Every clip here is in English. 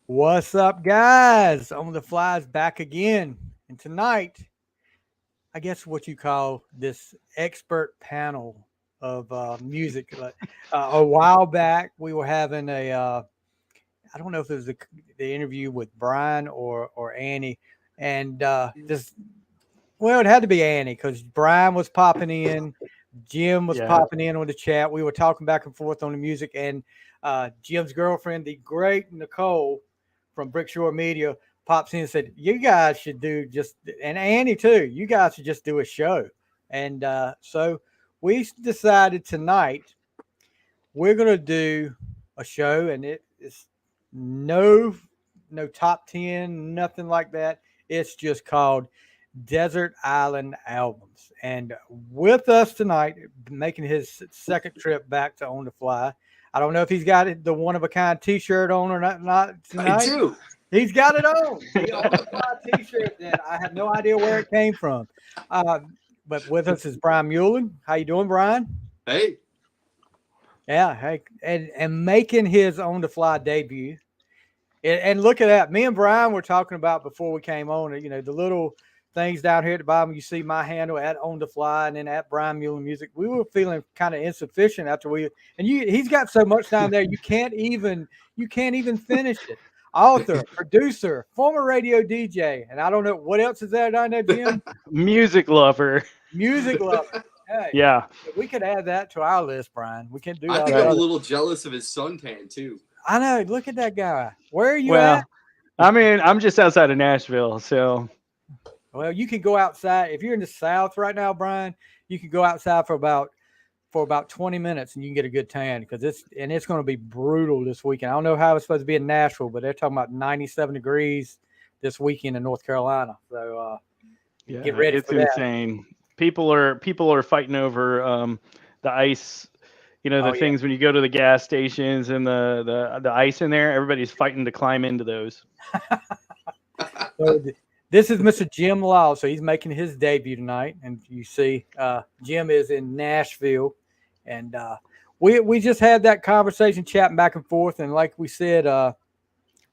What's up, guys? On the Fly's back again. And tonight, I guess what you call this expert panel of music. A while back, we were having I don't know if it was the interview with Brian or Annie. And well, it had to be Annie because Brian was popping in. Jim was Yeah. popping in on the chat. We were talking back and forth on the music. And Jim's girlfriend, the great Nicole, from Brickshore Media pops in and said, "You guys should do just," and Annie too. You guys should just do a show. And so we decided tonight we're gonna do a show, and it's no top 10, nothing like that. It's just called Desert Island Albums. And with us tonight, making his second trip back to On the Fly. I don't know if he's got the one of a kind T-shirt on or not I tonight. do. He's got it on. The On the Fly T-shirt that I have no idea where it came from. Uh, but with us is Brian Meulen. How you doing, Brian? Hey, Yeah, hey, and making his On the Fly debut. And look at that. Me and Brian were talking about before we came on, the little things down here at the bottom. You see my handle at On the Fly and then at Brian Meulen Music. We were feeling kind of insufficient after he's got so much down there you can't even finish it. Author, producer, former radio DJ, and I don't know what else is there down there, Jim. Music lover. Music lover. Hey, Yeah. we could add that to our list, Brian. We can do I all think that. I'm a little jealous of his suntan too. I know. Look at that guy. Where are you Well, at? I mean, I'm just outside of Nashville, so Well, you can go outside if you're in the South right now, Brian. You can go outside for about 20 minutes and you can get a good tan because it's going to be brutal this weekend. I don't know how it's supposed to be in Nashville, but they're talking about 97 degrees this weekend in North Carolina. So yeah, get ready it's for that. insane. People are fighting over the ice. You know, Oh the yeah. things when you go to the gas stations and the ice in there. Everybody's fighting to climb into those. So this is Mr. Jim Law. So he's making his debut tonight, and you see Jim is in Nashville, and we just had that conversation, chatting back and forth, and like we said,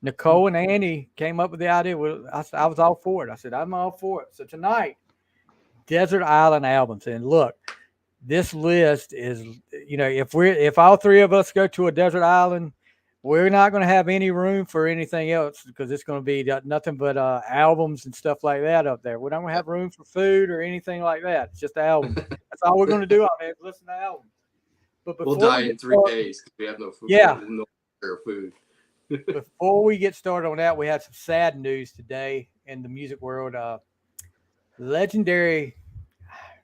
Nicole and Annie came up with the idea. Well, I was all for it. I said I'm all for it. So tonight, Desert Island albums, and look, this list is, if all three of us go to a desert island, we're not going to have any room for anything else because it's going to be nothing but albums and stuff like that up there. We're not going to have room for food or anything like that. It's just albums. That's all we're going to do out there is listen to albums. But We'll before die we in get 3 days because we have no food. Yeah. No food. before we get started on that, we have some sad news today in the music world. Legendary,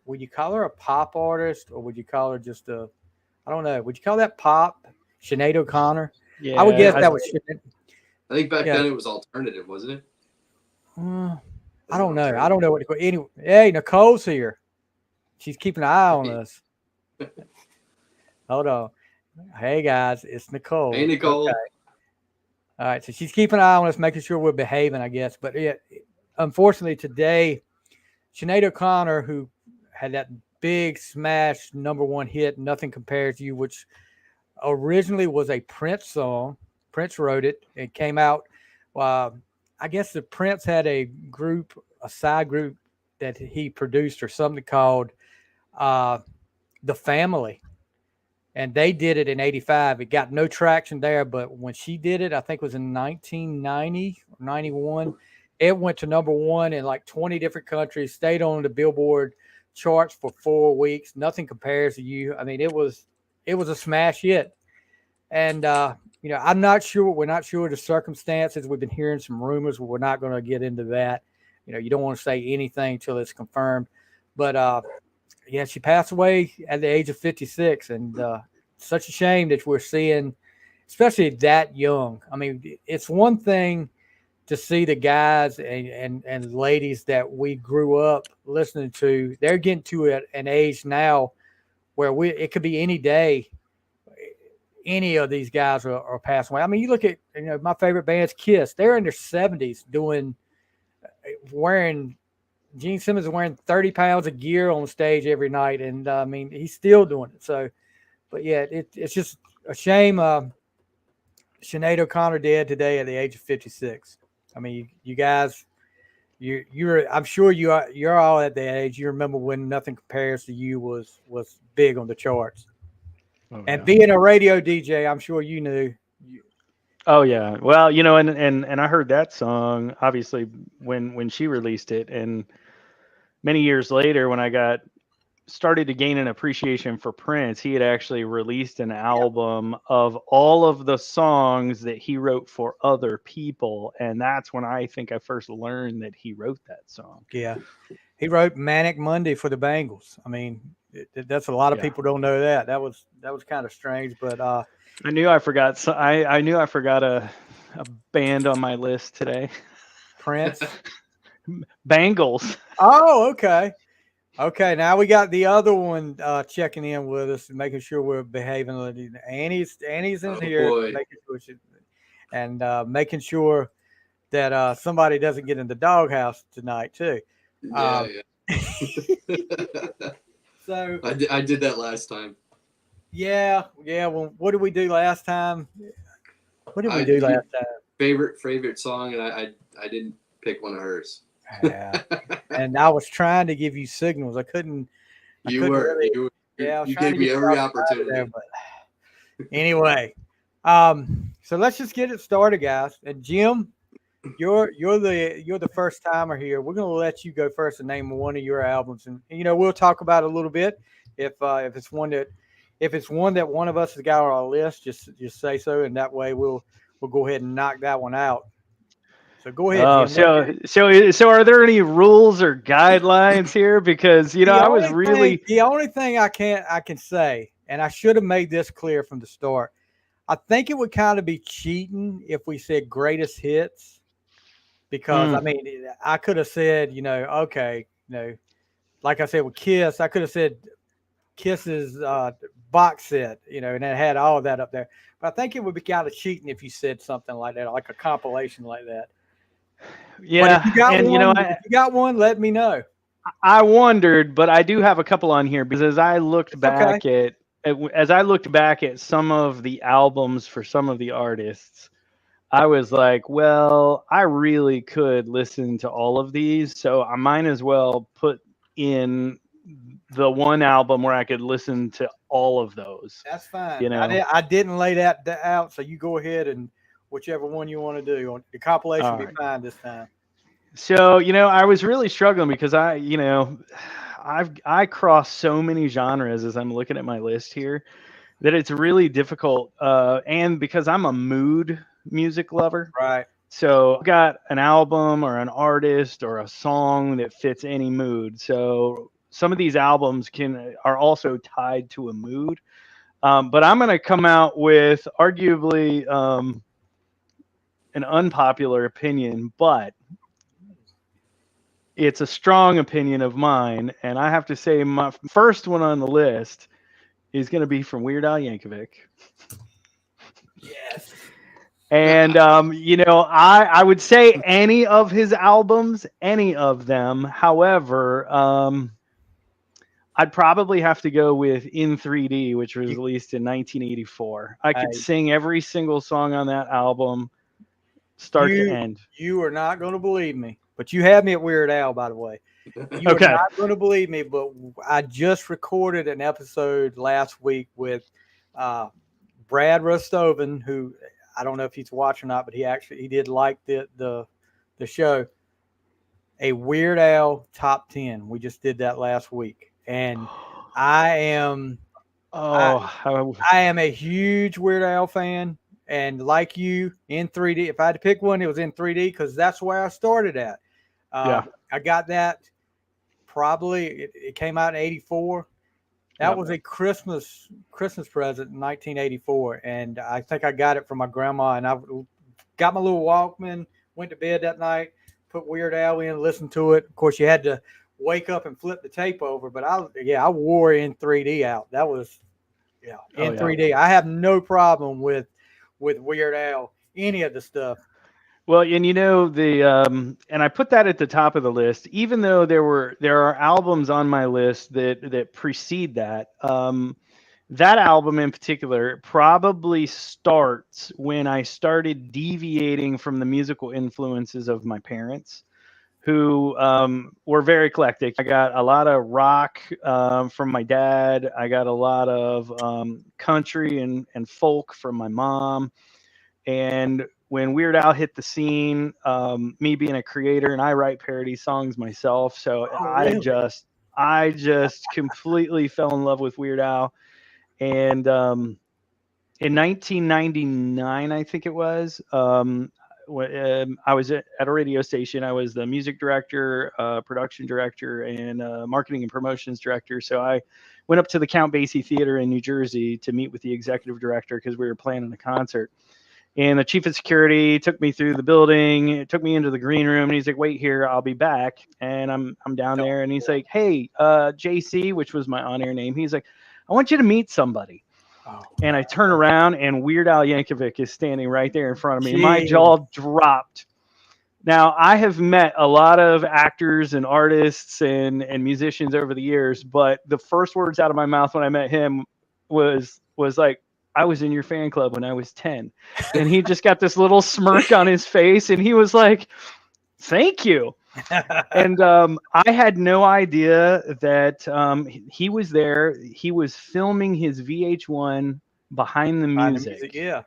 would you call her a pop artist or would you call her just I don't know, would you call that pop? Sinead O'Connor? Yeah, I would guess that was Sinead. I think back Yeah. then it was alternative, wasn't it? I don't know. I don't know what to call. Anyway, hey, Nicole's here. She's keeping an eye on us. Hold on. Hey guys, it's Nicole. Hey, Nicole. Okay. All right, so she's keeping an eye on us, making sure we're behaving, I guess. But unfortunately today, Sinead O'Connor, who had that big smash #1 hit, "Nothing Compares to You," which originally was a Prince song. Prince wrote it. It came out. I guess the Prince had a side group that he produced or something called The Family. And they did it in 85. It got no traction there. But when she did it, I think it was in 1990 or 91, it went to #1 in like 20 different countries, stayed on the Billboard charts for 4 weeks. Nothing Compares to You. I mean, it was a smash hit. And, I'm not sure. We're not sure the circumstances. We've been hearing some rumors. We're not going to get into that. You don't want to say anything till it's confirmed. But, yeah, she passed away at the age of 56. And such a shame that we're seeing, especially that young. I mean, it's one thing to see the guys and ladies that we grew up listening to. They're getting to an age now where it could be any day. Any of these guys are passing away. I mean, you look at my favorite band's Kiss. They're in their 70s wearing Gene Simmons is wearing 30 pounds of gear on stage every night, and I mean he's still doing it. So, but yeah, it's just a shame. Sinead O'Connor dead today at the age of 56. I mean, you guys, you're. I'm sure you're all at that age. You remember when Nothing Compares to You was big on the charts. Oh, And yeah. being a radio DJ, I'm sure you knew. Oh yeah. Well, and I heard that song obviously when she released it, and many years later when I got started to gain an appreciation for Prince, he had actually released an album of all of the songs that he wrote for other people, and that's when I think I first learned that he wrote that song. Yeah, he wrote Manic Monday for the Bengals. I mean, that's a lot of Yeah. people don't know that. That was kind of strange, but I knew I forgot. So I knew I forgot a band on my list today. Prince. Bengals. Oh, okay. Okay, now we got the other one checking in with us and making sure we're behaving. Annie's in here, boy. making sure making sure that somebody doesn't get in the doghouse tonight too. Yeah, yeah. So I did that last time. yeah. Well, what did we do last time? What did we I do did- last time? Favorite song, and I didn't pick one of hers. Yeah. And I was trying to give you signals. I couldn't. You were. Yeah, I was You trying gave to me get every you out of opportunity. there, but anyway, so let's just get it started, guys. And Jim, you're the first timer here. We're gonna let you go first and name one of your albums, and we'll talk about it a little bit. If it's one that one of us has got on our list, just say so, and that way we'll go ahead and knock that one out. So go ahead, Oh, Jim. so are there any rules or guidelines here? Because I was really the only thing I can say, and I should have made this clear from the start. I think it would kind of be cheating if we said greatest hits, because I mean I could have said okay, like I said with Kiss, I could have said Kiss's box set, and it had all of that up there. But I think it would be kind of cheating if you said something like that, like a compilation like that. yeah. But if you got And one, if you got one, let me know. I wondered, but I do have a couple on here because as I looked back at some of the albums for some of the artists, I was like, well, I really could listen to all of these, so I might as well put in the one album where I could listen to all of those. That's fine. I didn't lay that out, so you go ahead and whichever one you want to do. The compilation will be fine this time. So, I was really struggling because I cross so many genres as I'm looking at my list here that it's really difficult. And because I'm a mood music lover. Right. So I've got an album or an artist or a song that fits any mood. So some of these albums are also tied to a mood. But I'm going to come out with arguably an unpopular opinion, but it's a strong opinion of mine, and I have to say my first one on the list is going to be from Weird Al Yankovic. Yes. And I would say any of his albums, any of them. However, I'd probably have to go with In 3D, which was released in 1984. I could sing every single song on that album, start to end. You are not going to believe me. But you had me at Weird Al, by the way. You are not going to believe me, but I just recorded an episode last week with Brad Rostoven, who I don't know if he's watching or not, but he did like the show. A Weird Al top 10. We just did that last week, and I am a huge Weird Al fan. And like you, in 3D, if I had to pick one, it was in 3D because that's where I started at. I got that probably, it came out in 84. That was a Christmas present in 1984. And I think I got it from my grandma. And I got my little Walkman, went to bed that night, put Weird Al in, listened to it. Of course, you had to wake up and flip the tape over. But I wore in 3D out. That was, in 3D. I have no problem with Weird Al, any of the stuff. Well, and and I put that at the top of the list, even though there are albums on my list that precede that. that album in particular probably starts when I started deviating from the musical influences of my parents, who were very eclectic. I got a lot of rock from my dad. I got a lot of country and folk from my mom. And when Weird Al hit the scene, me being a creator, and I write parody songs myself, so Oh, really? I just completely fell in love with Weird Al. And in 1999, I think it was, I was at a radio station. I was the music director, production director, and marketing and promotions director. So I went up to the Count Basie Theater in New Jersey to meet with the executive director because we were planning a concert. And the chief of security took me through the building, took me into the green room, and he's like, "Wait here, I'll be back." And I'm down there, and he's like, "Hey, JC," which was my on-air name. He's like, "I want you to meet somebody." Oh, And I turn around, and Weird Al Yankovic is standing right there in front of me. My gee. jaw dropped. Now, I have met a lot of actors and artists and musicians over the years, but the first words out of my mouth when I met him was like, "I was in your fan club when I was 10." And he just got this little smirk on his face, and he was like, "Thank you." And I had no idea that he was there. He was filming his VH1 Behind the Find the Music yeah.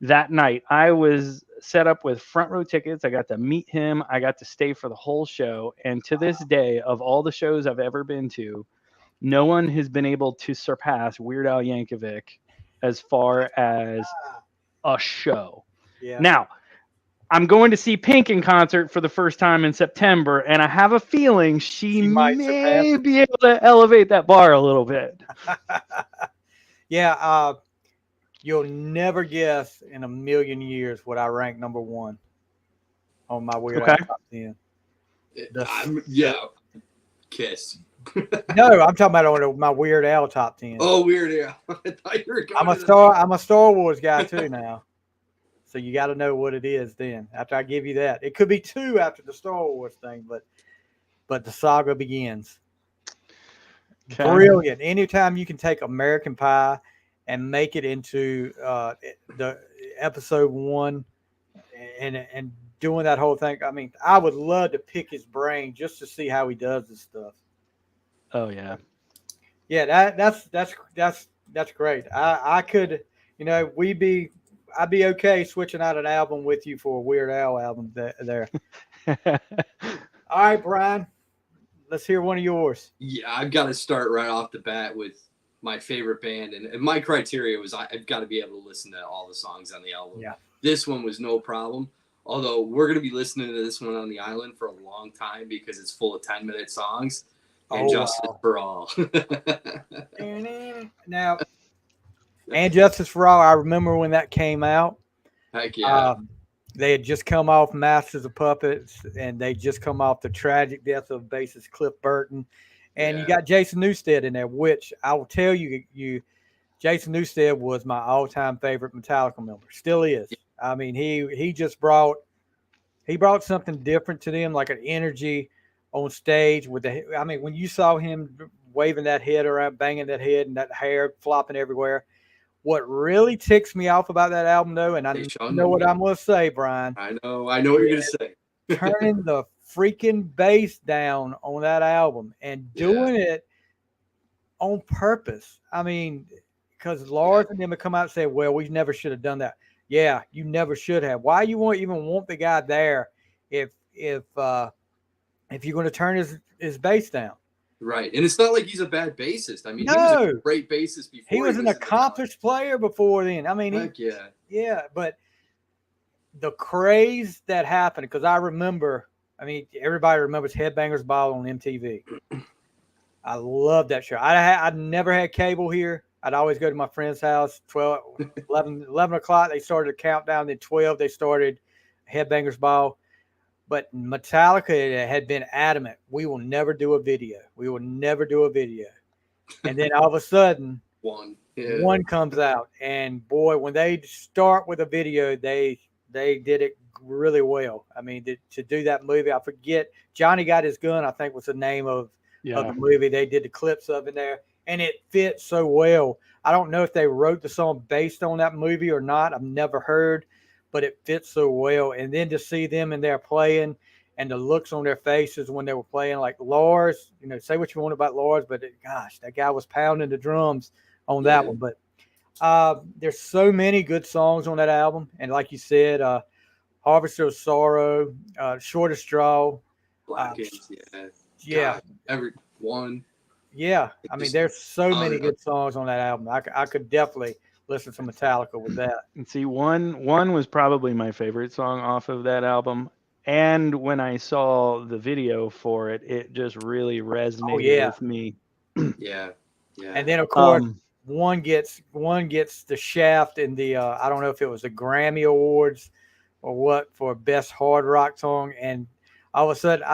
that night. I was set up with front row tickets. I got to meet him. I got to stay for the whole show. And to this day, of all the shows I've ever been to, no one has been able to surpass Weird Al Yankovic as far as a show. Yeah. Now, I'm going to see Pink in concert for the first time in September, and I have a feeling she might surpass may be able to elevate that bar a little bit. Yeah. You'll never guess in a million years what I rank number one on my Weird Al Okay. top 10. Kiss. No, I'm talking about on my Weird Al top 10. Oh, Weird Al. I thought you were going I'm a to the- Star. I'm a Star Wars guy too now. So you got to know what it is then. After I give you that, it could be two after the Star Wars thing, but the saga begins. Okay. Brilliant. Anytime you can take American Pie and make it into the episode one, and doing that whole thing. I mean, I would love to pick his brain just to see how he does this stuff. Oh yeah. Yeah, that's great. I could, I'd be okay switching out an album with you for a Weird Al album there. All right, Brian, let's hear one of yours. Yeah, I've got to start right off the bat with my favorite band, and my criteria was I've got to be able to listen to all the songs on the album. Yeah. This one was no problem. Although we're going to be listening to this one on the island for a long time because it's full of 10-minute songs. And Justice for All. Now, and Justice for All, I remember when that came out. Heck yeah. They had just come off Masters of Puppets, and they just come off the tragic death of bassist Cliff Burton. And you got Jason Newsted in there, which I will tell you, Jason Newsted was my all-time favorite Metallica member. Still is. I mean, he brought something different to them, like an energy on stage with when you saw him waving that head around, banging that head, and that hair flopping everywhere. What really ticks me off about that album, though, and I know what I'm going to say, Brian. I know what you're going to say. Turning the freaking bass down on that album and doing it on purpose. I mean, because Lars and them would come out and say, "Well, we never should have done that." Yeah, you never should have. Why you even want the guy there if you're going to turn his bass down? Right, and it's not like he's a bad bassist. I mean, No. he was a great bassist before. He was an accomplished player before then. I mean, heck yeah, but the craze that happened, because I remember, I mean, everybody remembers Headbangers Ball on MTV. I love that show. I never had cable here. I'd always go to my friend's house, 11 o'clock. They started a countdown. Then 12, they started Headbangers Ball. But Metallica had been adamant, we will never do a video. We will never do a video. And then all of a sudden, one comes out. And, boy, when they start with a video, they did it really well. I mean, to do that movie, I forget. Johnny Got His Gun, I think, was the name of the movie. They did the clips of it there. and it fits so well. I don't know if they wrote the song based on that movie or not. I've never heard, but it fits so well. And then to see them in there playing and the looks on their faces when they were playing, like Lars, say what you want about Lars, but gosh, that guy was pounding the drums on that one. But there's so many good songs on that album. And like you said, Harvester of Sorrow, Shortest Straw. Black yeah. God, every one. Yeah, I mean, there's so many good songs on that album. I could definitely listen to Metallica with that. And see, one was probably my favorite song off of that album. And when I saw the video for it, it just really resonated with me. Yeah. And then of course, one gets the shaft in the I don't know if it was the Grammy Awards or what for best hard rock song. And all of a sudden,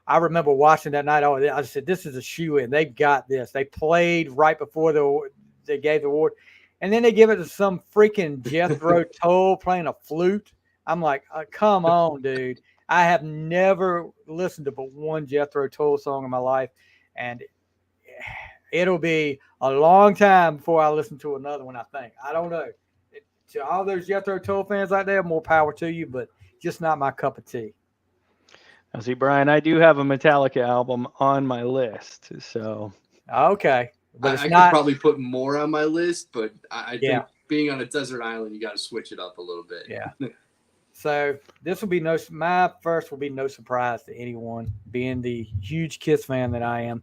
I remember watching that night. I said, "This is a shoe-in. They've got this." They played right before they gave the award, and then they give it to some freaking Jethro Tull playing a flute. I'm like, "Come on, dude!" I have never listened to but one Jethro Tull song in my life, and it'll be a long time before I listen to another one. I think. I don't know. To all those Jethro Tull fans out there, more power to you, but just not my cup of tea. Now, see, Brian, I do have a Metallica album on my list, so okay. But I could probably put more on my list, but I think being on a desert island, you got to switch it up a little bit. Yeah. So this will be my first will be no surprise to anyone, being the huge Kiss fan that I am,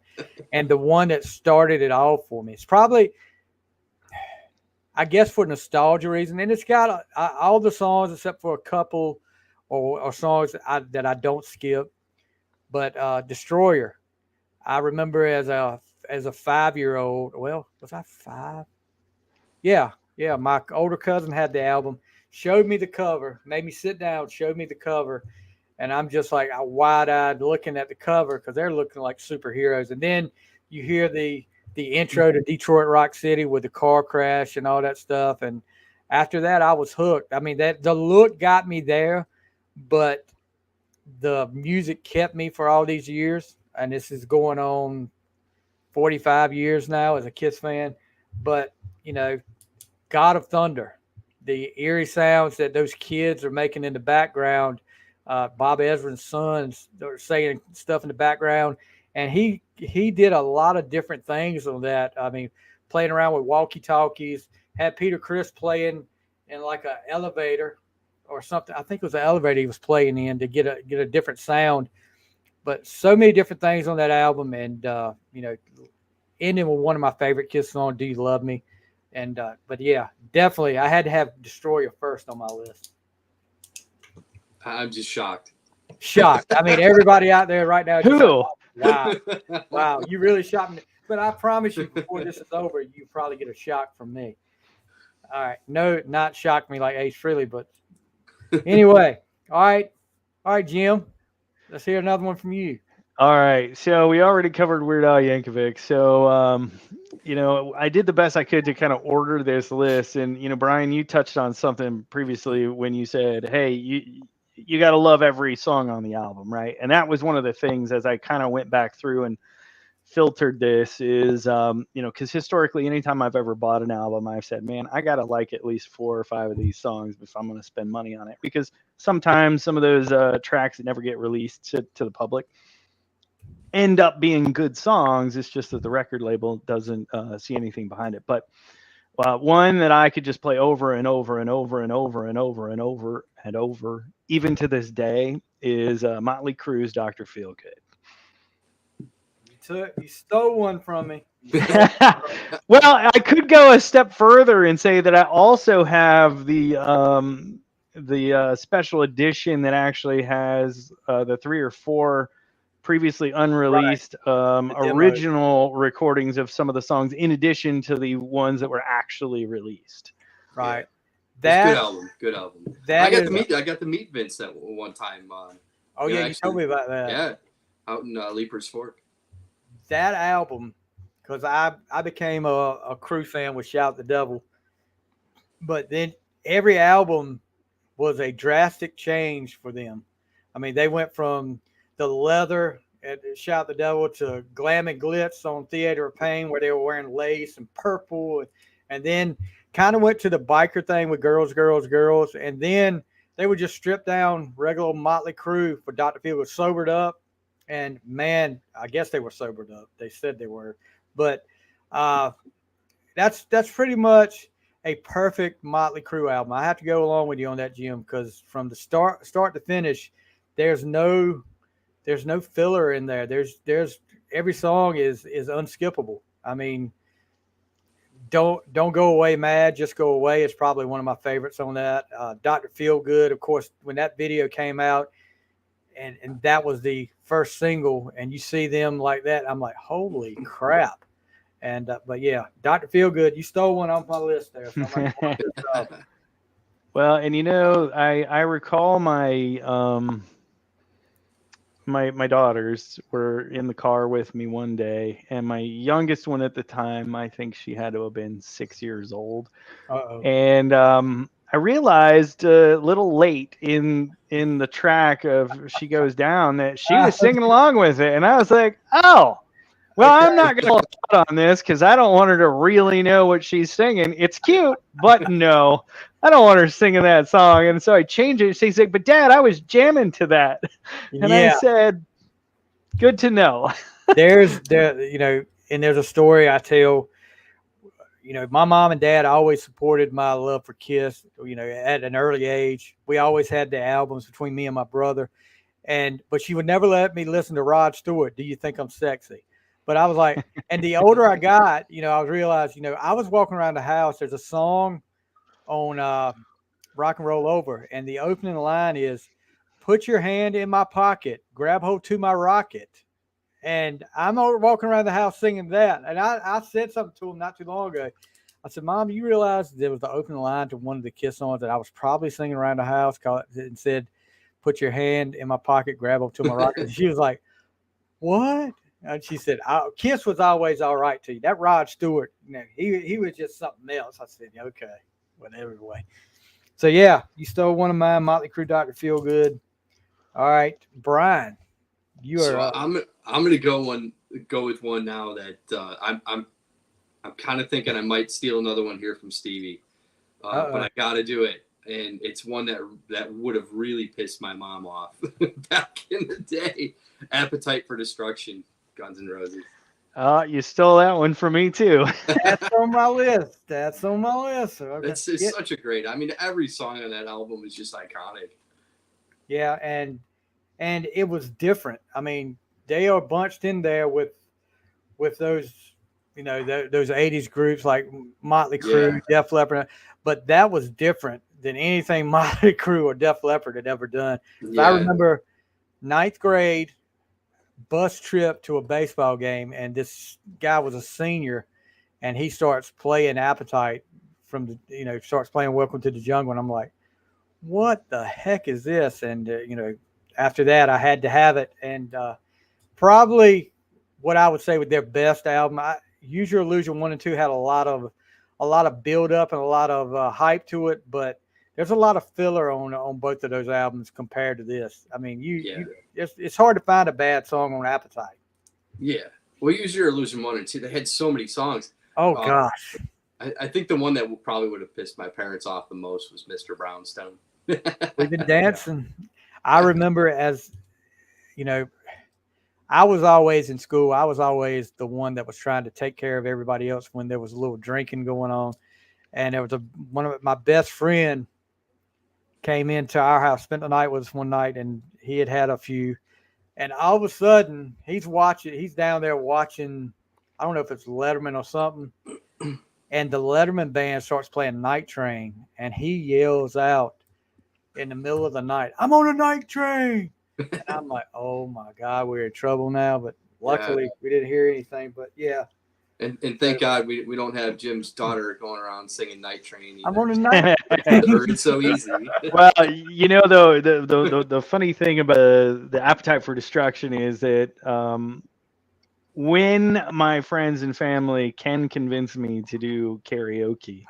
and the one that started it all for me. It's probably, I guess, for nostalgia reason, and it's got all the songs except for a couple or songs that I don't skip. But Destroyer, I remember as a 5-year-old. Well, was I 5? Yeah. My older cousin had the album, showed me the cover, made me sit down, showed me the cover, and I'm just like wide-eyed looking at the cover because they're looking like superheroes. And then you hear the intro to Detroit Rock City with the car crash and all that stuff. And after that, I was hooked. I mean, the look got me there, but the music kept me for all these years. And this is going on 45 years now as a Kiss fan. But, God of Thunder, the eerie sounds that those kids are making in the background, Bob Ezrin's sons are saying stuff in the background. And he did a lot of different things on that. I mean, playing around with walkie-talkies, had Peter Criss playing in like an elevator or something. I think it was an elevator he was playing in to get a different sound. But so many different things on that album. And, ending with one of my favorite Kiss songs, Do You Love Me? And but yeah, definitely I had to have Destroyer first on my list. I'm just shocked. I mean, everybody out there right now. Who? Wow, you really shocked me. But I promise you, before this is over, you probably get a shock from me. All right, no, not shock me like Ace Frehley, but anyway, all right, Jim, let's hear another one from you. All right, so we already covered Weird Al Yankovic, so I did the best I could to kind of order this list. And Brian, you touched on something previously when you said, "Hey, you got to love every song on the album," right? And that was one of the things as I kind of went back through and filtered this is, because historically, anytime I've ever bought an album, I've said, man, I got to like at least 4 or 5 of these songs if I'm going to spend money on it, because sometimes some of those tracks that never get released to the public end up being good songs. It's just that the record label doesn't see anything behind it. But one that I could just play over and over and over and over and over and over and over, even to this day, is Motley Crue's Dr. Feelgood. You stole one from me. Well, I could go a step further and say that I also have the special edition that actually has the 3 or 4 previously unreleased original recordings of some of the songs, in addition to the ones that were actually released. Right. Yeah. Good album. I got to meet Vince that one time. You told me about that. Yeah, out in Leaper's Fork. That album, because I became a Crue fan with Shout the Devil, but then every album was a drastic change for them. I mean, they went from the leather at Shout the Devil to Glam and Glitz on Theater of Pain, where they were wearing lace and purple, and then kind of went to the biker thing with Girls, Girls, Girls, and then they would just strip down regular Motley Crue for Dr. Phil was sobered up, and man, I guess they were sobered up. They said they were, but that's pretty much a perfect Motley Crue album. I have to go along with you on that, Jim, because from the start to finish, there's no filler in there. There's every song is unskippable. I mean, don't go away mad, just go away. It's probably one of my favorites on that. Dr. Feelgood, of course, when that video came out, and that was the first single, and you see them like that, I'm like, holy crap. And but yeah, Dr. Feelgood, you stole one off my list there. So I'm like, well, and I recall my my daughters were in the car with me one day, and my youngest one at the time, I think she had to have been 6 years old. Uh-oh. And I realized a little late in the track of She Goes Down that she was singing along with it, and I was like, oh. Well, Okay. I'm not going to hold out on this because I don't want her to really know what she's singing. It's cute, but no, I don't want her singing that song. And so I changed it. She's like, but Dad, I was jamming to that. And I said, good to know. there's a story I tell, my mom and dad always supported my love for Kiss, at an early age. We always had the albums between me and my brother. But she would never let me listen to Rod Stewart. Do You Think I'm Sexy? But I was like, and the older I got, I realized, I was walking around the house. There's a song on Rock and Roll Over, and the opening line is, put your hand in my pocket, grab hold to my rocket. And I'm walking around the house singing that. And I said something to him not too long ago. I said, Mom, you realize there was the opening line to one of the Kiss songs that I was probably singing around the house and said, put your hand in my pocket, grab hold to my rocket. And she was like, what? And she said, Kiss was always all right to you. That Rod Stewart, he was just something else. I said, okay, whatever way. So, yeah, you stole one of mine, Motley Crue, Dr. Feelgood. All right, Brian, you are. So I'm gonna go with one now that I'm kind of thinking I might steal another one here from Stevie, but I got to do it, and it's one that would have really pissed my mom off back in the day. Appetite for Destruction. Guns N' Roses. You stole that one from me too. That's on my list. Okay. It's such a great. I mean, every song on that album is just iconic. Yeah, and it was different. I mean, they are bunched in there with those, those 80s groups like Motley Crue, Def Leppard, but that was different than anything Motley Crue or Def Leppard had ever done. I remember 9th grade bus trip to a baseball game, and this guy was a senior, and he starts playing Appetite starts playing Welcome to the Jungle, and I'm like, what the heck is this? And after that I had to have it, and probably what I would say with their best album, Use Your Illusion 1 and 2 had a lot of build up and a lot of hype to it, but there's a lot of filler on both of those albums compared to this. I mean, it's hard to find a bad song on Appetite. Yeah. Well, Use Your Illusion 1 and 2, they had so many songs. Oh, gosh. I think the one that probably would have pissed my parents off the most was Mr. Brownstone. We've been dancing. Yeah. I remember I was always in school. I was always the one that was trying to take care of everybody else when there was a little drinking going on. And there was one of my best friend came into our house, spent the night with us one night, and he had a few. And all of a sudden, he's down there watching, I don't know if it's Letterman or something. And the Letterman band starts playing Night Train, and he yells out in the middle of the night, I'm on a night train. And I'm like, oh my God, we're in trouble now. But luckily we didn't hear anything. But yeah. And thank God we don't have Jim's daughter going around singing Night Train either. I'm on a night train. It's so easy. Well, though, the funny thing about the Appetite for Destruction is that when my friends and family can convince me to do karaoke,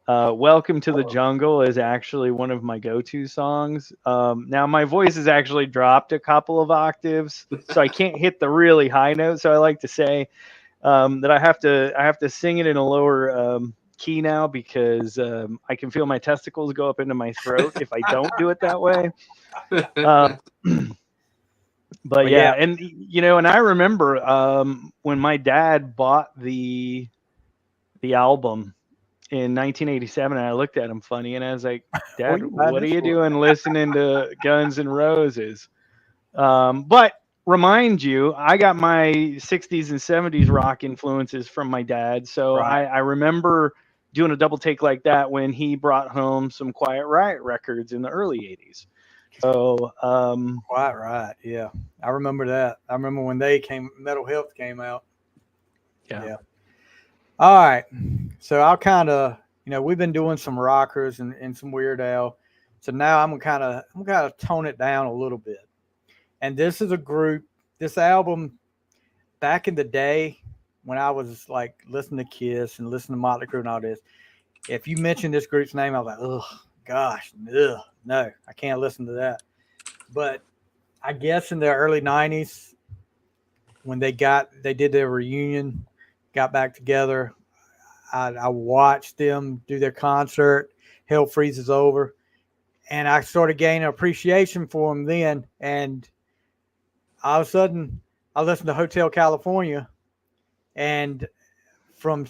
Welcome to the Jungle is actually one of my go-to songs. Now my voice has actually dropped a couple of octaves, so I can't hit the really high note. So I like to say that I have to sing it in a lower key now because I can feel my testicles go up into my throat if I don't do it that way. But yeah, and and I remember when my dad bought the album in 1987, and I looked at him funny, and I was like, "Dad, what are you doing listening to Guns N' Roses?" But remind you, I got my 60s and 70s rock influences from my dad, so I remember doing a double take like that when he brought home some Quiet Riot records in the early 80s. So Quiet Riot, yeah, I remember that. I remember when Metal Health came out. Yeah. All right, so I'll kind of, we've been doing some rockers and some Weird Al, so now I'm gonna kind of tone it down a little bit. And this is a group. This album, back in the day when I was like listening to Kiss and listening to Motley Crue and all this, if you mentioned this group's name, I was like, oh gosh, no, I can't listen to that. But I guess in the early '90s, when they did their reunion, got back together, I watched them do their concert, Hell Freezes Over, and I started gaining appreciation for them then. And all of a sudden, I listened to Hotel California, and from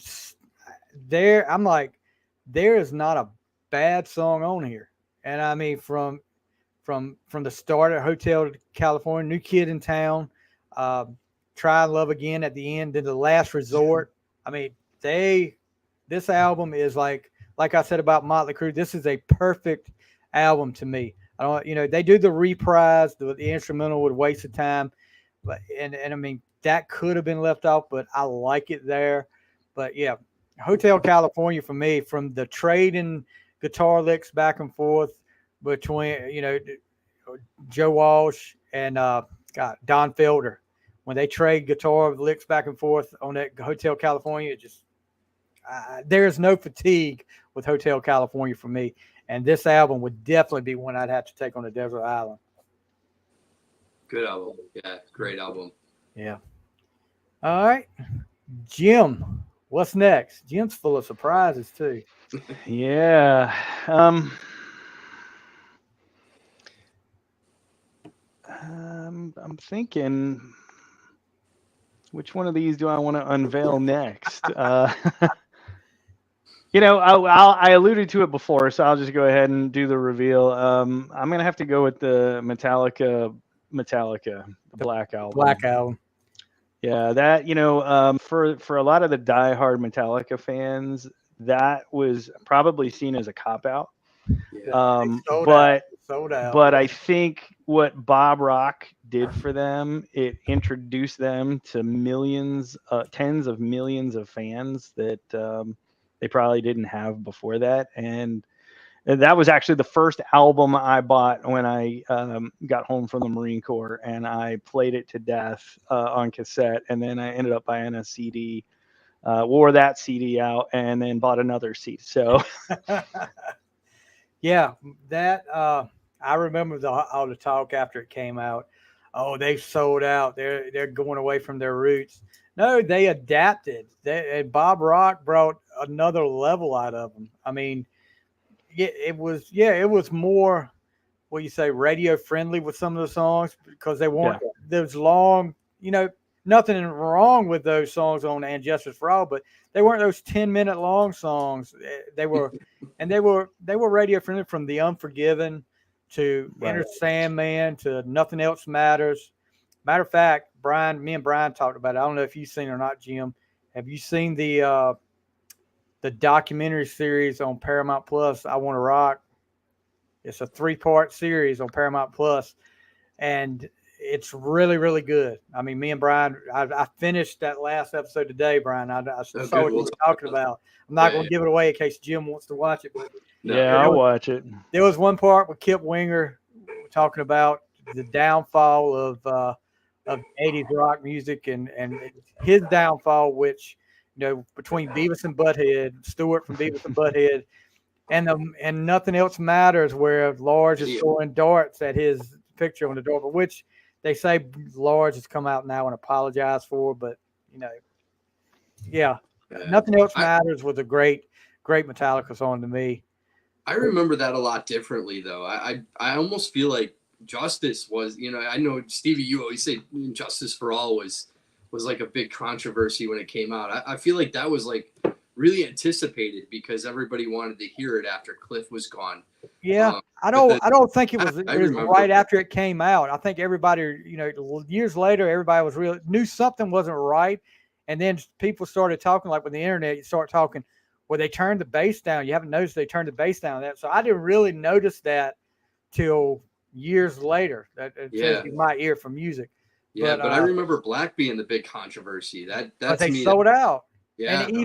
there, I'm like, there is not a bad song on here. And I mean, from the start of Hotel California, New Kid in Town, Try Love Again at the end, then The Last Resort. I mean, this album is like I said about Motley Crue, this is a perfect album to me. I don't, they do the reprise, the instrumental with Waste of Time, but and I mean that could have been left off, but I like it there. But yeah, Hotel California for me, from the trading guitar licks back and forth between Joe Walsh and Don Felder, when they trade guitar licks back and forth on that Hotel California, just there's no fatigue with Hotel California for me. And this album would definitely be one I'd have to take on a desert island. Good album. Yeah, great album. Yeah. All right. Jim, what's next? Jim's full of surprises too. Yeah. I'm thinking, which one of these do I want to unveil next? I alluded to it before, so I'll just go ahead and do the reveal. I'm going to have to go with the Metallica, the Black Album. Black Album. Yeah, that, for a lot of the diehard Metallica fans, that was probably seen as a cop-out. Yeah, sold out. But I think what Bob Rock did for them, it introduced them to millions, tens of millions of fans that they probably didn't have before that. And that was actually the first album I bought when I got home from the Marine Corps, and I played it to death on cassette. And then I ended up buying a CD, wore that CD out, and then bought another CD. So, yeah, that I remember all the talk after it came out. Oh, they sold out. They're going away from their roots. No, they adapted. And Bob Rock brought another level out of them. I mean, it was more, what you say, radio friendly with some of the songs, because they weren't those long, nothing wrong with those songs on And Justice for All, but they weren't those 10-minute long songs. They were radio friendly, from The Unforgiven to Enter Sandman to Nothing Else Matters. Matter of fact, me and Brian talked about it. I don't know if you've seen it or not, Jim. Have you seen the documentary series on Paramount Plus, I Want to Rock? It's a 3-part series on Paramount Plus, and it's really, really good. I mean, me and Brian, I finished that last episode today, Brian. I saw what you were talking about. I'm not going to give it away in case Jim wants to watch it. But I'll watch it. There was one part with Kip Winger talking about the downfall of 80s rock music and his downfall, which, between Beavis and Butthead, Stewart from Beavis and Butthead, and Nothing Else Matters, where Lars is throwing darts at his picture on the door, but which they say Lars has come out now and apologized for, but yeah. Nothing Else Matters was a great Metallica song to me. I remember that a lot differently, though. I almost feel like Justice was, I know, Stevie, you always say Justice for All was like a big controversy when it came out. I feel like that was like really anticipated because everybody wanted to hear it after Cliff was gone. Yeah, I don't think it was right after it came out. I think everybody, years later, everybody knew something wasn't right, and then people started talking, like with the internet, you start talking, well, they turned the bass down. You haven't noticed they turned the bass down that, so I didn't really notice that till years later. That changed my ear for music. Yeah, but I remember Black being the big controversy. But they sold out. Yeah, and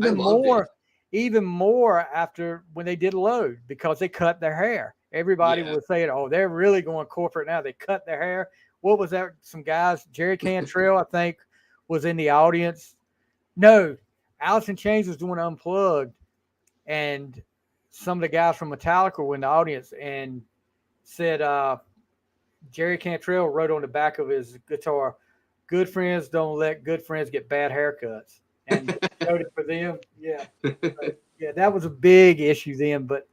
even more after when they did Load, because they cut their hair. Everybody was saying, "Oh, they're really going corporate now. They cut their hair." What was that? Some guys, Jerry Cantrell, I think, was in the audience. No, Alice in Chains was doing Unplugged, and some of the guys from Metallica were in the audience and said, Jerry Cantrell wrote on the back of his guitar, "Good friends don't let good friends get bad haircuts," and showed it for them. Yeah, yeah, that was a big issue then. But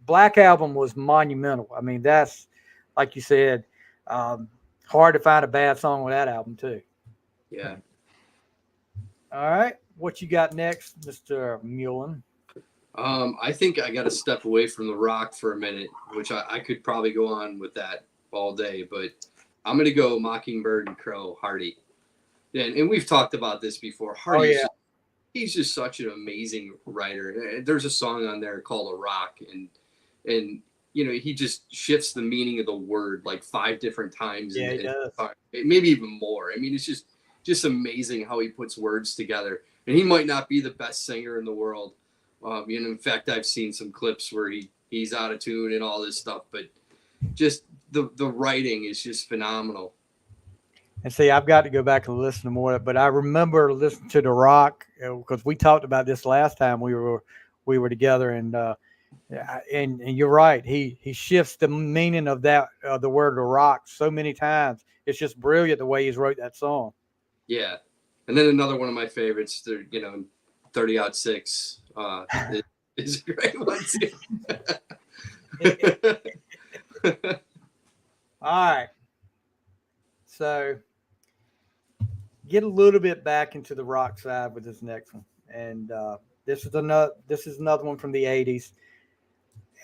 Black Album was monumental. I mean, that's, like you said, hard to find a bad song with that album too. Yeah. All right, what you got next, Mr. Meulen? I think I got to step away from the rock for a minute, which I could probably go on with that all day, but I'm going to go Mockingbird and Crow, Hardy. And we've talked about this before. Hardy, he's just such an amazing writer. There's a song on there called A Rock, and he just shifts the meaning of the word like 5 different times. Yeah, he does. Maybe even more. I mean, it's just amazing how he puts words together. And he might not be the best singer in the world. In fact, I've seen some clips where he's out of tune and all this stuff, but just the writing is just phenomenal. And see, I've got to go back and listen to more, but I remember listening to The Rock because we talked about this last time we were together, and you're right. He shifts the meaning of that the word The Rock so many times. It's just brilliant the way he's wrote that song. Yeah, and then another one of my favorites, 30-06 is a great one too. All right, so get a little bit back into the rock side with this next one, and this is another one from the 80s,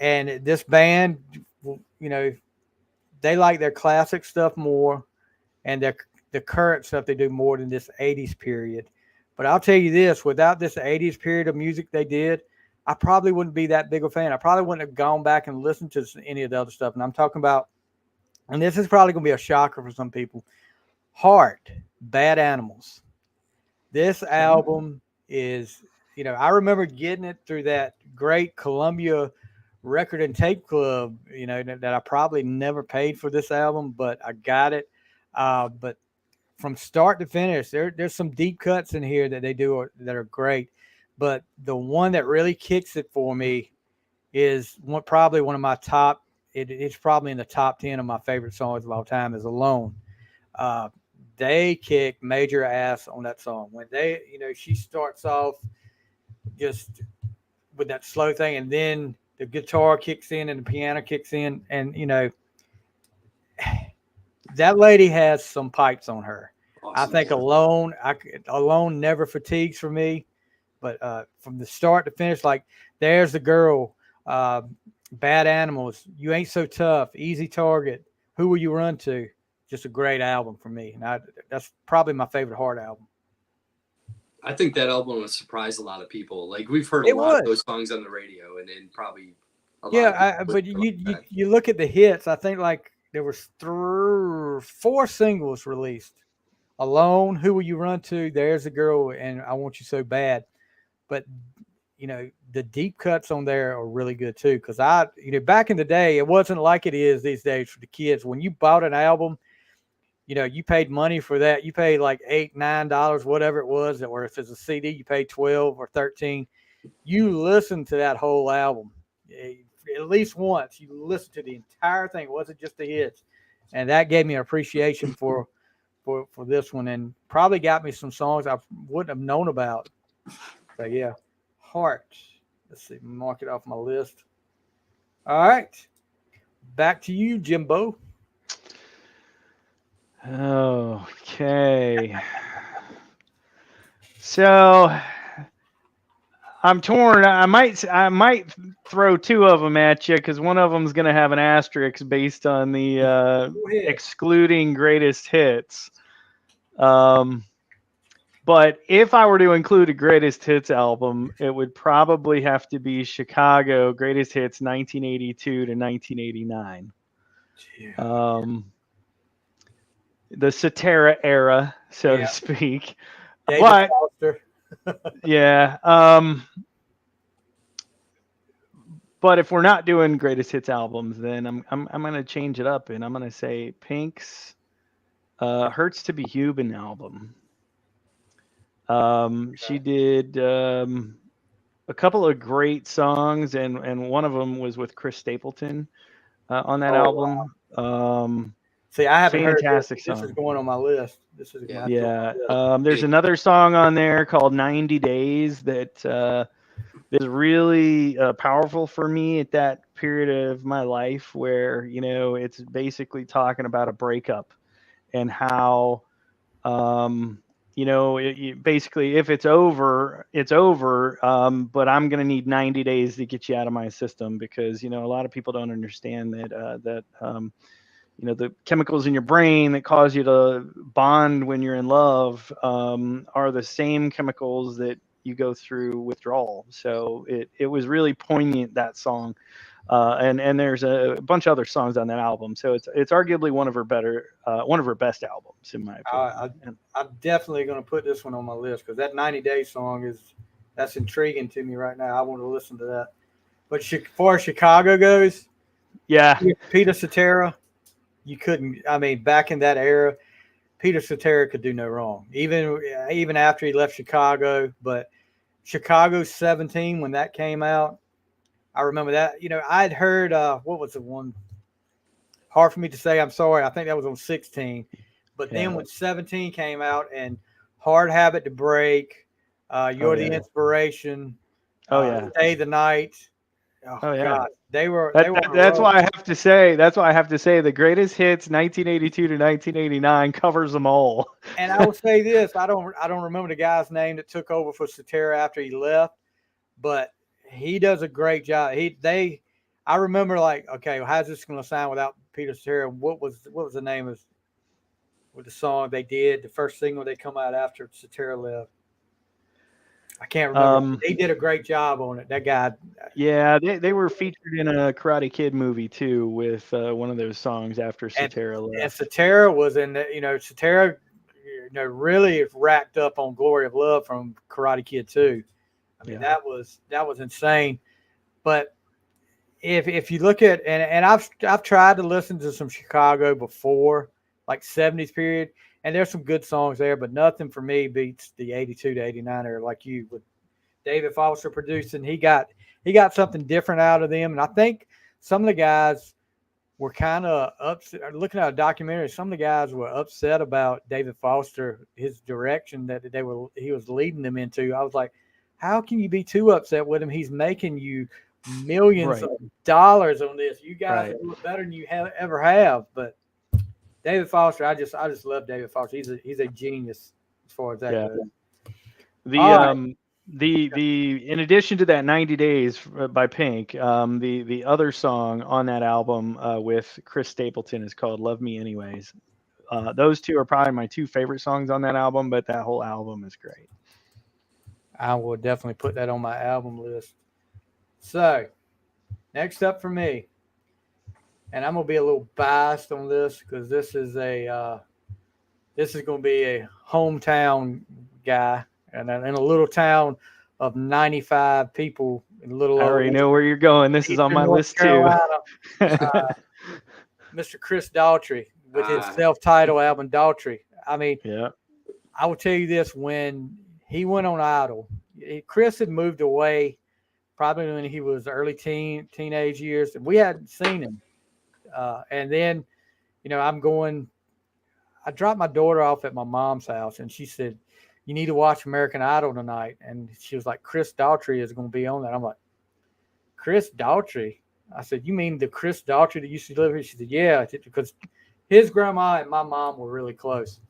and this band, they like their classic stuff more, and the current stuff they do more than this 80s period. But I'll tell you this, without this 80s period of music they did, I probably wouldn't be that big a fan. I probably wouldn't have gone back and listened to any of the other stuff. And I'm talking about, and this is probably going to be a shocker for some people, Heart, Bad Animals. This album is, I remember getting it through that great Columbia Record and Tape Club, that I probably never paid for this album, but I got it. But from start to finish, there's some deep cuts in here that they do that are great. But the one that really kicks it for me is probably one of my top. It's probably in the top 10 of my favorite songs of all time. Is Alone. They kick major ass on that song when she starts off just with that slow thing, and then the guitar kicks in and the piano kicks in, and that lady has some pipes on her. Awesome. I think Alone never fatigues for me, but from the start to finish, like There's the Girl, Bad Animals, You Ain't So Tough, Easy Target, Who Will You Run To? Just a great album for me. And that's probably my favorite Heart album. I think that album would surprise a lot of people. Like we've heard a lot of those songs on the radio, and probably a lot. But you look at the hits. I think like there was 4 singles released: Alone, Who Will You Run To, There's a Girl, and I Want You So Bad. But the deep cuts on there are really good too. Because back in the day, it wasn't like it is these days for the kids. When you bought an album, you paid money for that. You paid like $8, $9, whatever it was. Or if it's a CD, you paid $12 or $13. You listened to that whole album. at least once. You listen to the entire thing. It wasn't just the hits, and that gave me an appreciation for this one, and probably got me some songs I wouldn't have known about. So yeah, Heart. Let's see, mark it off my list. All right, back to you, Jimbo. Okay. So I'm torn. I might throw two of them at you because one of them is going to have an asterisk based on the excluding greatest hits. But if I were to include a greatest hits album, it would probably have to be Chicago Greatest Hits 1982 to 1989. The Cetera era, so to speak. David But Foster. yeah. But if we're not doing greatest hits albums, then I'm gonna change it up and I'm gonna say Pink's Hurts to Be Human album. She did a couple of great songs, and one of them was with Chris Stapleton on that album. Wow. See, I haven't heard this. This is going on my list. This is There's another song on there called 90 Days that is really powerful for me at that period of my life where, it's basically talking about a breakup and how, basically if it's over, it's over. But I'm going to need 90 days to get you out of my system because, a lot of people don't understand that the chemicals in your brain that cause you to bond when you're in love are the same chemicals that you go through withdrawal. So it was really poignant, that song. And there's a bunch of other songs on that album. So it's arguably one of her best albums, in my opinion. I'm definitely going to put this one on my list because that 90 Day song that's intriguing to me right now. I want to listen to that. But as far as Chicago goes, Peter Cetera, you couldn't. I mean, back in that era, Peter Cetera could do no wrong. Even after he left Chicago, but Chicago 17 when that came out, I remember that. I'd heard what was the one? Hard for me to say. I'm sorry. I think that was on 16. But then when 17 came out and Hard Habit to Break, You're the Inspiration, Stay the Night. God, they were. That's why I have to say. That's why I have to say the greatest hits 1982 to 1989 covers them all. And I will say this: I don't remember the guy's name that took over for Cetera after he left, but he does a great job. I remember okay, how's this going to sound without Peter Cetera? What was the name of the song they did? The first single they come out after Cetera left. I can't remember. They did a great job on it. That guy. Yeah, they were featured in a Karate Kid movie too with one of those songs after Cetera left. And Cetera was in the, Cetera, really racked up on Glory of Love from Karate Kid 2. I mean, that was insane. But if you look at and I've tried to listen to some Chicago before, like 70s period. And there's some good songs there, but nothing for me beats the 82 to 89 era like you with David Foster producing. He got something different out of them. And I think some of the guys were kind of upset. Looking at a documentary, some of the guys were upset about David Foster, his direction that he was leading them into. I was like, how can you be too upset with him? He's making you millions of dollars on this. You guys do it better than you ever have. But David Foster, I just love David Foster. He's a genius as far as that goes. The in addition to that 90 Days by Pink, the other song on that album with Chris Stapleton is called Love Me Anyways. Those two are probably my two favorite songs on that album, but that whole album is great. I will definitely put that on my album list. So, next up for me, and I'm gonna be a little biased on this because this is going to be a hometown guy, and in a little town of 95 people. I already know where you're going. This is on my list too. Mr. Chris Daughtry with his self-titled album Daughtry. I mean, I will tell you this: when he went on Idol, Chris had moved away probably when he was early teenage years. We hadn't seen him. And then, I dropped my daughter off at my mom's house, and she said, "You need to watch American Idol tonight." And she was like, "Chris Daughtry is going to be on that." I'm like, "Chris Daughtry?" I said, "You mean the Chris Daughtry that used to live here?" She said, "Yeah," because his grandma and my mom were really close.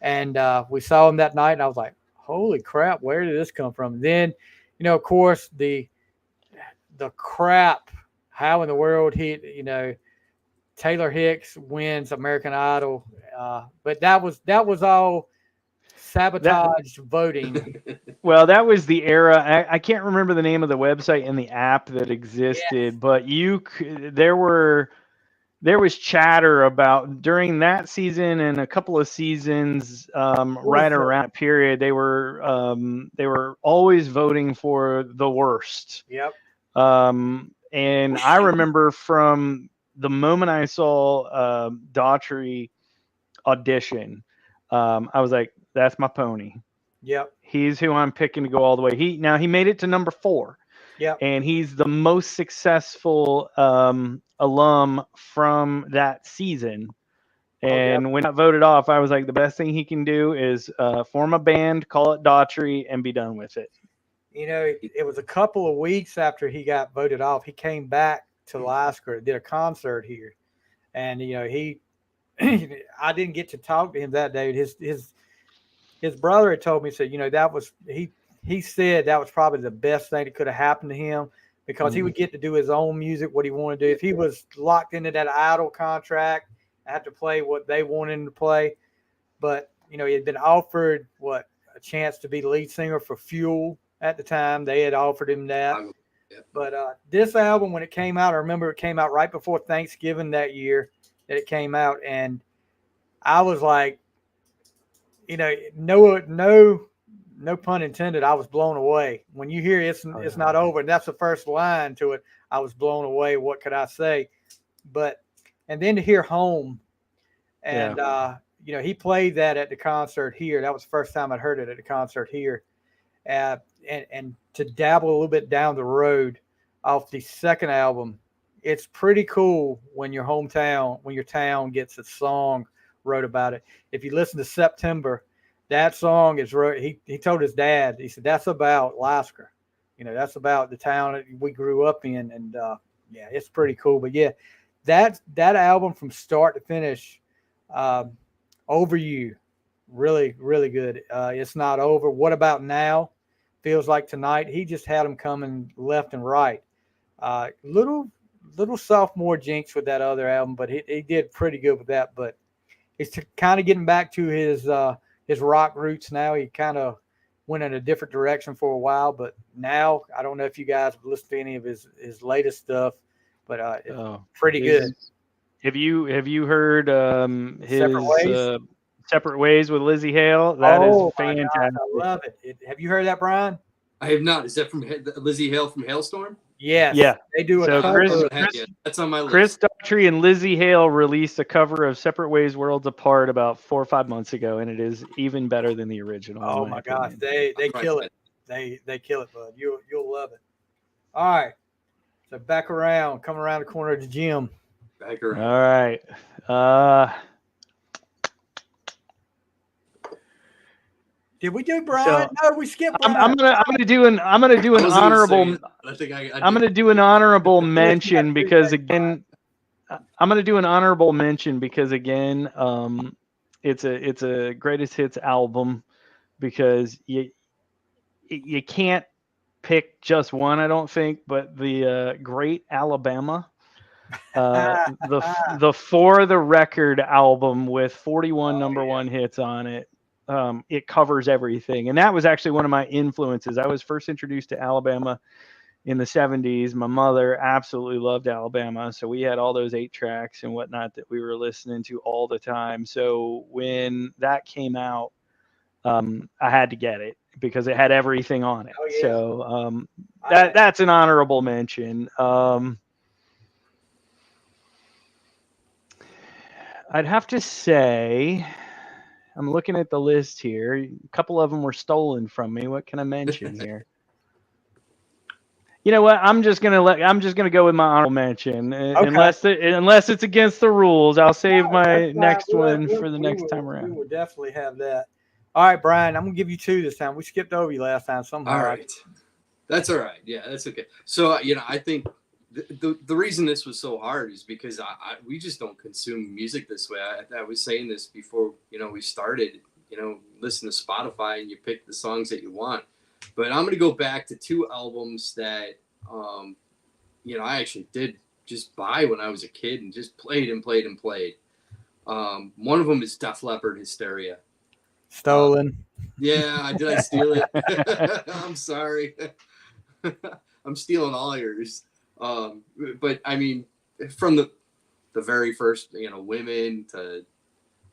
And we saw him that night, and I was like, "Holy crap, where did this come from?" Then, of course, the crap, how in the world Taylor Hicks wins American Idol, but that was all sabotage voting. Well, that was the era. I can't remember the name of the website and the app that existed, Yes. but there was chatter about during that season and a couple of seasons right around that period. They were always voting for the worst. Yep. And I remember from the moment I saw Daughtry audition, I was like, "That's my pony. Yep. He's who I'm picking to go all the way." He made it to number 4. Yep. And he's the most successful alum from that season. And when I voted off, I was like, the best thing he can do is form a band, call it Daughtry, and be done with it. It was a couple of weeks after he got voted off. He came back to Alaska, did a concert here, and he I didn't get to talk to him that day. His brother had told me, said, that was he said that was probably the best thing that could have happened to him, because he would get to do his own music, what he wanted to do. If he was locked into that Idol contract, had to play what they wanted him to play. But he had been offered a chance to be the lead singer for Fuel at the time. They had offered him that. But this album, when it came out, I remember it came out right before Thanksgiving that year that it came out, and I was like, no pun intended, I was blown away. When you hear it's not over, and that's the first line to it, I was blown away. What could I say? And then to hear Home, and he played that at the concert here. That was the first time I'd heard it at the concert here. And to dabble a little bit down the road off the second album, it's pretty cool when your town gets a song wrote about it. If you listen to September, that song is wrote. He told his dad, he said, "That's about Alaska. That's about the town that we grew up in." And it's pretty cool. But yeah, that album from start to finish, Over You, really, really good. It's Not Over. What About Now? Feels Like Tonight. He just had them coming left and right. Little sophomore jinx with that other album, but he did pretty good with that. But it's kind of getting back to his rock roots now. He kind of went in a different direction for a while, but now I don't know if you guys have listened to any of his latest stuff, but it's pretty good. Have you heard his Separate Ways with Lizzie Hale? That is fantastic. God, I love it. Have you heard that, Brian? I have not. Is that from Lizzie Hale from Hailstorm? Yes. Yeah. They do a cover. That's on my list. Chris Daughtry and Lizzie Hale released a cover of Separate Ways, Worlds Apart about 4 or 5 months ago, and it is even better than the original. Oh my gosh, they kill it. They kill it, bud. You'll love it. All right. So come around the corner of the gym. Back around. All right. Did we do Brian? No, we skipped Brian. I'm gonna do an honorable. I'm gonna do an honorable mention because again, it's a greatest hits album, because you can't pick just one, I don't think, but the Great Alabama, the For the Record album with 41 number one hits on it. It covers everything. And that was actually one of my influences. I was first introduced to Alabama in the 70s. My mother absolutely loved Alabama. So we had all those 8 tracks and whatnot that we were listening to all the time. So when that came out, I had to get it because it had everything on it. So that's an honorable mention. I'd have to say, I'm looking at the list here. A couple of them were stolen from me. What can I mention here? You know what? I'm just gonna go with my honorable mention, Okay. unless it's against the rules. I'll save No, that's my fine. next one for the next time We around. will definitely have that. All right, Brian, I'm gonna give you two this time. We skipped over you last time All somehow. right. That's all right. Yeah, that's okay. So, I think the reason this was so hard is because we just don't consume music this way. I was saying this before, we started, listen to Spotify and you pick the songs that you want. But I'm going to go back to two albums that, I actually did just buy when I was a kid and just played and played and played. One of them is Def Leppard, Hysteria. Stolen. Yeah, did I steal it? I'm sorry. I'm stealing all yours. But I mean, from the very first, Women to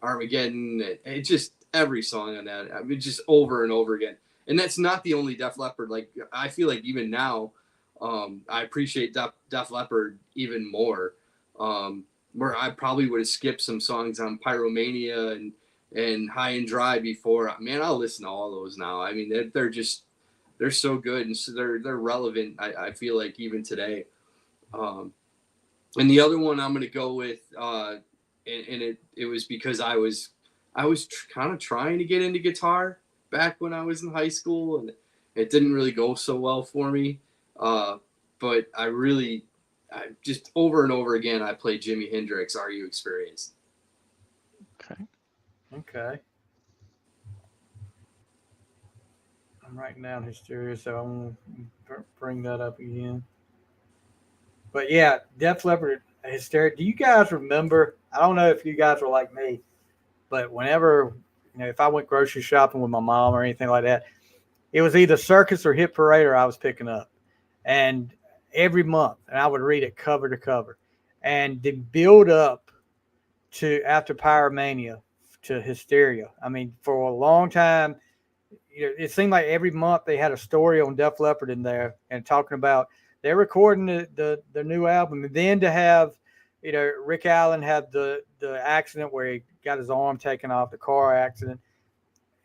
Armageddon, it just every song on that. I mean, just over and over again. And that's not the only Def Leppard. Like I feel like even now, I appreciate Def Leppard even more. Where I probably would have skipped some songs on Pyromania and High and Dry before. Man, I'll listen to all those now. I mean, they're so good and so they're relevant. I feel like even today. And the other one I'm going to go with, and it was because I was kind of trying to get into guitar back when I was in high school, and it didn't really go so well for me. But I just over and over again, I played Jimi Hendrix. Are You Experienced? Okay. I'm writing down Hysteria, so I'm gonna bring that up again. But yeah, Def Leppard, Hysteria. Do you guys remember? I don't know if you guys were like me, but whenever if I went grocery shopping with my mom or anything like that, it was either Circus or Hit Parade or I was picking up, and every month, and I would read it cover to cover, and the build up to after Pyromania to Hysteria. I mean, for a long time, it seemed like every month they had a story on Def Leppard in there and talking about they're recording the new album, and then to have, Rick Allen had the accident where he got his arm taken off, the car accident,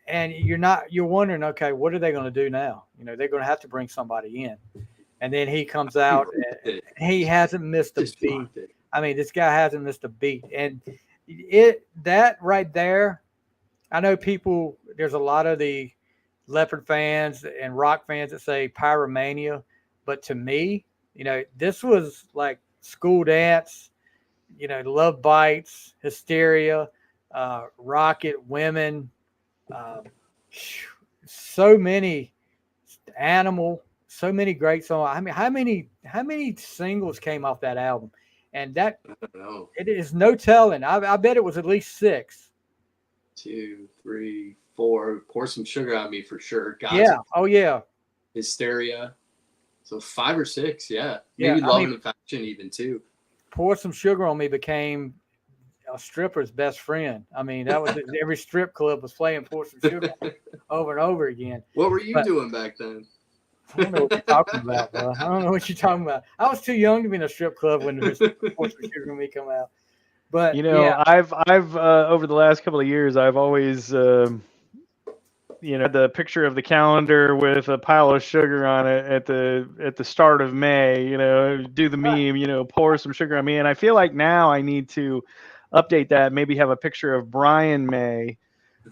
and you're wondering, okay, what are they going to do now? They're going to have to bring somebody in, and then he comes out and he hasn't missed a beat. I mean, this guy hasn't missed a beat, and that right there, I know people. There's a lot of the Leopard fans and rock fans that say Pyromania, but to me, this was like School Dance, Love Bites, Hysteria, Rocket, Women, uh, so many Animal, so many great songs. I mean, how many singles came off that album? And that I don't know. it is no telling. I bet it was at least six. 2, 3, 4. Pour Some Sugar on Me for sure. Yeah. Oh yeah. Hysteria. So 5 or 6. Yeah. Yeah. Maybe I Love mean, and Affection even too. Pour Some Sugar on Me became a stripper's best friend. I mean, that was every strip club was playing Pour Some Sugar over and over again. What were you But doing back then? I don't know what you're talking about, bro. I don't know what you're talking about. I was too young to be in a strip club when Pour Some Sugar on Me come out. But yeah, I've over the last couple of years, I've always the picture of the calendar with a pile of sugar on it at the start of May. Do the meme. Pour some sugar on me, and I feel like now I need to update that. Maybe have a picture of Brian May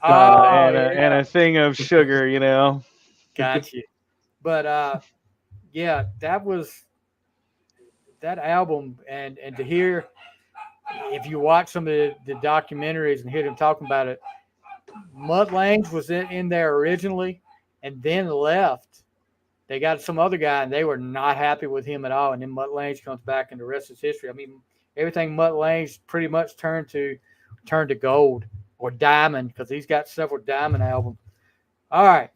and a thing of sugar. Got you. But yeah, that was that album, and to hear, if you watch some of the documentaries and hear them talking about it, Mutt Lange was in there originally and then left. They got some other guy and they were not happy with him at all. And then Mutt Lange comes back and the rest is history. I mean, everything Mutt Lange pretty much turned to gold or diamond, because he's got several diamond albums. All right.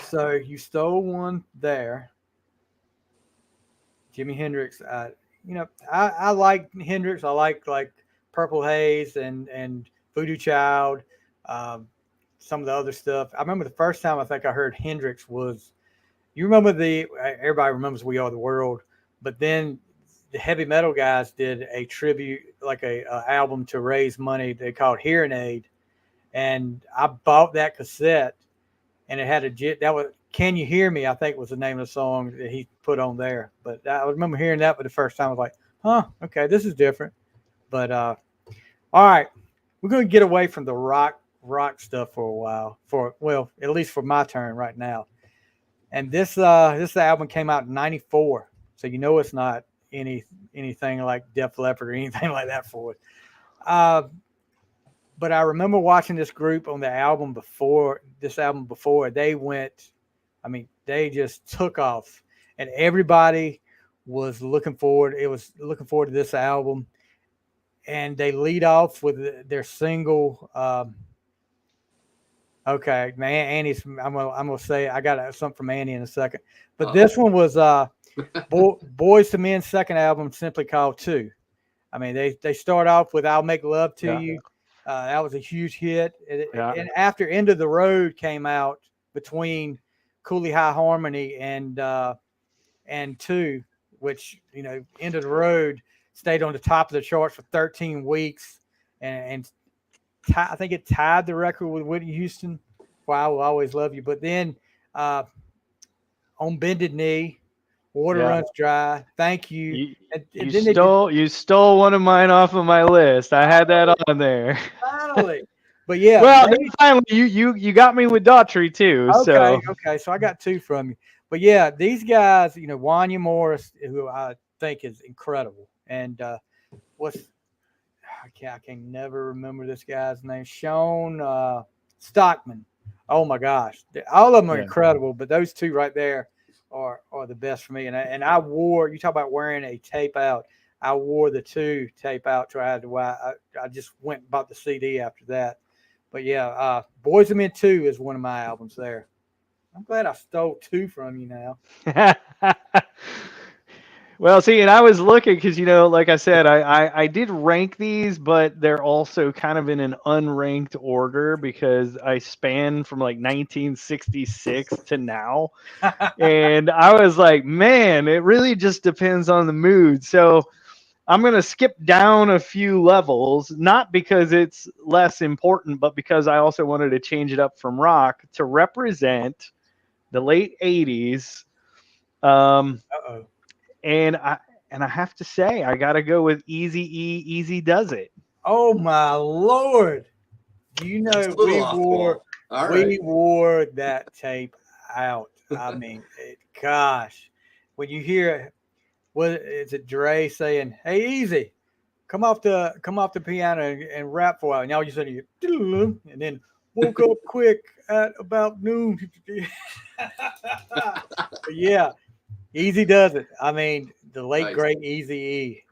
So you stole one there. Jimi Hendrix. I like Hendrix. I like Purple Haze and Voodoo Child, some of the other stuff. I remember the first time I think I heard Hendrix was, you remember everybody remembers We Are the World, but then the heavy metal guys did a tribute, like a album to raise money they called Hearing Aid. And I bought that cassette, and it had that was Can You Hear Me, I think was the name of the song that he put on there. But I remember hearing that for the first time. I was like, huh, okay, this is different. But all right, we're going to get away from the rock stuff for a while. Well, at least for my turn right now. And this album came out in '94, so it's not anything like Def Leppard or anything like that for it. But I remember watching this group on the album before. They went, they just took off, and everybody was looking forward. It was looking forward to this album, and they lead off with their single. Okay, man, Annie's. I'm gonna say I got something from Annie in a second, but this one was Boys to Men's second album, simply called Two. They start off with "I'll Make Love to You." That was a huge hit, and after "End of the Road" came out between Cooley High Harmony and Two, which "End of the Road" stayed on the top of the charts for 13 weeks, and I think it tied the record with Whitney Houston for "I Will Always Love You." But then on Bended Knee, Water Runs Dry, Thank You. You stole one of mine off of my list. I had that on there. Finally. But yeah. Well, finally, you got me with Daughtry too. Okay. So I got two from you. But yeah, these guys, Wanya Morris, who I think is incredible. And I can never remember this guy's name. Sean Stockman. Oh my gosh, all of them are incredible, but those two right there are the best for me. And I wore. You talk about wearing a tape out. I wore the Two tape out till I had to. I just went and bought the CD after that. But yeah, Boys to Men 2 is one of my albums there. I'm glad I stole two from you now. Well, see, and I was looking because, like I said, I did rank these, but they're also kind of in an unranked order because I span from like 1966 to now. And I was like, man, it really just depends on the mood. So I'm going to skip down a few levels, not because it's less important, but because I also wanted to change it up from rock to represent the late 80s. And I have to say, I got to go with Eazy-E, Easy Does It. Oh, my Lord. We wore that tape out. Gosh. When you hear, is it Dre saying, "Hey, Easy, come off the piano and rap for a while." And all you said, and then woke up quick at about noon. Yeah. Easy Does It. The late great Eazy-E.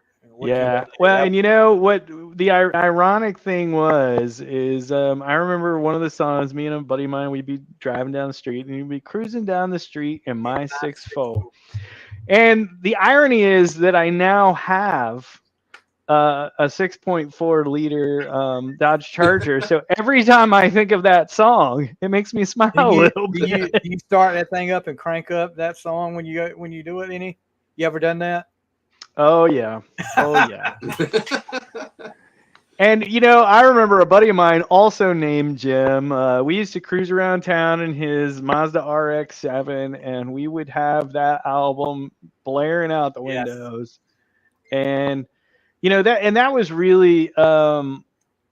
Yeah. Well, and what the ironic thing is I remember one of the songs, me and a buddy of mine, we'd be driving down the street and we'd be cruising down the street in my 6.4. And the irony is that I now have a 6.4 liter Dodge Charger. So every time I think of that song, it makes me smile a little bit. Do you start that thing up and crank up that song when you do it? Any? You ever done that? Oh yeah. And I remember a buddy of mine also named Jim. We used to cruise around town in his Mazda RX-7, and we would have that album blaring out the windows. And that was really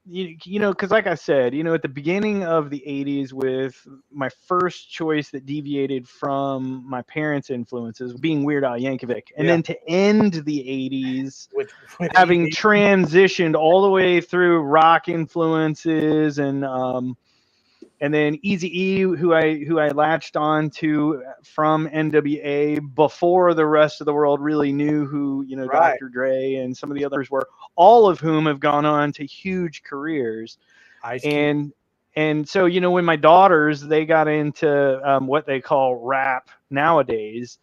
because like I said, at the beginning of the 80s, with my first choice that deviated from my parents' influences being Weird Al Yankovic, and then to end the 80s with having transitioned all the way through rock influences and then Eazy-E, who I latched on to from NWA before the rest of the world really knew who Dr. Dre and some of the others were, all of whom have gone on to huge careers. And so when my daughters, they got into what they call rap nowadays,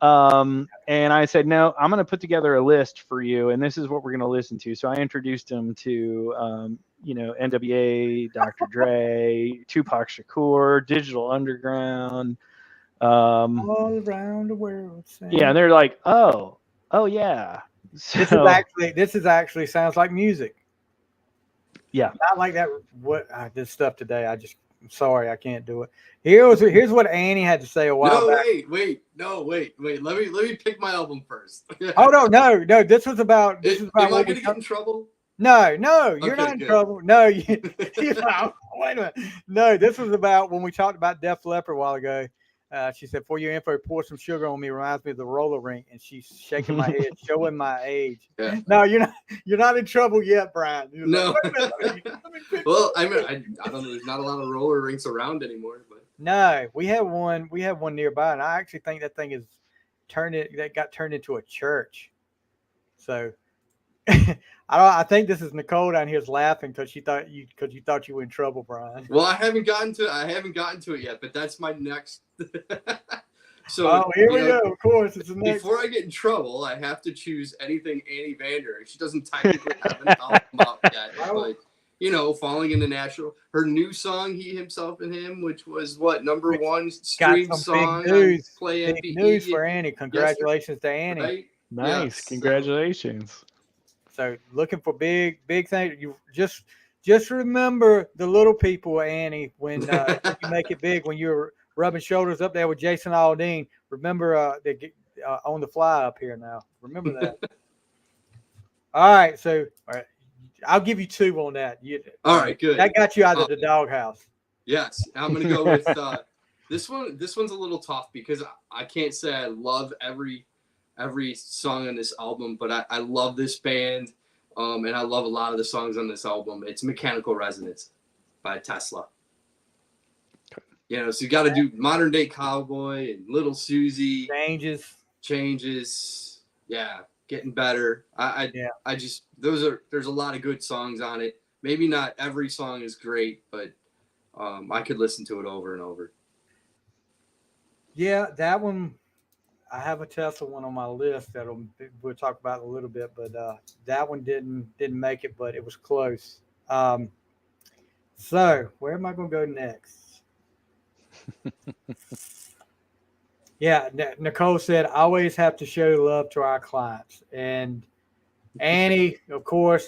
and I said, no, I'm going to put together a list for you, and this is what we're going to listen to. So I introduced them to NWA, Dr. Dre, Tupac Shakur, Digital Underground, all around the world. Yeah, and they're like, oh yeah. So, this is actually sounds like music. Yeah, not like that. This stuff today, I'm sorry, I can't do it. Here's what Annie had to say a while back. Wait. Let me pick my album first. Oh no. This was about. Am I gonna get in trouble? No, you're Okay, not in good. trouble. No, wait a minute. No, this was about when we talked about Def Leppard a while ago. She said, "For your info, pour some sugar on me." Reminds me of the roller rink, and she's shaking my head, showing my age. Yeah. No, you're not in trouble yet, Brian. No. Like, let me Well, I mean, I don't know. There's not a lot of roller rinks around anymore, but no, we have one. We have one nearby, and I actually think that thing is that got turned into a church. So I think this is Nicole down here's laughing because you thought you were in trouble, Brian. well, I haven't gotten to it yet, but that's my next. So here we go. Of course, it's the next. Before I get in trouble, I have to choose anything Annie Vander. She doesn't technically have an album out yet, but Falling in the Natural. Her new song, He, Himself, and Him, which was number one stream song on Play MPE. Big news for Annie. Congratulations to Annie. Right? Nice, yes, congratulations. So looking for big things. You just remember the little people, Annie. When you make it big, when you're rubbing shoulders up there with Jason Aldean. Remember on the fly up here now. Remember that. All right, so I'll give you 2 on that. All right, good. That got you out of the doghouse. Yes, I'm gonna go with this one. This one's a little tough because I can't say I love every song on this album, but I love this band, and I love a lot of the songs on this album. It's Mechanical Resonance by Tesla. So you got to do Modern Day Cowboy and Little Susie. Changes. Yeah, Getting Better. I just there's a lot of good songs on it. Maybe not every song is great, but I could listen to it over and over. Yeah, that one. I have a Tesla one on my list that we'll talk about in a little bit, but that one didn't make it, but it was close. So where am I going to go next? Yeah, Nicole said, always have to show love to our clients. And Annie, of course,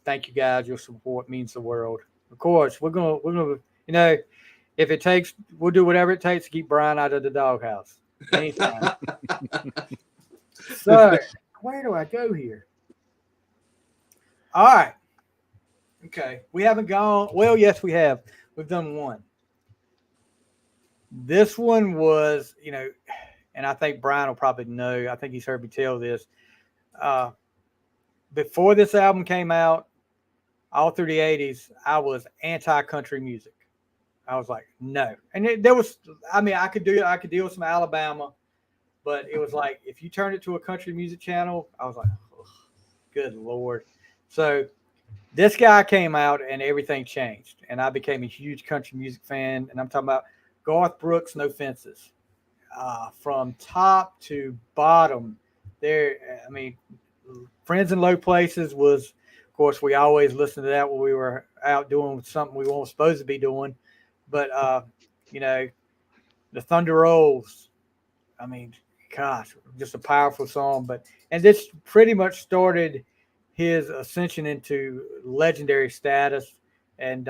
thank you guys. Your support means the world. Of course, we're gonna if it takes, we'll do whatever it takes to keep Brian out of the doghouse. Anytime. So where do I go here? All right. Okay. We haven't gone. Well, yes, we have. We've done one. This one was, and I think Brian will probably know. I think he's heard me tell this. Before this album came out, all through the 80s, I was anti-country music. I was like, no. And I could deal with some Alabama, but it was like, if you turned it to a country music channel, I was like, oh, good Lord. So this guy came out and everything changed. And I became a huge country music fan. And I'm talking about Garth Brooks, No Fences. From top to bottom, Friends in Low Places was, of course, we always listened to that when we were out doing something we weren't supposed to be doing. But, The Thunder Rolls, gosh, just a powerful song. And this pretty much started his ascension into legendary status. And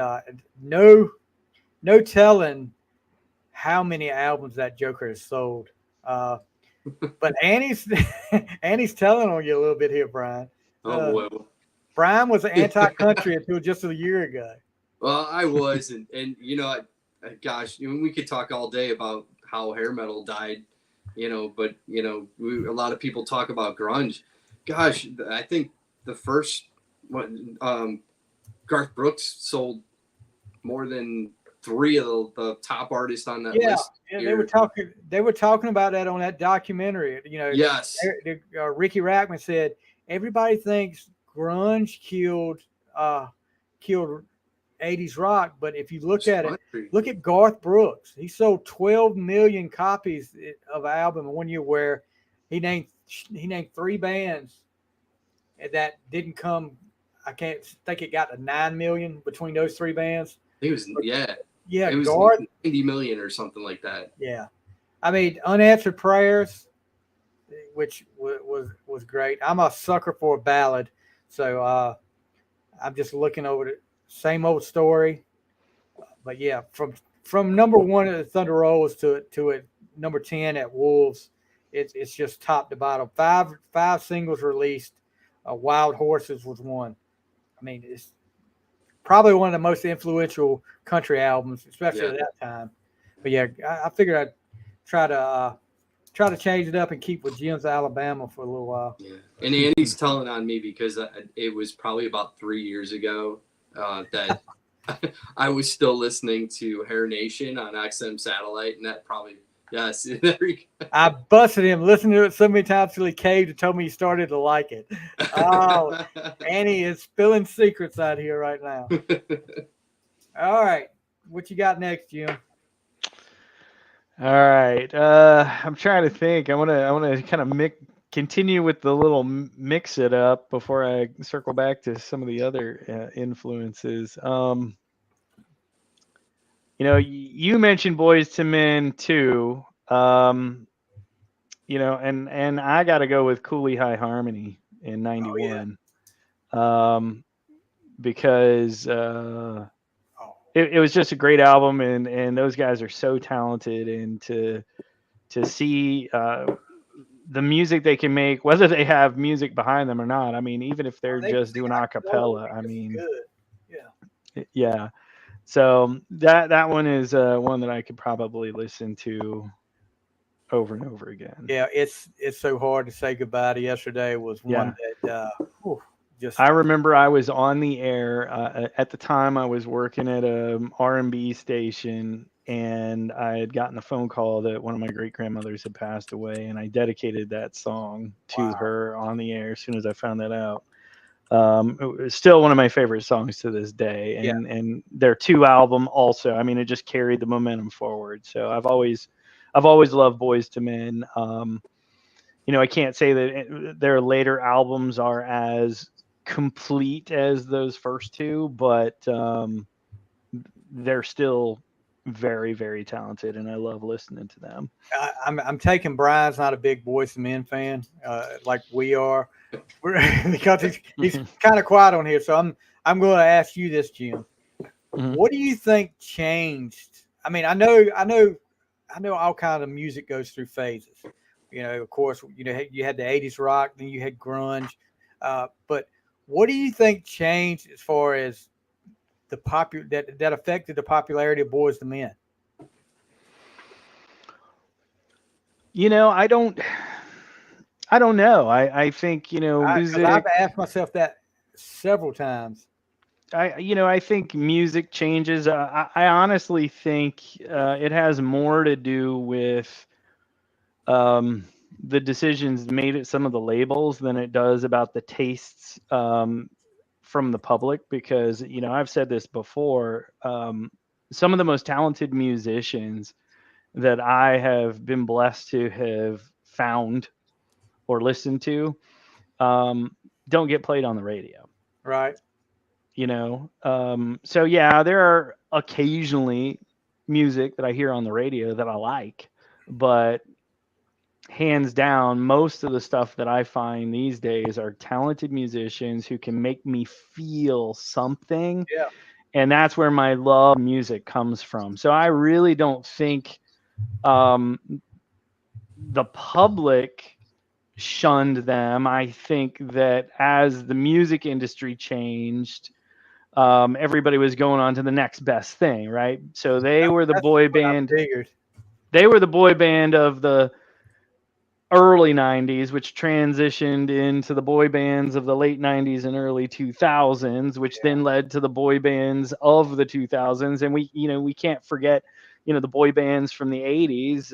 no telling how many albums that Joker has sold. But Annie's telling on you a little bit here, Brian. Boy. Brian was anti-country until just a year ago. Well, I was, and gosh, we could talk all day about how hair metal died, but a lot of people talk about grunge. Gosh, I think the first one, Garth Brooks sold more than 3 of the top artists on that list. Yeah, they were talking about that on that documentary. Yes. Ricky Rackman said everybody thinks grunge killed 80s rock, but if you look at Garth Brooks. He sold 12 million copies of an album in 1 year, where he named 3 bands that didn't come. I can't think it got to 9 million between those 3 bands. It was it was Garth, 90 million or something like that. Yeah, Unanswered Prayers, which was great. I'm a sucker for a ballad, so I'm just looking over the same old story. But yeah, from number 1 at the Thunder Rolls to it number 10 at Wolves, it's just top to bottom. Five singles released. Wild Horses was one. I mean, it's probably one of the most influential country albums, especially at that time. But yeah, I figured I'd try to change it up and keep with Jim's Alabama for a little while. Yeah, and Andy's telling on me because it was probably about 3 years ago that I was still listening to Hair Nation on XM Satellite, and that probably yes. There you go. I busted him listening to it so many times till he caved and told me he started to like it. Oh, Annie is spilling secrets out here right now. All right, what you got next, Jim? All right. I'm trying to think. I want to kind of continue with the little mix it up before I circle back to some of the other influences. You mentioned Boys to Men too. And I got to go with Cooley High Harmony in '91. Because it was just a great album, and those guys are so talented, and to see the music they can make, whether they have music behind them or not. I mean, even if they're just doing a cappella, I mean, yeah. So that one is one that I could probably listen to over and over again. Yeah, it's so hard to say goodbye to yesterday was one that I remember I was on the air at the time. I was working at a R&B station, and I had gotten a phone call that one of my great grandmothers had passed away, and I dedicated that song to her on the air as soon as I found that out. It was still one of my favorite songs to this day, and their 2 album also. I mean, it just carried the momentum forward. So I've always loved Boys to Men. I can't say that their later albums are as complete as those first 2, but they're still very, very talented, and I love listening to them. I'm taking Brian's not a big Boys to Men fan like we are, because he's kind of quiet on here. So I'm going to ask you this, Jim. Mm-hmm. What do you think changed? I mean, I know all kinds of music goes through phases. Of course, you had the 80s rock, then you had grunge, but what do you think changed as far as that affected the popularity of Boys to Men? I don't know. I think, music. I've asked myself that several times. I think music changes. I honestly think it has more to do with the decisions made at some of the labels than it does about the tastes from the public, because I've said this before, some of the most talented musicians that I have been blessed to have found or listened to don't get played on the radio, right? So yeah, there are occasionally music that I hear on the radio that I like, but hands down, most of the stuff that I find these days are talented musicians who can make me feel something. Yeah. And that's where my love of music comes from. So I really don't think the public shunned them. I think that as the music industry changed, everybody was going on to the next best thing, right? So they were the boy band. They were the boy band of the early 90s, which transitioned into the boy bands of the late 90s and early 2000s, which then led to the boy bands of the 2000s. And we can't forget, the boy bands from the 80s,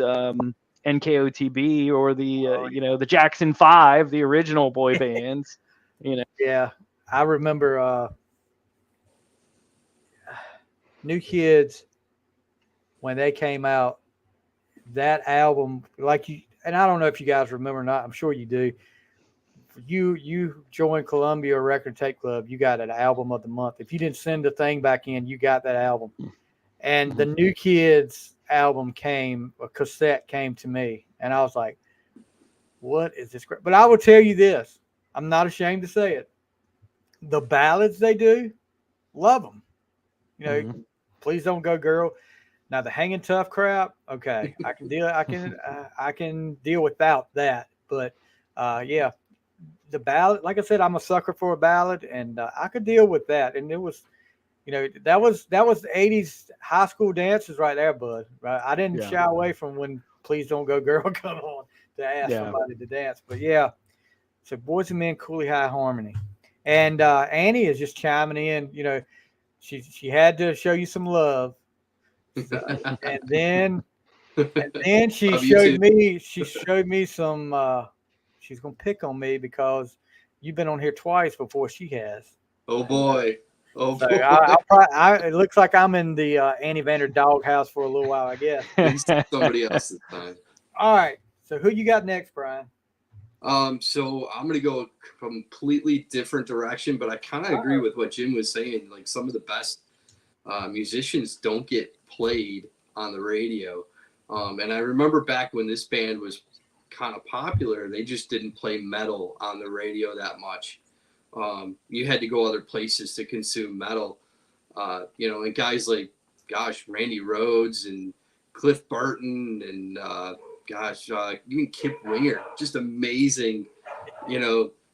NKOTB or the Jackson 5, the original boy bands, Yeah, I remember New Kids when they came out, that album, and I don't know if you guys remember or not, I'm sure you do. You joined Columbia Record Tape Club, you got an album of the month. If you didn't send the thing back in, you got that album. And the New Kids album a cassette came to me, and I was like, what is this? But I will tell you this, I'm not ashamed to say it. The ballads they do, love them. Please Don't Go Girl. Now the Hanging Tough crap, okay, I can deal. I can deal without that. But yeah, the ballad, like I said, I'm a sucker for a ballad, and I could deal with that. And it was, that was the '80s high school dances right there, bud. Right, I didn't Yeah. shy away from when "Please Don't Go Girl" come on to ask Yeah. somebody to dance. But yeah, so Boys and Men, Cooley High Harmony, and Annie is just chiming in. She had to show you some love, and then Love you too. she showed me some. She's gonna pick on me because you've been on here twice before she has. Oh boy. Oh So boy. it looks like I'm in the Annie Vander doghouse for a little while, I guess. Please somebody else this time. All right. So who you got next, Brian? So I'm gonna go a completely different direction, but I kind of agree with what Jim was saying. Like some of the best musicians don't get played on the radio. And I remember back when this band was kind of popular, they just didn't play metal on the radio that much. You had to go other places to consume metal. And guys like, Randy Rhoads and Cliff Burton and even Kip Winger, just amazing,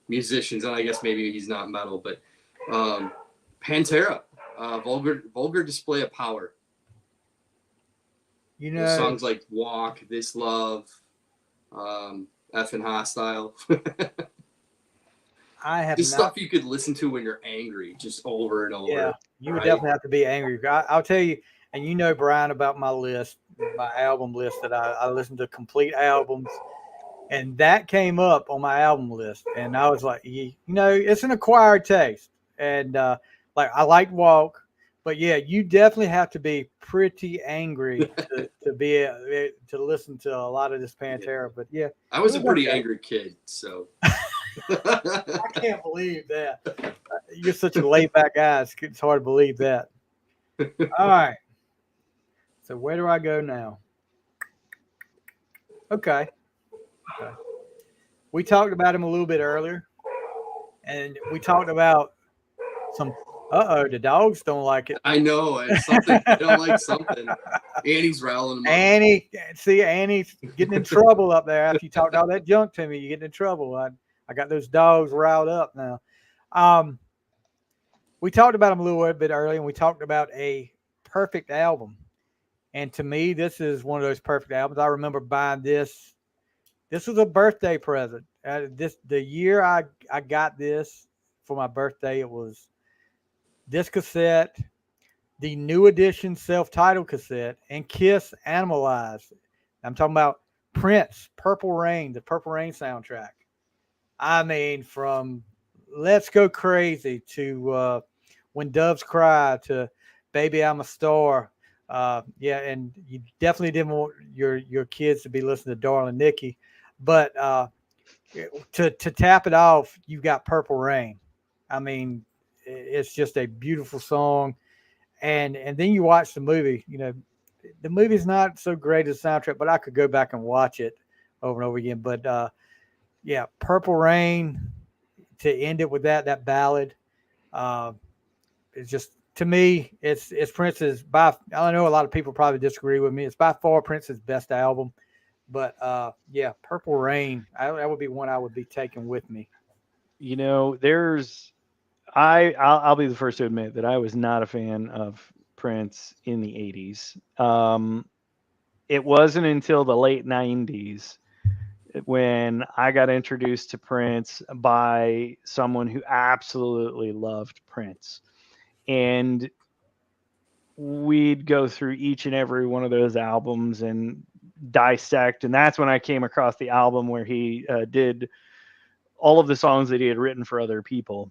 musicians. And I guess maybe he's not metal, but Pantera, vulgar display of power. Songs like Walk, This Love, Effing Hostile. I have just not, stuff you could listen to when you're angry, just over and over. Yeah, you would definitely have to be angry. I'll tell you, and Brian, about my list, my album list that I listen to complete albums, and that came up on my album list, and I was like, it's an acquired taste, and like I like Walk, but yeah, you definitely have to be pretty angry to be to listen to a lot of this Pantera. But yeah, I was a pretty angry kid, so. I can't believe that. You're such a laid back guy. It's hard to believe that. All right. So where do I go now? Okay. We talked about him a little bit earlier, and we talked about some. The dogs don't like it. I know. It's something. I don't like something. Annie's riling them up. Annie's getting in trouble up there after you talked all that junk to me. You're getting in trouble. I got those dogs riled up now. We talked about him a little bit earlier, and we talked about a perfect album. And to me, this is one of those perfect albums. I remember buying this. This was a birthday present. The year I got this for my birthday, it was this cassette, the New Edition self-titled cassette, and Kiss Animalized. I'm talking about Prince, Purple Rain, the Purple Rain soundtrack. I mean, from Let's Go Crazy to When Doves Cry to Baby I'm a Star. And you definitely didn't want your kids to be listening to Darling Nikki. But to tap it off, you've got Purple Rain. I mean, it's just a beautiful song. And then you watch the movie. The movie's not so great as a soundtrack, but I could go back and watch it over and over again. But yeah, Purple Rain, to end it with that ballad, it's just, to me, it's Prince's, I know a lot of people probably disagree with me. It's by far Prince's best album, but yeah, Purple Rain, that would be one I would be taking with me. I'll be the first to admit that I was not a fan of Prince in the 80s. It wasn't until the late 90s when I got introduced to Prince by someone who absolutely loved Prince. And we'd go through each and every one of those albums and dissect. And that's when I came across the album where he did all of the songs that he had written for other people.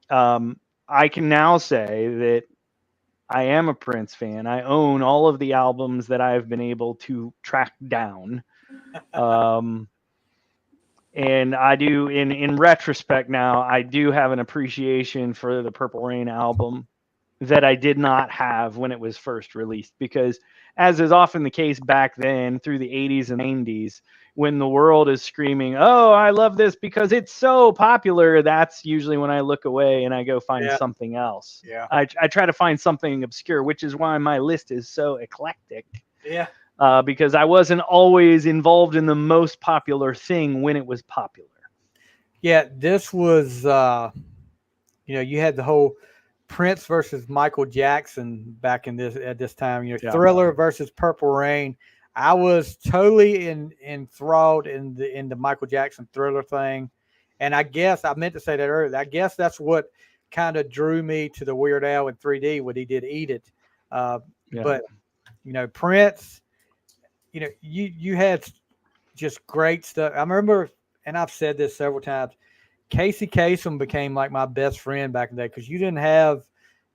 I can now say that I am a Prince fan. I own all of the albums that I've been able to track down. And I do, in retrospect now, I do have an appreciation for the Purple Rain album that I did not have when it was first released, because as is often the case back then through the 80s and 90s, when the world is screaming, "Oh, I love this because it's so popular," that's usually when I look away and I go find something else. Yeah. I try to find something obscure, which is why my list is so eclectic. Yeah. Because I wasn't always involved in the most popular thing when it was popular. Yeah, this was, you had the whole Prince versus Michael Jackson back at this time. Thriller versus Purple Rain. I was totally enthralled in the Michael Jackson Thriller thing, and I guess I meant to say that earlier. I guess that's what kind of drew me to the Weird Al in 3D when he did Eat It. But Prince, you had just great stuff. I remember, and I've said this several times. Casey Kasem became like my best friend back in the day because you didn't have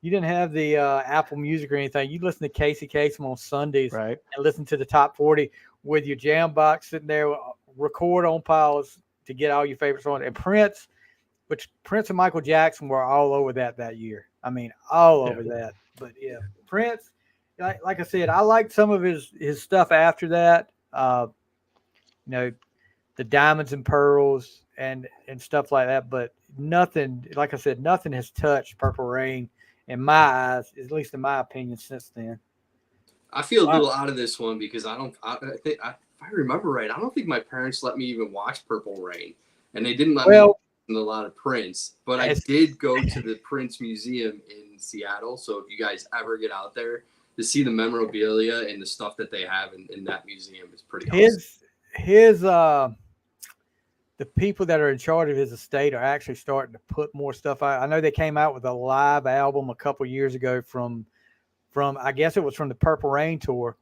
the Apple Music or anything. You listen to Casey Kasem on Sundays right, and listen to the top 40 with your jam box sitting there, record on pause to get all your favorite songs. And Prince and Michael Jackson were all over that year. I mean, all over that. But yeah, Prince, like I said, I liked some of his stuff after that. The Diamonds and Pearls and stuff like that. But nothing, like I said, nothing has touched Purple Rain in my eyes, at least in my opinion, since then. I feel a little out of this one because I think if I remember right, I don't think my parents let me even watch Purple Rain, and they didn't let me listen to a lot of Prince. But I did go to the Prince Museum in Seattle. So if you guys ever get out there to see the memorabilia and the stuff that they have in that museum, is pretty awesome. The people that are in charge of his estate are actually starting to put more stuff out. I know they came out with a live album a couple years ago from I guess it was from the Purple Rain tour,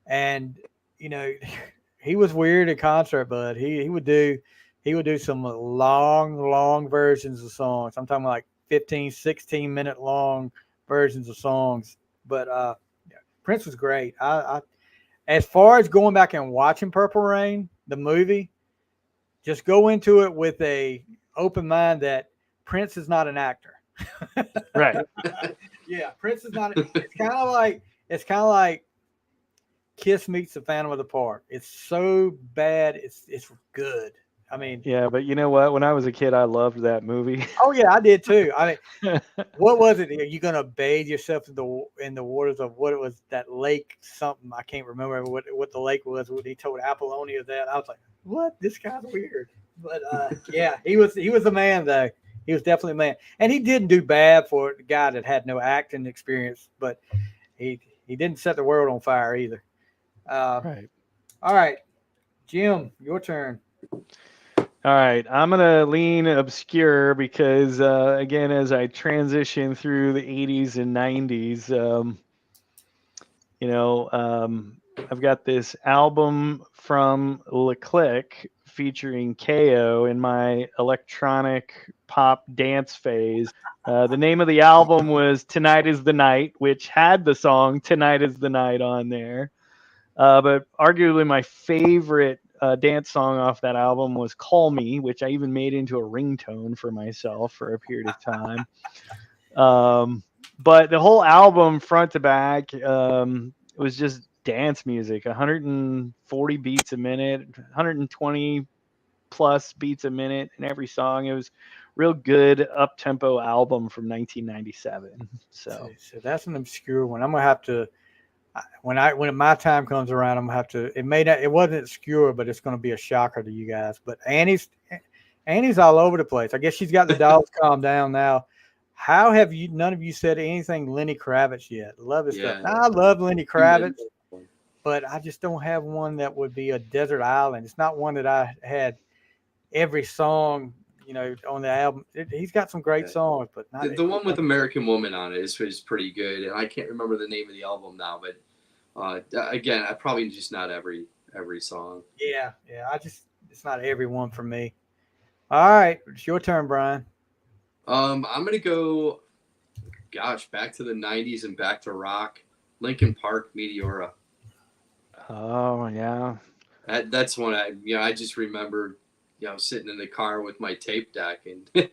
and he was weird at concert, but he would do some long versions of songs. I'm talking like 15, 16-minute long versions of songs. But Prince was great. I as far as going back and watching Purple Rain, the movie, just go into it with a open mind that Prince is not an actor. Right. Yeah, Prince is not. It's kind of like Kiss meets the Phantom of the Park. It's so bad, it's good. I mean, yeah, but you know what? When I was a kid, I loved that movie. Oh yeah, I did too. I mean, what was it? Are you gonna bathe yourself in the waters of what it was, that lake? Something I can't remember what the lake was. When he told Apollonia that, I was like, what? This guy's weird. But yeah, he was a man though. He was definitely a man, and he didn't do bad for a guy that had no acting experience. But he didn't set the world on fire either. Right. All right, Jim, your turn. All right, I'm gonna lean obscure because again, as I transition through the 80s and 90s, I've got this album from Leclerc featuring KO in my electronic pop dance phase. The name of the album was "Tonight Is the Night," which had the song "Tonight Is the Night" on there. But arguably my favorite dance song off that album was "Call Me," which I even made into a ringtone for myself for a period of time. But the whole album, front to back, was just dance music. 140 beats a minute, 120 plus beats a minute in every song. It was real good up tempo album from 1997. So that's an obscure one. I'm gonna have to. When my time comes around, I'm gonna have to. It wasn't obscure, but it's gonna be a shocker to you guys. But Annie's all over the place. I guess she's got the dogs calmed down now. How have none of you said anything Lenny Kravitz yet? Love his stuff. Now, I love Lenny Kravitz, but I just don't have one that would be a desert island. It's not one that I had every song, on the album. He's got some great songs, but not the one with American Woman on it is pretty good. And I can't remember the name of the album now, but again, I probably just not every song. Yeah. It's not every one for me. All right, it's your turn, Brian. I'm gonna go, back to the 90s and back to rock. Linkin Park, Meteora. Oh yeah. That's one I just remember, sitting in the car with my tape deck, and it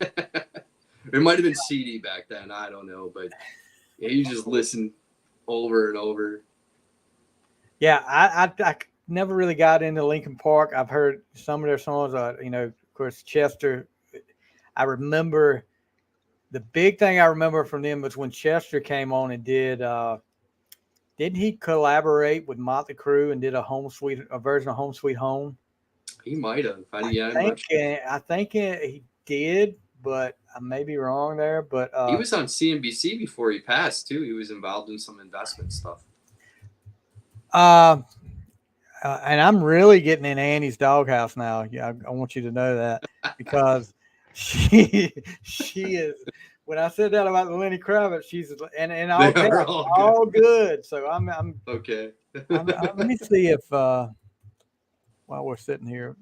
might have been CD back then. I don't know, but you just listen over and over. Yeah, never really got into Linkin Park. I've heard some of their songs. Of course, Chester. I remember the big thing I remember from them was when Chester came on and did. Didn't he collaborate with Motley Crue and did a version of Home Sweet Home? He might have. I think he did, but I may be wrong there. But he was on CNBC before he passed too. He was involved in some investment stuff. And I'm really getting in Annie's doghouse now. Yeah, I want you to know that because she is. When I said that about the Lenny Kravitz, she's and all good. So I'm okay. let me see if while we're sitting here,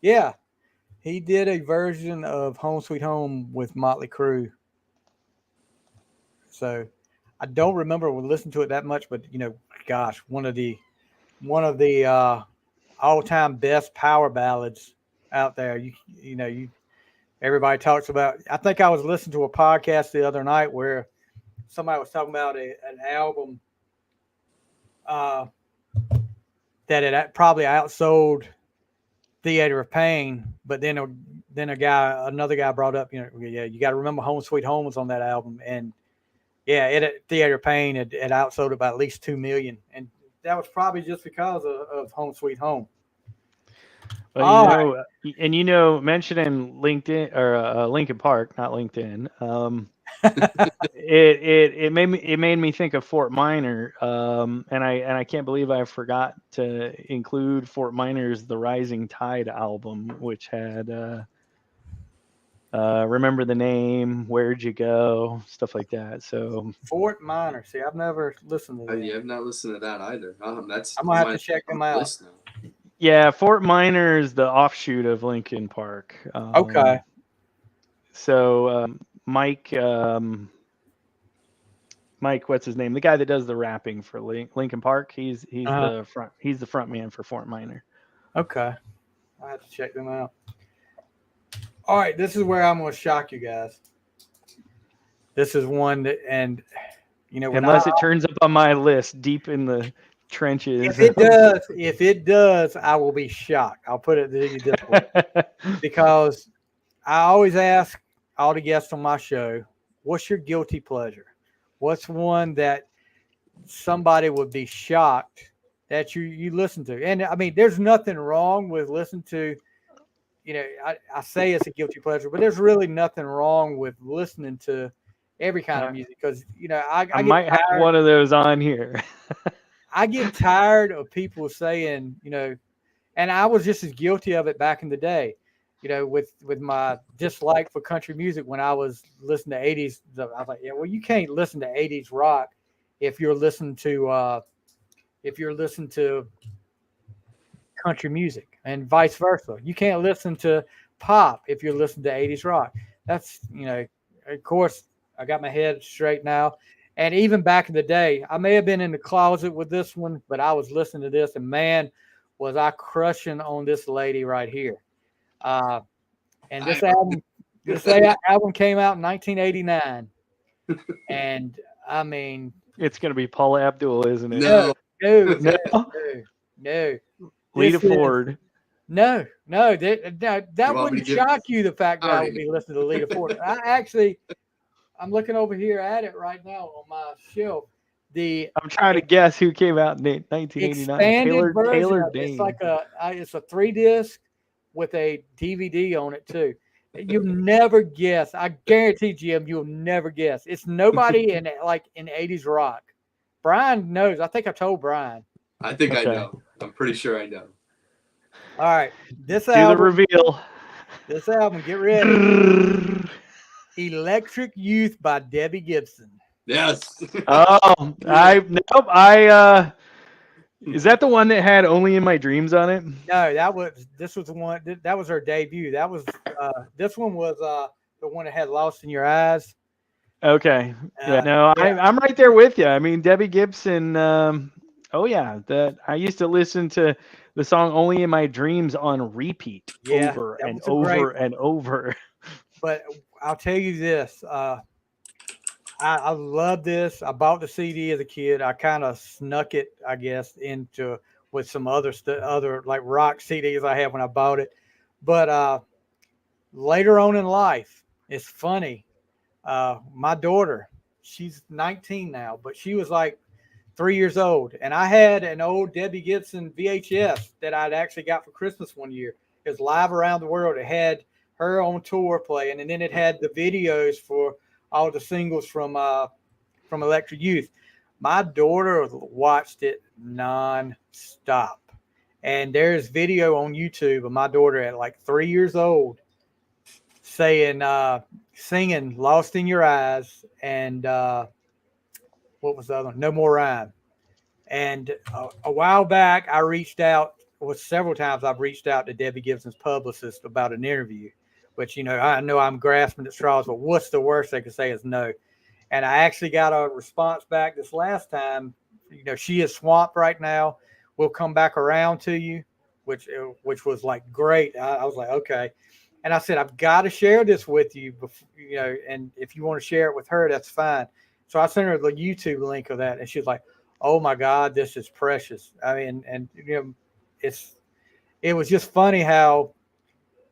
yeah, he did a version of Home Sweet Home with Motley Crue. So I don't remember listening to it that much, but gosh, one of the all-time best power ballads out there. Everybody talks about. I think I was listening to a podcast the other night where somebody was talking about an album that it probably outsold Theater of Pain, but then another guy brought up, you got to remember Home Sweet Home was on that album, and Theater of Pain had outsold it by at least 2 million, and that was probably just because of Home Sweet Home. Well, mentioning LinkedIn or Linkin Park, not LinkedIn. It made me think of Fort Minor, and I can't believe I forgot to include Fort Minor's "The Rising Tide" album, which had "Remember the Name," "Where'd You Go," stuff like that. So Fort Minor. See, I've never listened to that. Yeah, I've not listened to that either. I'm gonna have to check them out. Yeah, Fort Minor is the offshoot of Linkin Park. Okay. So Mike, what's his name? The guy that does the rapping for Linkin Park. He's the front man for Fort Minor. Okay, I have to check them out. All right, this is where I'm going to shock you guys. This is one that, unless it turns up on my list deep in the trenches. If it does, I will be shocked. I'll put it this way. Because I always ask all the guests on my show, what's your guilty pleasure? What's one that somebody would be shocked that you listen to? And I mean, there's nothing wrong with listening to, I say it's a guilty pleasure, but there's really nothing wrong with listening to every kind of music because, I might have one of those on here. I get tired of people saying, and I was just as guilty of it back in the day, with my dislike for country music when I was listening to 80s. I was like, yeah, well, you can't listen to 80s rock if you're listening to country music, and vice versa. You can't listen to pop if you're listening to 80s rock. That's, of course, I got my head straight now. And even back in the day, I may have been in the closet with this one, but I was listening to this, and man, was I crushing on this lady right here. And this album came out in 1989. And I mean, it's going to be Paula Abdul, isn't it? No. Lita Ford. No, that wouldn't shock you, the fact that I would be listening to Lita Ford. I'm looking over here at it right now on my shelf. I'm trying to guess who came out in 1989. Taylor Dane. It's a 3-disc with a DVD on it too. You'll never guess. I guarantee, Jim, you'll never guess. It's nobody in 80s rock. Brian knows. I think I told Brian. I think I know. I'm pretty sure I know. All right, this album. Do the reveal. This album, get ready. Electric Youth by Debbie Gibson. Yes. Is that the one that had Only in My Dreams on it? No, this was the one that was her debut. That was this one was the one that had Lost in Your Eyes. Okay. I'm right there with you. I mean, Debbie Gibson. That I used to listen to the song Only in My Dreams on repeat over and over and over. But I'll tell you this, I love this. I bought the CD as a kid. I kind of snuck it, I guess, into with some other like rock CDs I had when I bought it. But later on in life, it's funny. My daughter, she's 19 now, but she was like 3 years old, and I had an old Debbie Gibson VHS that I'd actually got for Christmas one year. It was Live Around the World. It had her on tour playing, and then it had the videos for all the singles from Electric Youth. My daughter watched it non-stop, and there's video on YouTube of my daughter at like 3 years old saying, singing "Lost in Your Eyes" and what was the other one? "No More Rhyme." And a while back, I reached out. Well, several times I've reached out to Debbie Gibson's publicist about an interview, which I know I'm grasping at straws, but what's the worst they could say is no. And I actually got a response back this last time. She is swamped right now. We'll come back around to you, which was like great. I was like, okay. And I said, I've got to share this with you, before, and if you want to share it with her, that's fine. So I sent her the YouTube link of that, and she's like, oh my God, this is precious. I mean, and it was just funny how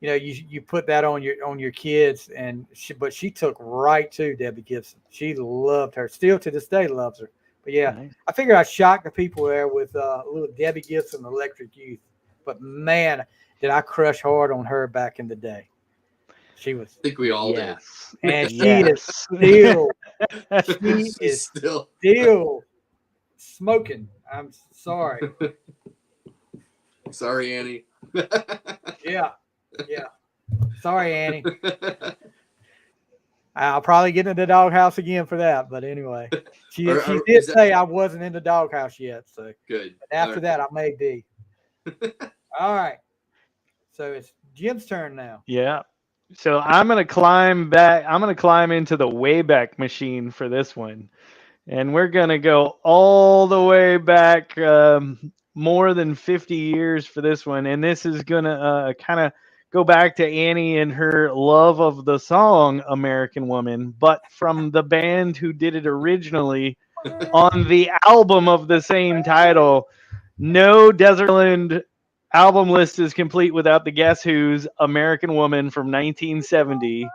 you put that on your kids, and but she took right to Debbie Gibson. She loved her, still to this day loves her. But yeah, nice. I figured I'd shock the people there with a little Debbie Gibson, Electric Youth. But man, did I crush hard on her back in the day. She was. I think we all did. And she is still smoking. I'm sorry. Sorry, Annie. Yeah. Sorry, Annie. I'll probably get into the doghouse again for that. But anyway, she did say I wasn't in the doghouse yet. So good. But after that, I may be. All right. So it's Jim's turn now. Yeah. So I'm going to climb back. I'm going to climb into the Wayback Machine for this one. And we're going to go all the way back more than 50 years for this one. And this is going to kind of go back to Annie and her love of the song American Woman, but from the band who did it originally on the album of the same title. No Desert Island album list is complete without the Guess Who's American Woman from 1970.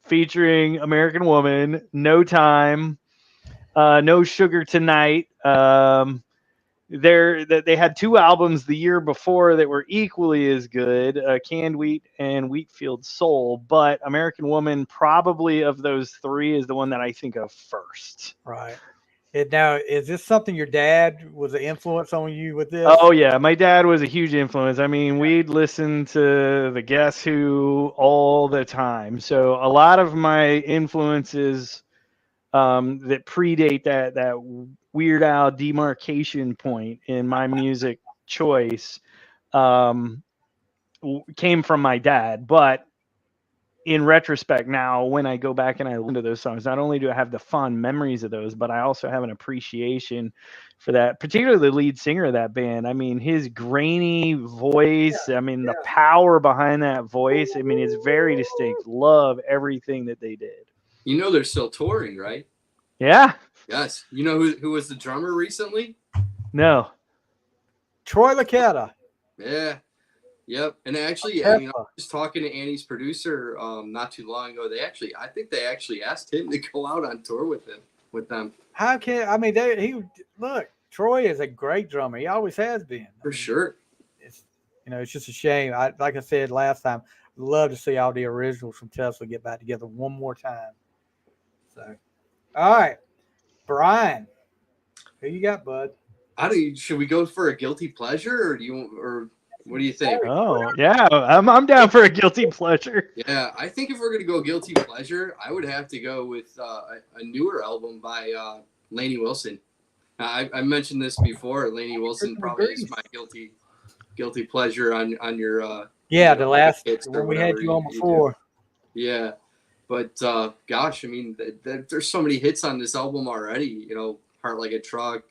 Featuring American Woman, No Time, No Sugar Tonight. They had two albums the year before that were equally as good, Canned Wheat and Wheatfield Soul. But American Woman, probably of those three, is the one that I think of first. Right. Now, is this something your dad was an influence on you with this? Oh, yeah. My dad was a huge influence. I mean, we'd listen to the Guess Who all the time. So a lot of my influences that predate that Weird Al demarcation point in my music choice came from my dad. But in retrospect now, when I go back and I listen to those songs, not only do I have the fond memories of those, but I also have an appreciation for that, particularly the lead singer of that band. I mean, his grainy voice, the power behind that voice, I mean, it's very distinct. Love everything that they did. They're still touring, right? Yeah. Yes. You know who was the drummer recently? No. Troy Lucetta. Yeah. Yep. And actually, I was talking to Annie's producer not too long ago. I think they actually asked him to go out on tour with them. How can look, Troy is a great drummer. He always has been. For sure. It's just a shame. Like I said last time, I'd love to see all the originals from Tesla get back together one more time. So, all right, Brian, who you got, bud? Should we go for a guilty pleasure, or what do you think? Oh, yeah, I'm down for a guilty pleasure. Yeah, I think if we're gonna go guilty pleasure, I would have to go with a newer album by Lainey Wilson. I mentioned this before. Lainey Wilson probably is my guilty pleasure on your the last when we had you on before. Yeah, but gosh, I mean, there's so many hits on this album already. Heart Like a Truck,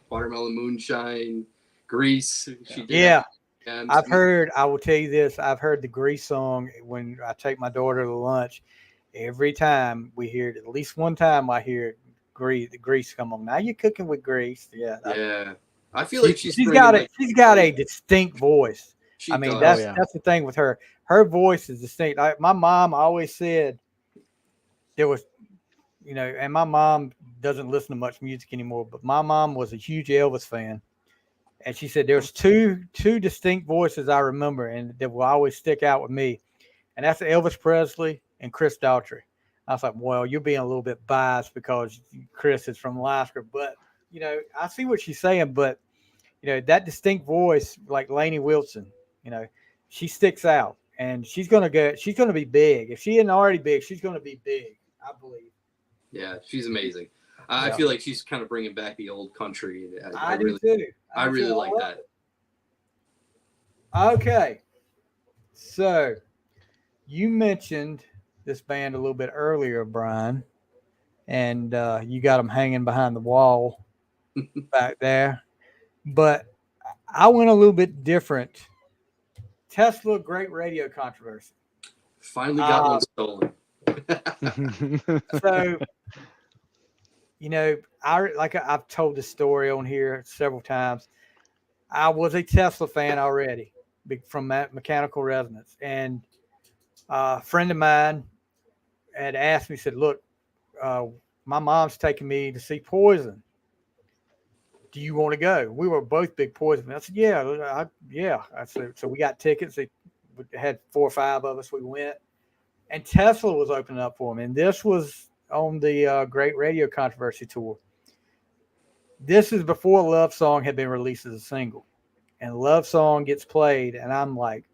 Watermelon Moonshine, Grease. She did. Yeah. I will tell you this. I've heard the Grease song when I take my daughter to lunch, every time we hear it, at least one time I hear the grease come on. Now you're cooking with grease. Yeah. Yeah. I feel like she's She's bringing got like she's got a distinct voice. she I mean, does. Oh, yeah. that's the thing with her. Her voice is distinct. My mom always said there was, and my mom doesn't listen to much music anymore, but my mom was a huge Elvis fan. And she said there's two distinct voices I remember and that will always stick out with me. And that's Elvis Presley and Chris Daughtry. I was like, well, you're being a little bit biased because Chris is from Alaska, but I see what she's saying, but that distinct voice, like Lainey Wilson, she sticks out, and she's gonna be big. If she isn't already big, she's gonna be big, I believe. Yeah, she's amazing. I Yeah. feel like she's kind of bringing back the old country. I do too. I really like love that. it. Okay, so you mentioned this band a little bit earlier, Brian, and you got them hanging behind the wall back there. But I went a little bit different. Tesla, great radio controversy. Finally got one stolen. So, I've told this story on here several times. I was a Tesla fan already from Mechanical Resonance, and a friend of mine had asked me, said, "Look, my mom's taking me to see Poison. Do you want to go?" We were both big Poison fans. I said, "Yeah." I said, so we got tickets. We had 4 or 5 of us. We went, and Tesla was opening up for them. And this was on the Great Radio Controversy tour. This is before Love Song had been released as a single, and Love Song gets played, and I'm like,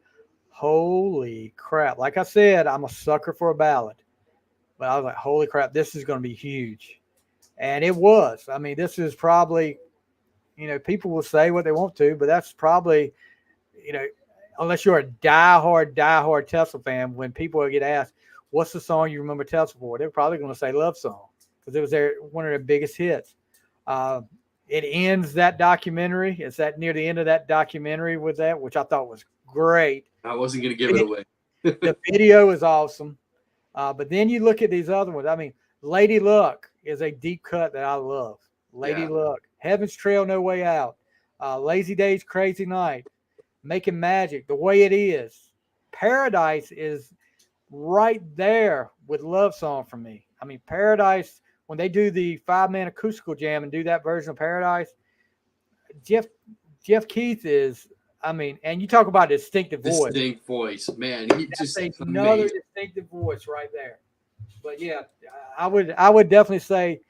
holy crap! Like I said, I'm a sucker for a ballad, but I was like, holy crap, this is going to be huge, and it was. I mean, this is probably. People will say what they want to, but that's probably, unless you're a diehard Tesla fan, when people get asked, what's the song you remember Tesla for? They're probably going to say Love Song because it was one of their biggest hits. It ends that documentary. It's that near the end of that documentary with that, which I thought was great. I wasn't going to give it away. The video is awesome. But then you look at these other ones. I mean, Lady Luck is a deep cut that I love. Lady Luck. Heaven's Trail, No Way Out. Lazy Days, Crazy Night. Making Magic, The Way It Is. Paradise is right there with Love Song for me. I mean, Paradise, when they do the 5-man acoustical jam and do that version of Paradise, Jeff Keith is, and you talk about a distinctive voice. Distinct voice. Man, That's another distinctive voice right there. But yeah, I would definitely say,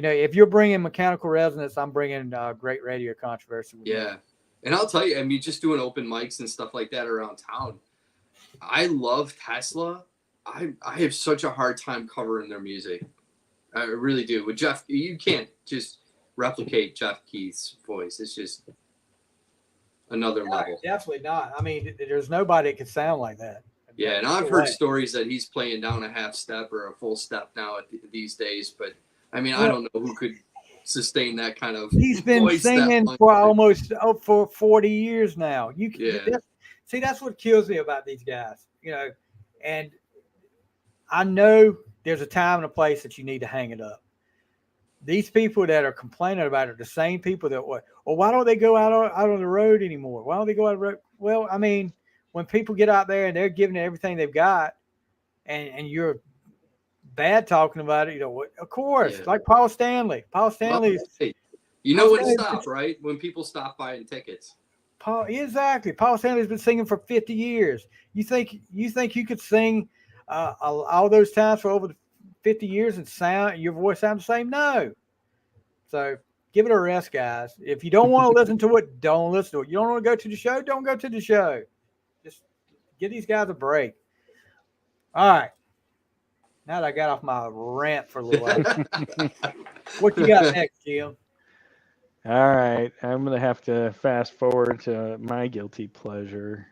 if you're bringing Mechanical Resonance, I'm bringing Great Radio Controversy. Yeah. And I'll tell you, just doing open mics and stuff like that around town. I love Tesla. I have such a hard time covering their music. I really do. With Jeff, you can't just replicate Jeff Keith's voice. It's just another level. Definitely not. I mean, there's nobody that can sound like that. Yeah, and I've heard stories that he's playing down a half step or a full step now these days, but I don't know who could sustain that kind of. He's been singing for almost for 40 years now. That's what kills me about these guys, and I know there's a time and a place that you need to hang it up. These people that are complaining about it are the same people that why don't they go out on the road anymore? Why don't they go out on the road? Well, when people get out there and they're giving it everything they've got, and you're bad talking about it, of course, like Paul Stanley. Paul Stanley. When to stop, right? When people stop buying tickets. Exactly. Paul Stanley's been singing for 50 years. You think you could sing all those times for over 50 years and your voice sounds the same? No. So give it a rest, guys. If you don't want to listen to it, don't listen to it. You don't want to go to the show, don't go to the show. Just give these guys a break. All right. Now that I got off my rant for a little while, what you got next, Jim? All right, I'm gonna have to fast forward to my guilty pleasure,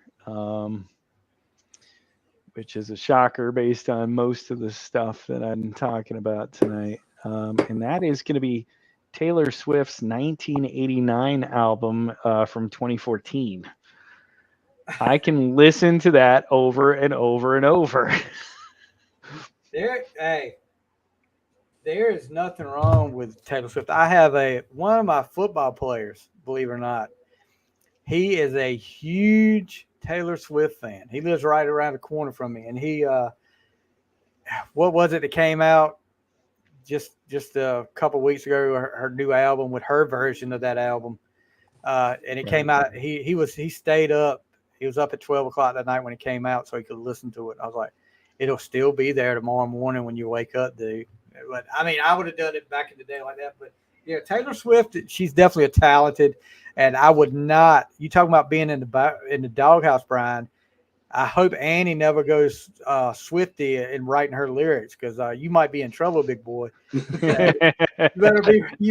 which is a shocker based on most of the stuff that I'm talking about tonight, and that is going to be Taylor Swift's 1989 album from 2014. I can listen to that over and over and over. Hey, there is nothing wrong with Taylor Swift. I have one of my football players, believe it or not. He is a huge Taylor Swift fan. He lives right around the corner from me, and what was it that came out just a couple weeks ago? Her new album with her version of that album, and it came out. He stayed up. He was up at 12 o'clock that night when it came out, so he could listen to it. I was like, it'll still be there tomorrow morning when you wake up, dude. But I mean, I would have done it back in the day like that. But yeah, Taylor Swift, she's definitely a talented, and I would not. You talking about being in the doghouse, Brian? I hope Annie never goes Swifty in writing her lyrics, because you might be in trouble, big boy. You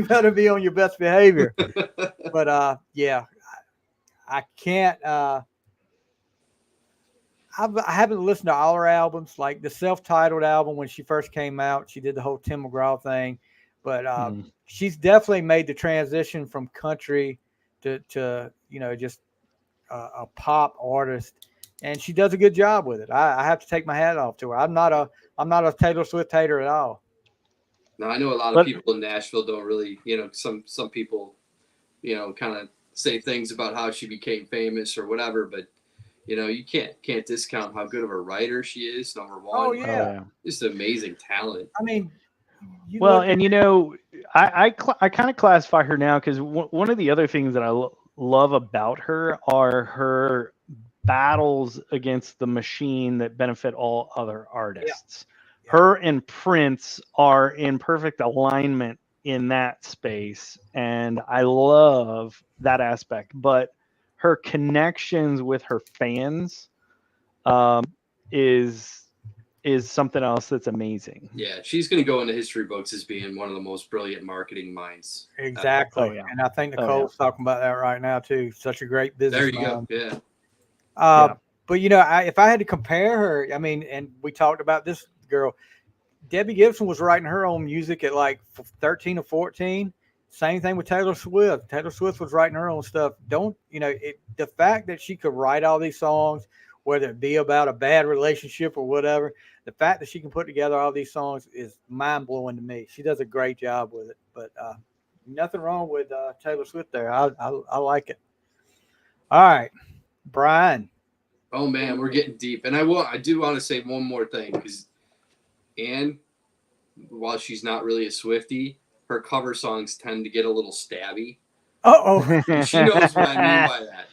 better be on your best behavior. But yeah, I can't. I haven't listened to all her albums, like the self-titled album when she first came out. She did the whole Tim McGraw thing, but she's definitely made the transition from country to just a pop artist, and she does a good job with it. I have to take my hat off to her. I'm not a Taylor Swift hater at all. No, I know a lot of people in Nashville don't really, some people, kind of say things about how she became famous or whatever, but you can't discount how good of a writer she is. Number one. Oh yeah. Just amazing talent. I mean, I kind of classify her now because one of the other things that I love about her are her battles against the machine that benefit all other artists. Yeah. Her and Prince are in perfect alignment in that space, and I love that aspect. But her connections with her fans is something else that's amazing. Yeah, she's going to go into history books as being one of the most brilliant marketing minds. Exactly. And I think Nicole's talking about that right now too. Such a great business. There you go. Yeah. But if I had to compare her, I mean, and we talked about this girl, Debbie Gibson was writing her own music at like 13 or 14. Same thing with Taylor Swift. Taylor Swift was writing her own stuff. The fact that she could write all these songs, whether it be about a bad relationship or whatever, the fact that she can put together all these songs is mind-blowing to me. She does a great job with it. But nothing wrong with Taylor Swift there. I like it. All right, Brian. Oh, man, we're getting deep. And I do want to say one more thing, because Anne, while she's not really a Swiftie, her cover songs tend to get a little stabby. Uh-oh. She knows what I mean by that.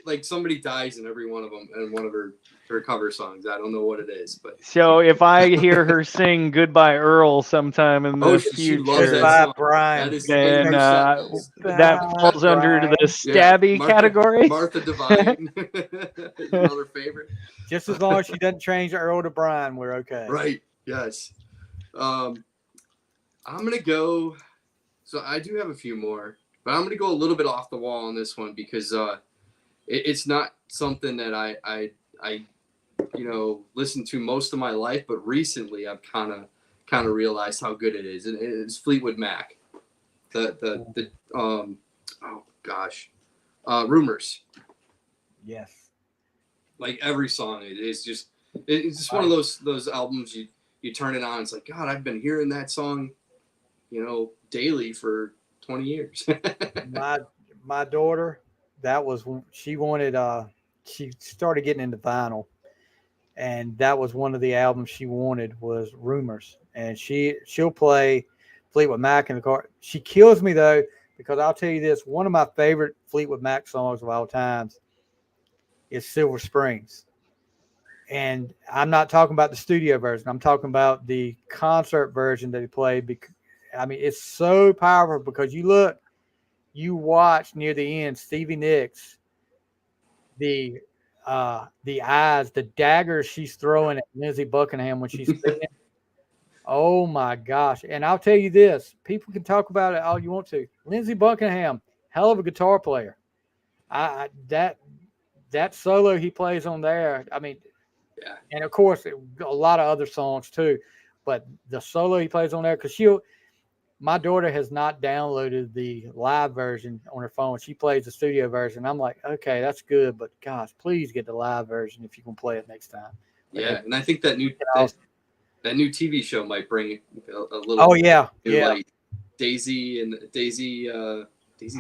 Like somebody dies in every one of them, and one of her cover songs. I don't know what it is, but so if I hear her sing "Goodbye Earl" sometime in the future, Goodbye Brian, then that falls under the stabby category. Martha Devine, another favorite. Just as long as she doesn't change Earl to Brian, we're okay. Right? Yes. I'm gonna go. So I do have a few more, but I'm gonna go a little bit off the wall on this one because it's not something that I listened to most of my life, but recently I've kind of realized how good it is. And it's Fleetwood Mac. Rumors. Yes. Like every song, it's just one of those albums you turn it on. It's like, God, I've been hearing that song, daily for 20 years. my daughter, that was she wanted. She started getting into vinyl, and that was one of the albums she wanted was Rumors. And she'll play Fleetwood Mac in the car. She kills me though, because I'll tell you this: one of my favorite Fleetwood Mac songs of all times is Silver Springs. And I'm not talking about the studio version. I'm talking about the concert version that he played. I mean, it's so powerful because you watch near the end, Stevie Nicks, the eyes, the daggers she's throwing at Lindsey Buckingham when she's singing. Oh my gosh. And I'll tell you this, people can talk about it all you want to. Lindsey Buckingham, hell of a guitar player. That solo he plays on there, I mean, yeah. And of course, a lot of other songs too, but the solo he plays on there, because my daughter has not downloaded the live version on her phone. She plays the studio version. I'm like, okay, that's good, but gosh, please get the live version if you can play it next time. Yeah, and I think that That new TV show might bring a little. Oh yeah, new, yeah. like Daisy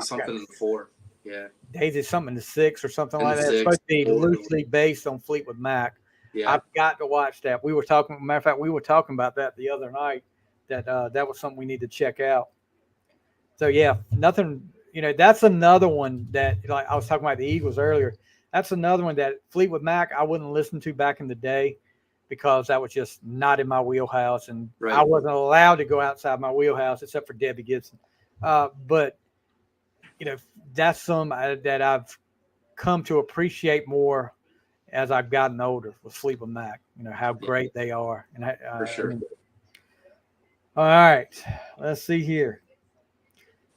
something in the 4. Yeah. Daisy something in the 6 or something In like the that. It's 6. supposed to be 4. loosely based on Fleetwood Mac. Yeah. I've got to watch that. We were talking. Matter of fact, we were talking about that the other night. That was something we need to check out. So yeah, nothing. That's another one that, like I was talking about the Eagles earlier. That's another one that Fleetwood Mac I wouldn't listen to back in the day because that was just not in my wheelhouse, and Right. I wasn't allowed to go outside my wheelhouse except for Debbie Gibson. But that's some that I've come to appreciate more as I've gotten older with Fleetwood Mac. How great they are, and For sure. All right, let's see here.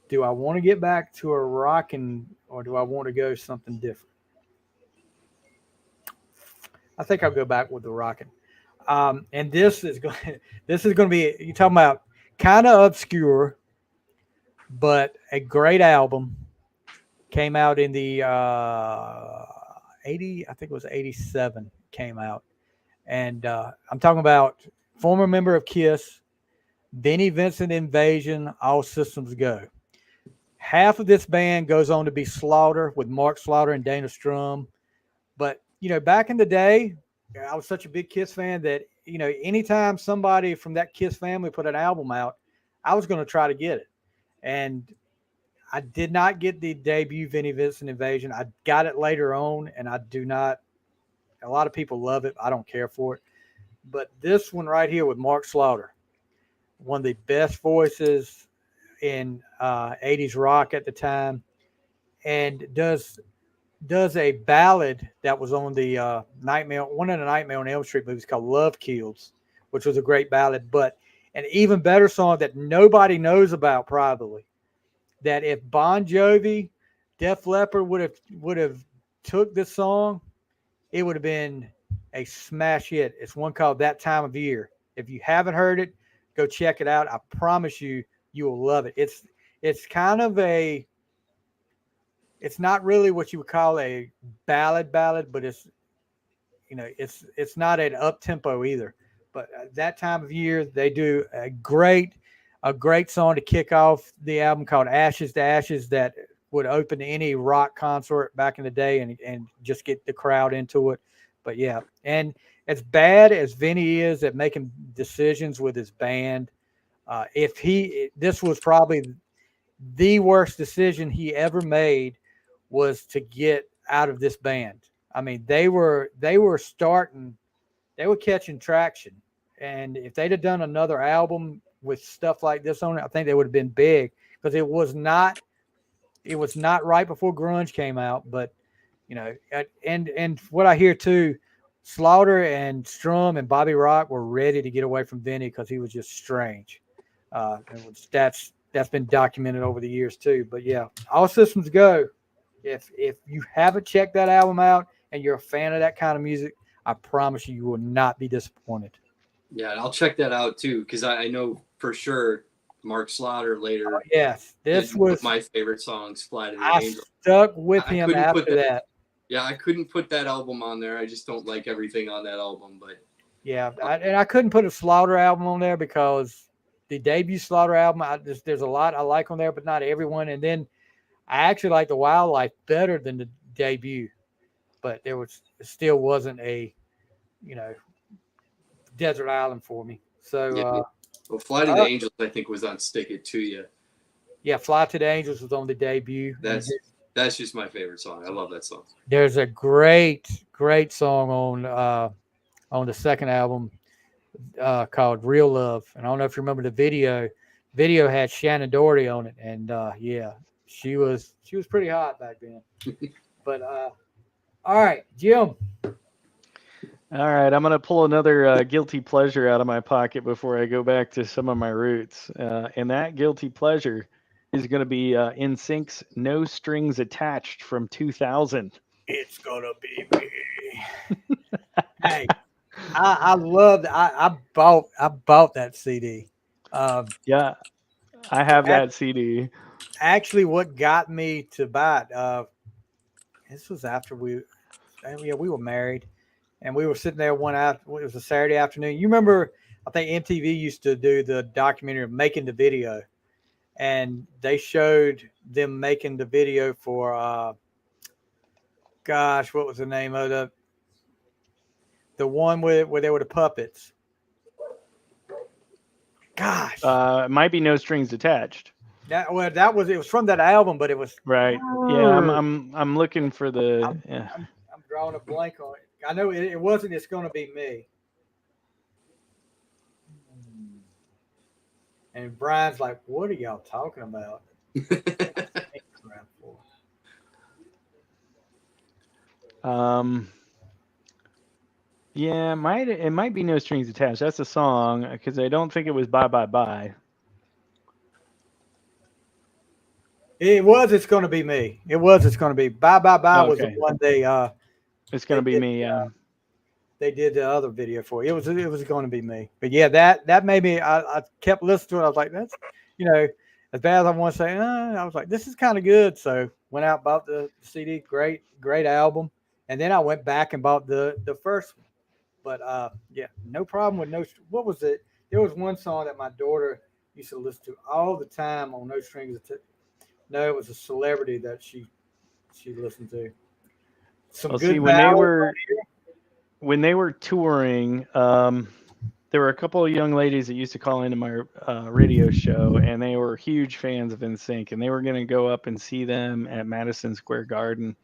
Do I want to get back to a rockin' or do I want to go something different? I think I'll go back with the rockin'. And this is going to be, you're talking about kind of obscure, but a great album. Came out in the 80, I think it was 87 came out. And I'm talking about former member of Kiss, Vinnie Vincent Invasion, All Systems Go. Half of this band goes on to be Slaughter with Mark Slaughter and Dana Strum. But, back in the day, I was such a big Kiss fan that, anytime somebody from that Kiss family put an album out, I was going to try to get it. And I did not get the debut Vinnie Vincent Invasion. I got it later on, and I do not. A lot of people love it. I don't care for it. But this one right here with Mark Slaughter, one of the best voices in 80s rock at the time, and does a ballad that was on the one of the Nightmare on Elm Street movies called Love Kills, which was a great ballad, but an even better song that nobody knows about probably, that if Bon Jovi, Def Leppard would have took this song, it would have been a smash hit. It's one called That Time of Year. If you haven't heard it, go check it out. I promise you will love it. It's kind of it's not really what you would call a ballad, but it's not an up tempo either. But That Time of Year, they do a great song to kick off the album called Ashes to Ashes that would open any rock concert back in the day and just get the crowd into it. But yeah, and as bad as Vinny is at making decisions with his band, this was probably the worst decision he ever made was to get out of this band. I mean, they were catching traction. And if they'd have done another album with stuff like this on it, I think they would have been big because it was not right before grunge came out. But, and what I hear too, Slaughter and Strum and Bobby Rock were ready to get away from Vinny because he was just strange. That's been documented over the years too. But yeah, All Systems Go. If you haven't checked that album out and you're a fan of that kind of music, I promise you will not be disappointed. Yeah, I'll check that out too because I know for sure Mark Slaughter later. Oh, yes, this was my favorite songs. Fly to the I Angel. stuck with him after that. Yeah, I couldn't put that album on there. I just don't like everything on that album. But yeah, I couldn't put a Slaughter album on there because the debut Slaughter album, there's a lot I like on there, but not everyone. And then I actually like the Wildlife better than the debut, but it still wasn't a, desert island for me. So, yeah. Well, Fly to the Angels, I think, was on Stick It To You. Yeah, Fly to the Angels was on the debut. That's just my favorite song. I love that song. There's a great song on the second album called Real Love. And I don't know if you remember the video. Video had Shannon Doherty on it. And yeah, she was pretty hot back then. But all right, Jim. All right, I'm going to pull another guilty pleasure out of my pocket before I go back to some of my roots. And that guilty pleasure is going to be NSYNC's No Strings Attached from 2000. It's going to be me. Hey, I love that. I bought that CD. Yeah, I have that CD. Actually, what got me to buy it, this was after we were married. And we were sitting there it was a Saturday afternoon. You remember I think MTV used to do the documentary of making the video, and they showed them making the video for gosh, what was the name of the one where they were the puppets? Gosh, It might be No Strings Attached. that was from that album, but it was Right. Yeah, I'm looking for the. Yeah. I'm drawing a blank on it. I know it wasn't. It's Gonna Be Me. And Brian's like, "What are y'all talking about?" Yeah, it might be No Strings Attached. That's a song because I don't think it was Bye Bye Bye. It was. It's Gonna Be Me. It was. It's Gonna Be. Bye Bye Bye was the Okay. one they. It's Gonna Be did, Me. Yeah. They did the other video for it. It was Going to Be Me. But yeah, that made me. I kept listening to it. I was like, that's, as bad as I want to say, I was like, this is kind of good. So went out, bought the CD. Great album. And then I went back and bought the first one. But yeah, no problem with no. What was it? There was one song that my daughter used to listen to all the time on No Strings Attached. No, it was a celebrity that she listened to. Some Well, good see, when they were touring, there were a couple of young ladies that used to call into my radio show, and they were huge fans of NSYNC, and they were going to go up and see them at Madison Square Garden.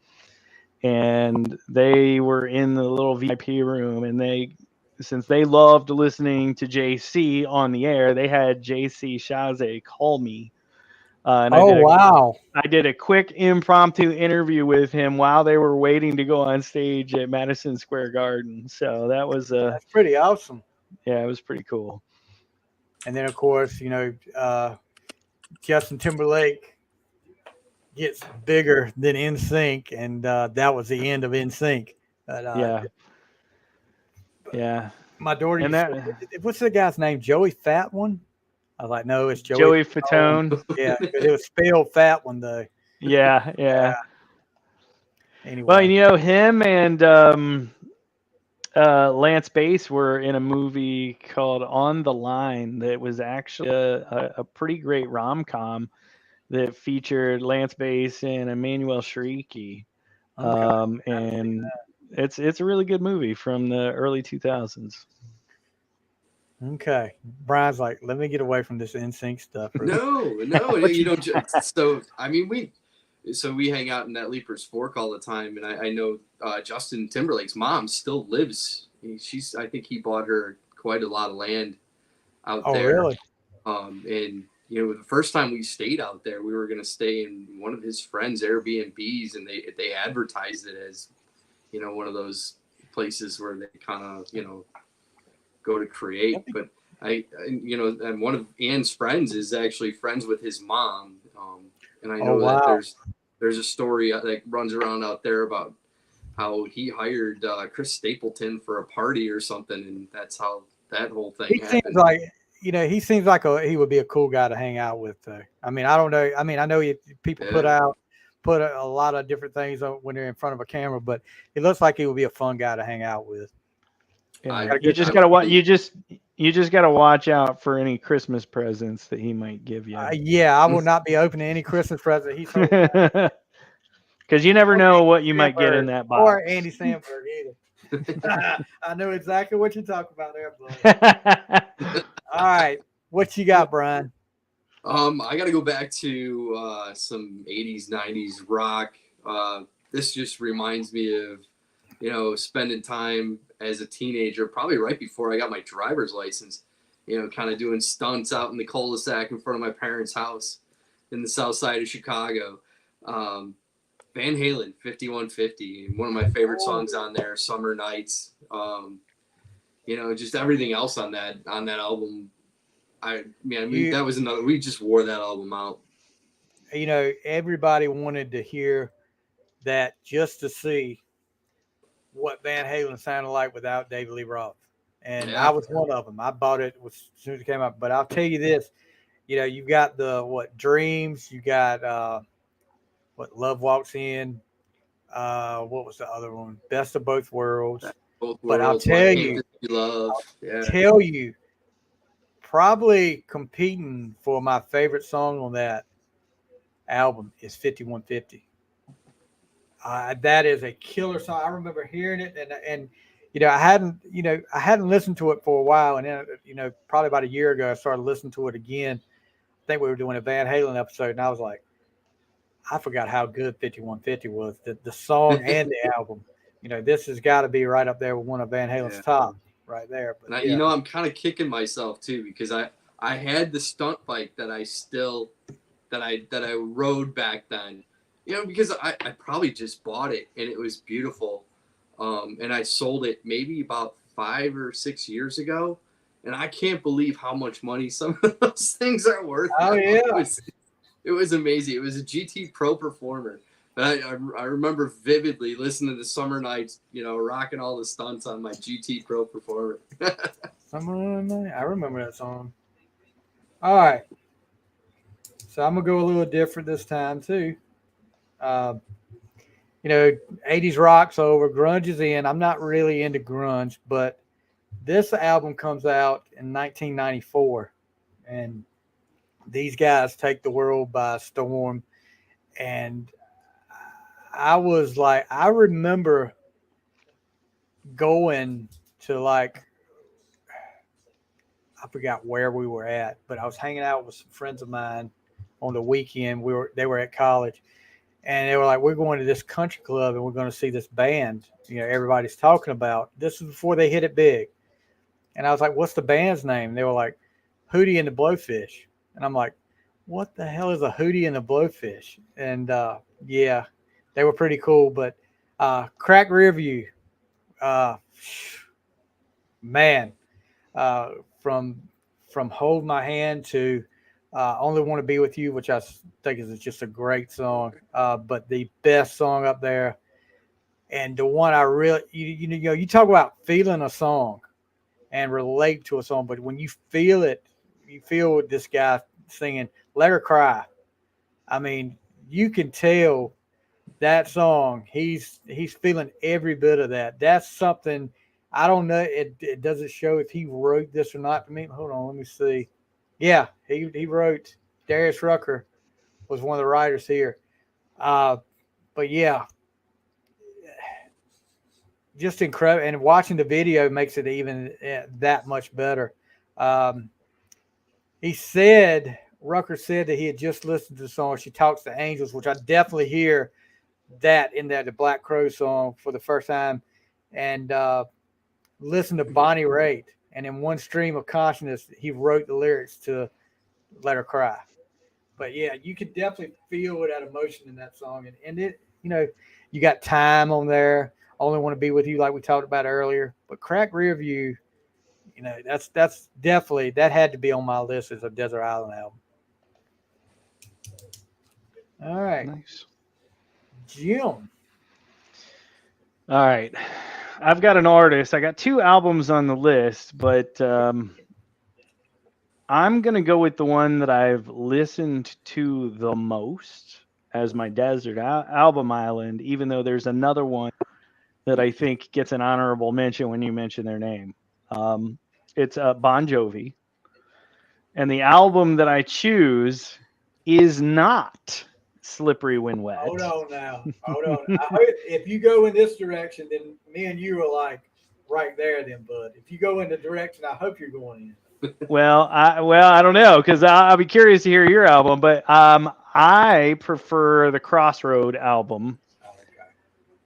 And they were in the little VIP room, and since they loved listening to JC on the air, they had JC Chazé call me. And wow. I did a quick impromptu interview with him while they were waiting to go on stage at Madison Square Garden. So that's pretty awesome. Yeah, it was pretty cool. And then, of course, Justin Timberlake gets bigger than NSYNC, and that was the end of NSYNC. Yeah. My daughter what's the guy's name? Joey Fat One? I was like, no, it's Joey Fatone. Yeah, because it was spelled Fat One, though. Yeah. Anyway. Well, him and Lance Bass were in a movie called On the Line that was actually a pretty great rom-com that featured Lance Bass and Emmanuel Shrieky. And it's a really good movie from the early 2000s. Okay. Brian's like, let me get away from this NSYNC stuff. No, you don't. So, I mean, we hang out in that Leapers Fork all the time, and I know Justin Timberlake's mom still lives. I think he bought her quite a lot of land out there. Oh, really? And the first time we stayed out there, we were going to stay in one of his friends' Airbnbs, and they advertised it as, one of those places where they kind of, go to create. But and one of Ann's friends is actually friends with his mom. And I know that there's a story that runs around out there about how he hired Chris Stapleton for a party or something, and that's how that whole thing happened. He seems like he would be a cool guy to hang out with. I mean, I don't know. I mean, I know people put a lot of different things when they're in front of a camera, but it looks like he would be a fun guy to hang out with. Yeah, you just gotta watch. You just gotta watch out for any Christmas presents that he might give you. Yeah, I will not be opening any Christmas present he's holding. Because you never know what you might get in that box. Or Andy Samberg either. I know exactly what you're talking about there, bud. All right, what you got, Brian? I got to go back to some 80s, 90s rock. This just reminds me of, spending time as a teenager, probably right before I got my driver's license, kind of doing stunts out in the cul-de-sac in front of my parents' house in the south side of Chicago. Van Halen, 5150, one of my favorite songs on there, Summer Nights. Just everything else on that album. That was another. We just wore that album out. Everybody wanted to hear that just to see what Van Halen sounded like without David Lee Roth, and I was one of them. I bought it as soon as it came out. But I'll tell you this, you've got the Dreams, you got Love Walks In. What was the other one? Best of Both Worlds. Both but Worlds, I'll tell you, probably competing for my favorite song on that album is 5150. That is a killer song. I remember hearing it, and I hadn't listened to it for a while, and then probably about a year ago I started listening to it again. I think we were doing a Van Halen episode, and I was like, I forgot how good 5150 was. The song and the album. This has got to be right up there with one of Van Halen's top, right there. But I'm kind of kicking myself too, because I had the stunt bike that I rode back then. Because I probably just bought it and it was beautiful. And I sold it maybe about 5 or 6 years ago. And I can't believe how much money some of those things are worth. Oh, yeah. It was amazing. It was a GT Pro Performer. I remember vividly listening to Summer Nights, rocking all the stunts on my GT Pro Performer. Summer Night. I remember that song. All right. So I'm going to go a little different this time, too. 80s rock's over, grunge is in. I'm not really into grunge, but this album comes out in 1994, and these guys take the world by storm. And I remember going to I forgot where we were at, but I was hanging out with some friends of mine on the weekend. They were at college. And they were like, we're going to this country club and we're going to see this band, everybody's talking about. This is before they hit it big. And I was like, what's the band's name? And they were like, Hootie and the Blowfish. And I'm like, what the hell is a Hootie and the Blowfish? And yeah, they were pretty cool. But Crack Rearview, man, from Hold My Hand to Only Want to Be With You, which I think is just a great song, but the best song up there, and the one I really, you talk about feeling a song and relate to a song, but when you feel it, you feel this guy singing Let Her Cry. I mean, you can tell that song, he's feeling every bit of that. That's something, I don't know, it doesn't show if he wrote this or not to me. Hold on, let me see. Yeah, he wrote. Darius Rucker was one of the writers here. But yeah, just incredible. And watching the video makes it even that much better. Rucker said that he had just listened to the song She Talks to Angels, which I definitely hear that in there, the Black Crow song, for the first time. And listened to Bonnie Raitt. And in one stream of consciousness, he wrote the lyrics to Let Her Cry. But yeah, you could definitely feel that emotion in that song. And it, you got Time on there. Only Want to Be With You, like we talked about earlier. But Crack Rearview, that's definitely, that had to be on my list as a Desert Island album. All right. Nice. Jim. All right. I've got an artist. I got 2 albums on the list, but I'm going to go with the one that I've listened to the most as my desert album island, even though there's another one that I think gets an honorable mention when you mention their name. It's Bon Jovi. And the album that I choose is not Slippery When Wet. Hold on now. Hold on. If you go in this direction, then me and you are like right there then, bud. If you go in the direction I hope you're going in. Well, I don't know, because I'll be curious to hear your album, but I prefer the Crossroad album. Okay.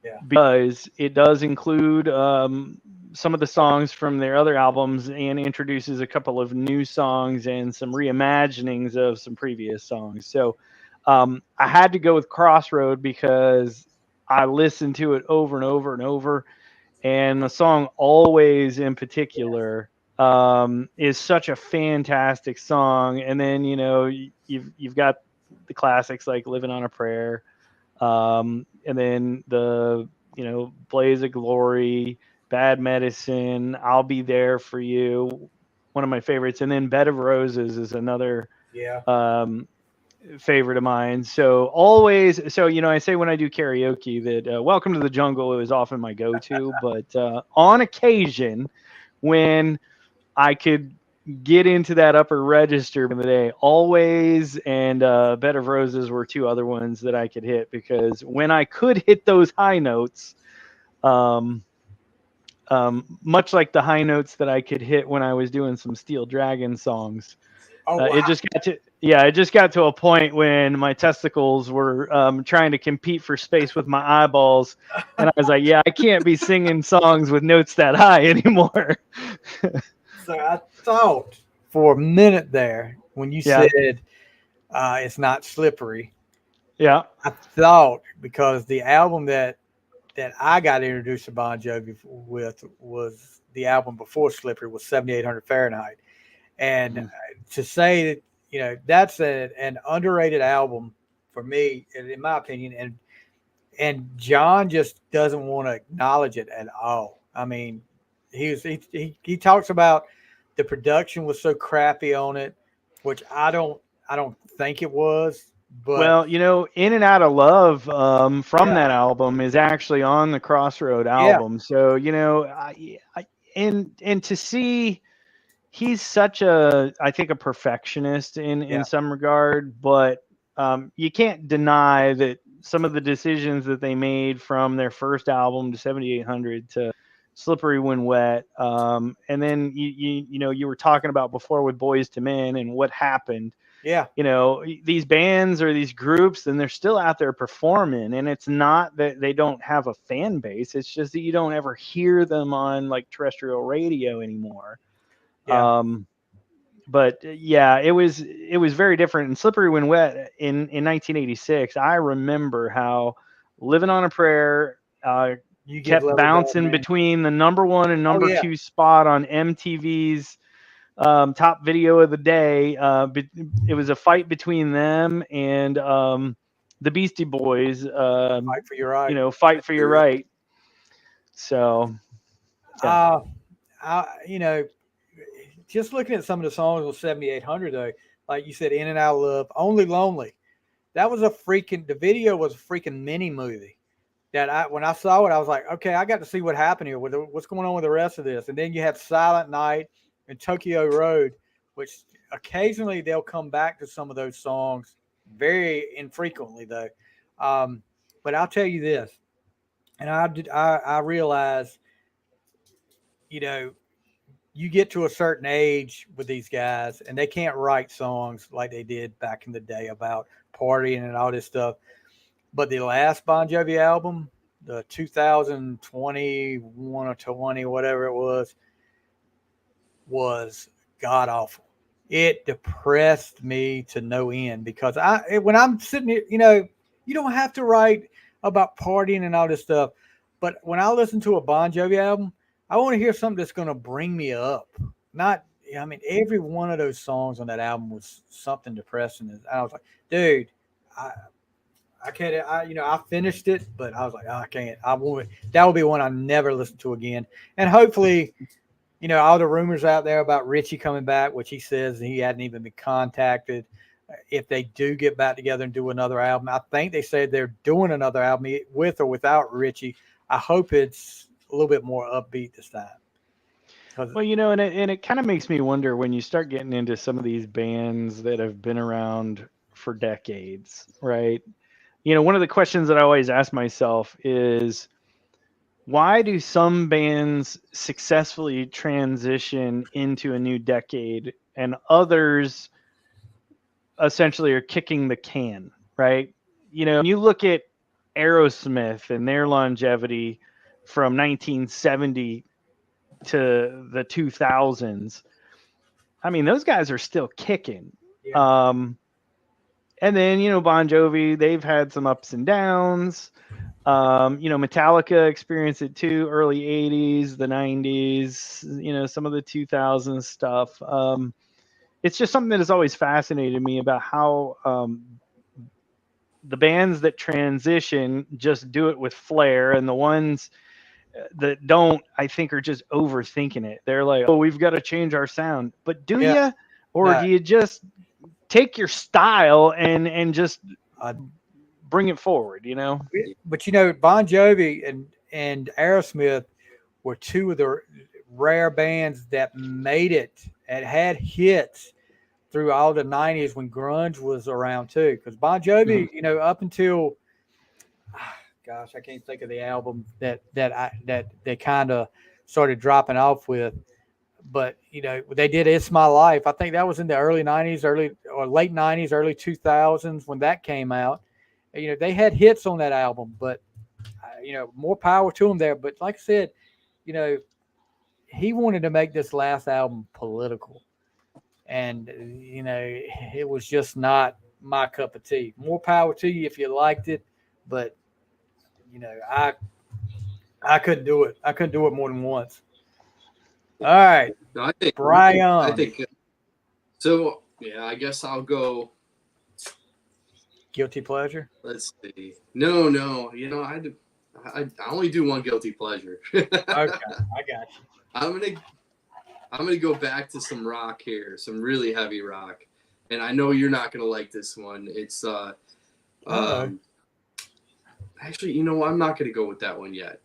Yeah. Because it does include some of the songs from their other albums and introduces a couple of new songs and some reimaginings of some previous songs. So I had to go with Crossroad because I listened to it over and over and over. And the song Always in particular is such a fantastic song. And then, you've got the classics like Living on a Prayer. And then the, Blaze of Glory, Bad Medicine, I'll Be There for You, one of my favorites. And then Bed of Roses is another favorite of mine. So always, I say when I do karaoke that Welcome to the Jungle is often my go-to, but on occasion when I could get into that upper register in the day. Always and Bed of Roses were two other ones that I could hit, because when I could hit those high notes, um, much like the high notes that I could hit when I was doing some Steel Dragon songs, Oh, wow. it just got to a point when my testicles were trying to compete for space with my eyeballs, and I was like, yeah, I can't be singing songs with notes that high anymore. So I thought for a minute there when you Yeah. said it's not slippery, Yeah. I thought because the album that I got introduced to Bon Jovi with was the album before Slippery, was 7800 Fahrenheit. And to say that, that's an underrated album for me, in my opinion. And John just doesn't want to acknowledge it at all. I mean, he talks about the production was so crappy on it, which I don't think it was, but Well, In and Out of Love from that album is actually on the Crossroad yeah, album. So, and to see, he's such I think, a perfectionist in yeah, some regard, but you can't deny that some of the decisions that they made from their first album to 7800 to Slippery When Wet, and then you were talking about before with Boys to Men and what happened. yeah, These bands or these groups, and they're still out there performing, and it's not that they don't have a fan base, it's just that you don't ever hear them on like terrestrial radio anymore. yeah, But yeah, it was very different. And Slippery When Wet in 1986, I remember how Living on a Prayer you give kept love a bad bouncing name. between the number one and Oh number yeah, two spot on MTV's top video of the day. It was a fight between them and the Beastie Boys. fight for your right. Fight for your right. So yeah. Uh, just looking at some of the songs on 7800 though, like you said, In and Out of Love, Only Lonely. That was the video was a freaking mini movie that when I saw it, I was like, okay, I got to see what happened here. What's going on with the rest of this? And then you have Silent Night and Tokyo Road, which occasionally they'll come back to some of those songs, very infrequently though. But I'll tell you this, and I realize, you know, you get to a certain age with these guys and they can't write songs like they did back in the day about partying and all this stuff. But the last Bon Jovi album, the 2021 or 20, whatever it was god awful. It depressed me to no end because when I'm sitting here, you don't have to write about partying and all this stuff. But when I listen to a Bon Jovi album, I want to hear something that's going to bring me up. Not, I mean, every one of those songs on that album was something depressing. And I was like, dude, I, I can't. I finished it, but I was like, oh, I can't. I won't. That will be one I never listen to again. And hopefully, all the rumors out there about Richie coming back, which he says he hadn't even been contacted. If they do get back together and do another album, I think they said they're doing another album with or without Richie. I hope it's a little bit more upbeat this time. Well, and it kind of makes me wonder when you start getting into some of these bands that have been around for decades, right? One of the questions that I always ask myself is, why do some bands successfully transition into a new decade and others essentially are kicking the can, right? When you look at Aerosmith and their longevity from 1970 to the 2000s, I mean, those guys are still kicking. Yeah. And then, Bon Jovi, they've had some ups and downs. Metallica experienced it too, early 80s, the 90s, some of the 2000s stuff. It's just something that has always fascinated me about how the bands that transition just do it with flair, and the ones that don't, I think, are just overthinking it. They're like, oh, we've got to change our sound. But do you? Or No. do you just take your style and just bring it forward, But Bon Jovi and Aerosmith were two of the rare bands that made it and had hits through all the 90s when grunge was around too. Because Bon Jovi, up until gosh, I can't think of the album that they kind of started dropping off with. But they did "It's My Life." I think that was in the early '90s, early or late '90s, early 2000s when that came out. They had hits on that album, but more power to them there. But like I said, he wanted to make this last album political, and it was just not my cup of tea. More power to you if you liked it, but I couldn't do it. I couldn't do it more than once. All right, No, I think Brian. So. Yeah, I guess I'll go. Guilty pleasure. Let's see. No. I only do one guilty pleasure. Okay, I got you. I'm gonna go back to some rock here, some really heavy rock, and I know you're not gonna like this one. It's actually, I'm not gonna go with that one yet.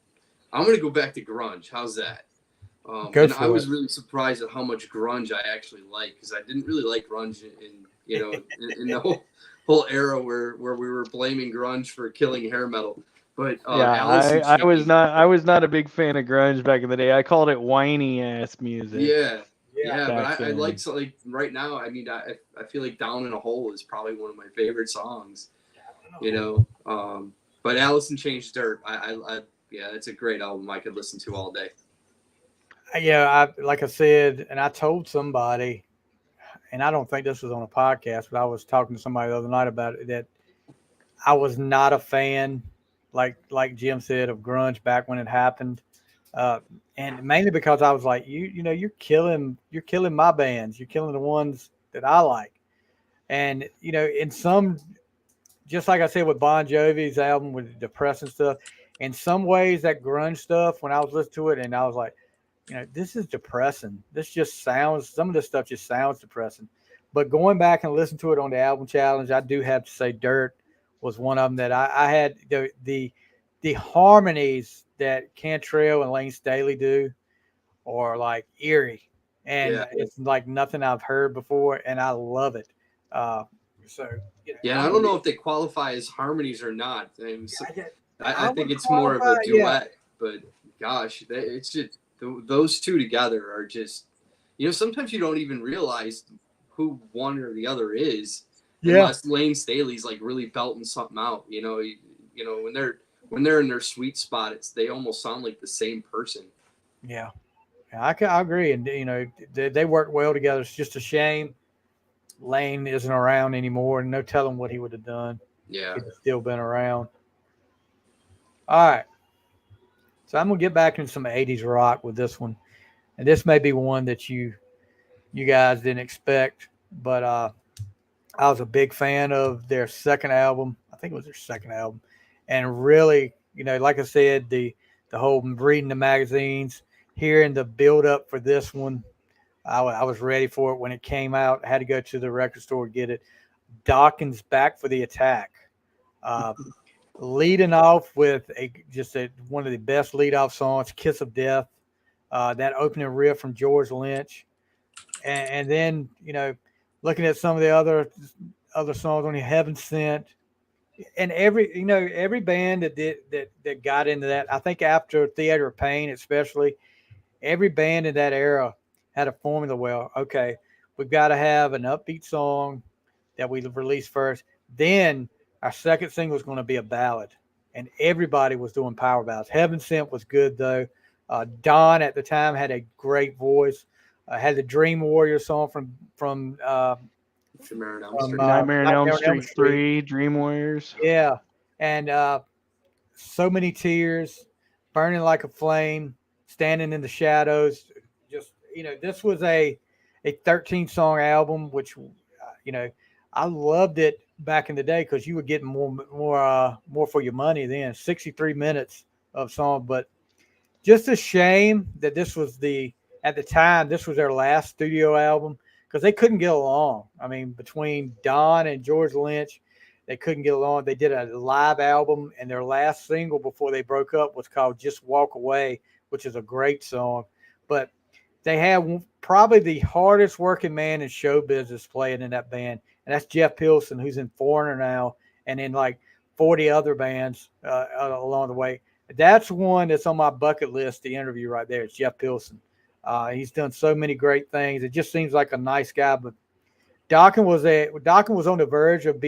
I'm gonna go back to grunge. How's that? I was really surprised at how much grunge I actually like, because I didn't really like grunge in the whole era where we were blaming grunge for killing hair metal. But I was not a big fan of grunge back in the day. I called it whiny ass music. Yeah, but I like right now. I mean, I feel like "Down in a Hole" is probably one of my favorite songs. But Alice in Chains Dirt, it's a great album. I could listen to all day. Like I said, and I told somebody, and I don't think this was on a podcast, but I was talking to somebody the other night about it, that I was not a fan, like Jim said, of grunge back when it happened, and mainly because I was like, you're killing my bands, you're killing the ones that I like, and in some, just like I said with Bon Jovi's album with the depressing stuff, in some ways that grunge stuff, when I was listening to it, and I was like, this is depressing. This just sounds, some of this stuff just sounds depressing. But going back and listening to it on the album challenge, I do have to say Dirt was one of them that I had the harmonies that Cantrell and Lane Staley do are like eerie. And it's like nothing I've heard before, and I love it. I don't know if they qualify as harmonies or not. I think it's more of a duet, but gosh, it's just those two together are just, sometimes you don't even realize who one or the other is, unless Lane Staley's like really belting something out. When they're in their sweet spot, they almost sound like the same person. Yeah, I agree, and they work well together. It's just a shame Lane isn't around anymore, and no telling what he would have done. Yeah, if he'd still been around. All right. So I'm gonna get back into some '80s rock with this one, and this may be one that you guys didn't expect, but I was a big fan of their second album. I think it was their second album, and really, like I said, the whole reading the magazines, hearing the build up for this one, I was ready for it when it came out. I had to go to the record store to get it. Dawkins Back for the Attack. Leading off with one of the best lead-off songs, "Kiss of Death," that opening riff from George Lynch, and then looking at some of the other songs on here, "Heaven Sent," and every band that got into that. I think after Theater of Pain, especially, every band in that era had a formula. Well, okay, we've got to have an upbeat song that we release first, then our second single was going to be a ballad, and everybody was doing power ballads. "Heaven Sent" was good, though. Don at the time had a great voice. Had the Dream Warrior song from Nightmare on Elm Street 3, Dream Warriors. Yeah, and So Many Tears, "Burning Like a Flame," "Standing in the Shadows." Just this was a 13-song album, which I loved it back in the day because you were getting more for your money then. 63 minutes of song, but just a shame that at the time this was their last studio album because they couldn't get along. I mean, between Don and George Lynch, they couldn't get along. They did a live album, and their last single before they broke up was called "Just Walk Away," which is a great song. but they had probably the hardest working man in show business playing in that band, and that's Jeff Pilson, who's in Foreigner now, and in like 40 other bands along the way. That's one that's on my bucket list to interview right there. It's Jeff Pilson. He's done so many great things. It just seems like a nice guy, but Dokken was on the verge of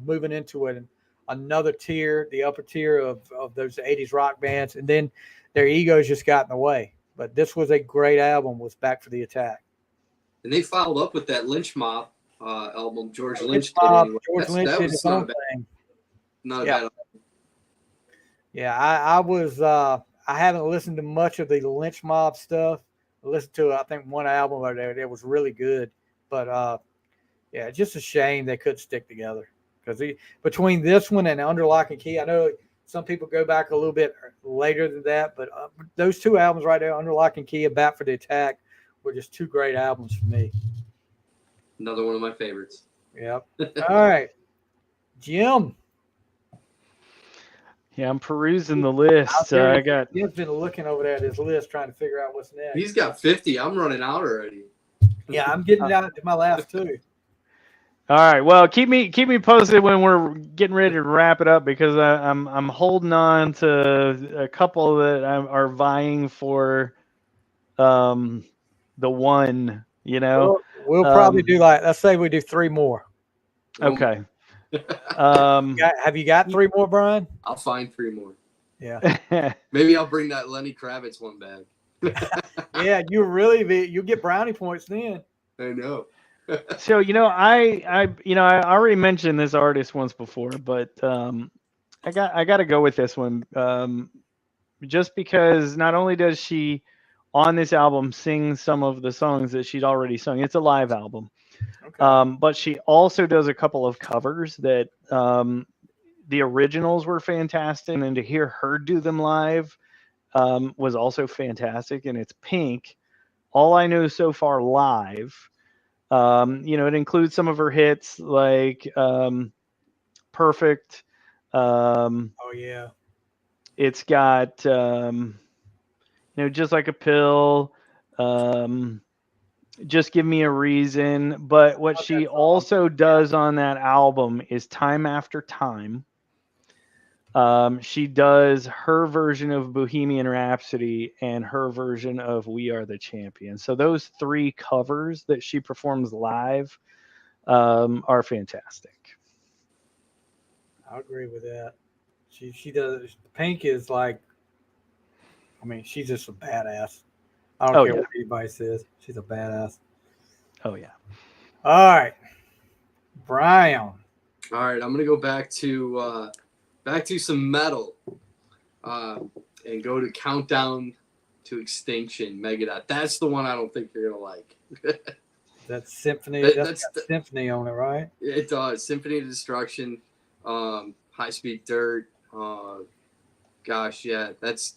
moving into another tier, the upper tier of those 80s rock bands, and then their egos just got in the way. But this was a great album, was Back for the Attack. And they followed up with that Lynch Mob album George Lynch did anyway. George Lynch did his own thing. Not a bad album. Yeah, I haven't listened to much of the Lynch Mob stuff. I listened to, I think, one album over there that was really good. But, yeah, just a shame they couldn't stick together. Because between this one and Under Lock and Key, I know some people go back a little bit later than that, but those two albums right there, Under Lock and Key and Back for the Attack, were just two great albums for me. Another one of my favorites. Yep. All right. Jim. Yeah, I'm perusing the list. Jim's been looking over there at his list trying to figure out what's next. He's got 50. I'm running out already. Yeah, I'm getting down to my last two. All right. Well, keep me posted when we're getting ready to wrap it up, because I'm holding on to a couple that are vying for the one. We'll probably do let's say we do three more. Okay. Have you got three more, Brian? I'll find three more. Yeah. Maybe I'll bring that Lenny Kravitz one back. Yeah, you'll get brownie points then. I know. So I already mentioned this artist once before, but I got to go with this one, just because not only does she on this album sing some of the songs that she'd already sung. It's a live album. Okay. But she also does a couple of covers that the originals were fantastic, and then to hear her do them live was also fantastic. And it's Pink, All I Know So Far live. It includes some of her hits like Perfect. Oh yeah. It's got Just Like a Pill. Just Give Me a Reason. But what she also does on that album is Time After Time. She does her version of Bohemian Rhapsody and her version of We Are the Champions. So those three covers that she performs live are fantastic. I agree with that. She does. Pink is like, she's just a badass. I don't care what anybody says. She's a badass. Oh, yeah. All right. Brian. All right. I'm going to go back to some metal and go to Countdown to Extinction, Megadeth. That's the one I don't think you're going to like. That's Symphony. That's Symphony on it, right? It does. Symphony of Destruction, High Speed Dirt. Gosh, yeah. That's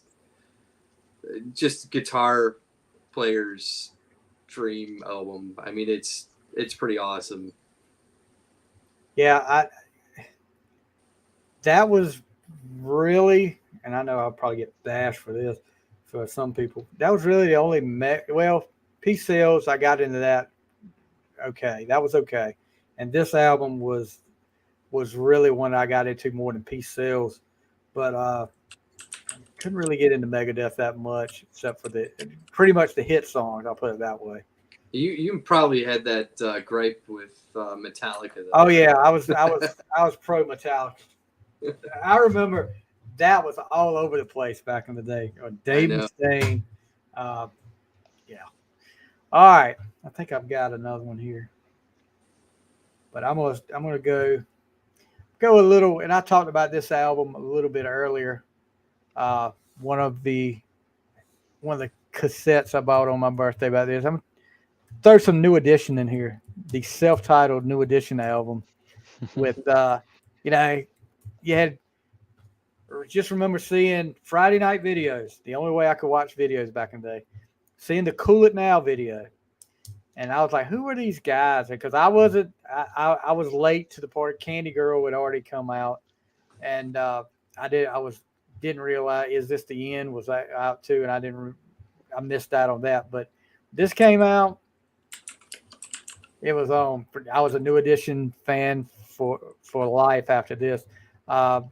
just guitar player's dream album. It's pretty awesome. Yeah, that was really, and I know I'll probably get bashed for this for some people. That was really the only Peace Sales, I got into that. Okay, that was okay. And this album was really one I got into more than Peace Sales, but couldn't really get into Megadeth that much, except for pretty much the hit songs. I'll put it that way. You probably had that gripe with Metallica, though. Oh yeah, I was pro Metallica. I remember that was all over the place back in the day. Dave Mustaine. Yeah. All right, I think I've got another one here, but I'm gonna go a little. And I talked about this album a little bit earlier. One of the cassettes I bought on my birthday about this. I'm throw some New Edition in here. The self-titled New Edition album with you had just remember seeing Friday night videos. The only way I could watch videos back in the day. Seeing the Cool It Now video. And I was like, who are these guys? Because I was late to the party. Candy Girl had already come out. And didn't realize, is this the end? Was I out too? And I didn't I missed out on that. But this came out. It was on. I was a New Edition fan for life after this. Uh,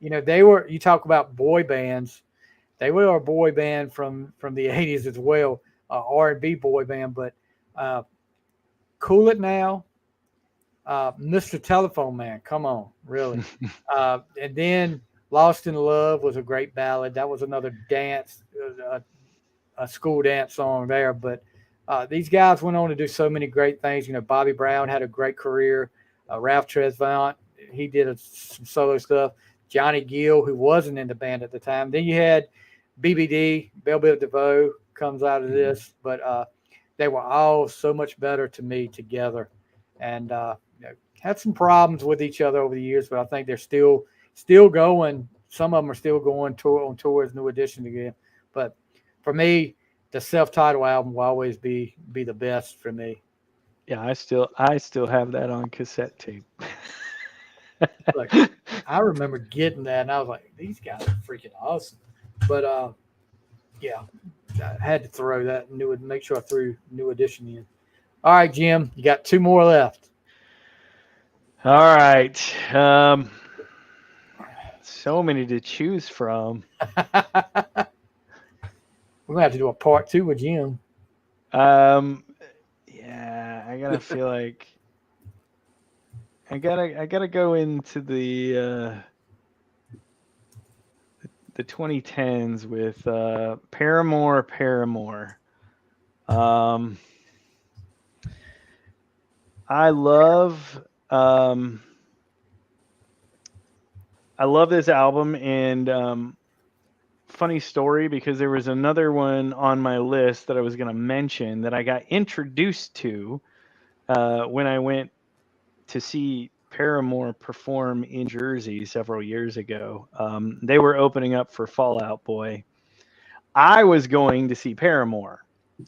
they were. You talk about boy bands. They were a boy band from the '80s as well, R&B boy band. But uh, Cool It Now, Mr. Telephone Man, come on, really. And then Lost in Love was a great ballad. That was another dance, a school dance song there. But these guys went on to do so many great things. Bobby Brown had a great career. Ralph Tresvant, he did some solo stuff. Johnny Gill, who wasn't in the band at the time. Then you had BBD, Belle Biv DeVoe comes out of this. But they were all so much better to me together. And had some problems with each other over the years, but I think they're still going. Some of them are still going on tour as New Edition again. But for me, the self-titled album will always be the best for me. Yeah, I still have that on cassette tape. Like, I remember getting that, and I was like, these guys are freaking awesome. But yeah, I had to throw that make sure I threw New Edition in. All right, Jim, you got 2 more left. All right. So many to choose from. We're gonna have to do a part 2 with Jim. Yeah, I gotta feel like I gotta go into the 2010s with Paramore. I love this album, and funny story, because there was another one on my list that I was going to mention that I got introduced to when I went to see Paramore perform in Jersey several years ago. They were opening up for Fall Out Boy. I was going to see Paramore.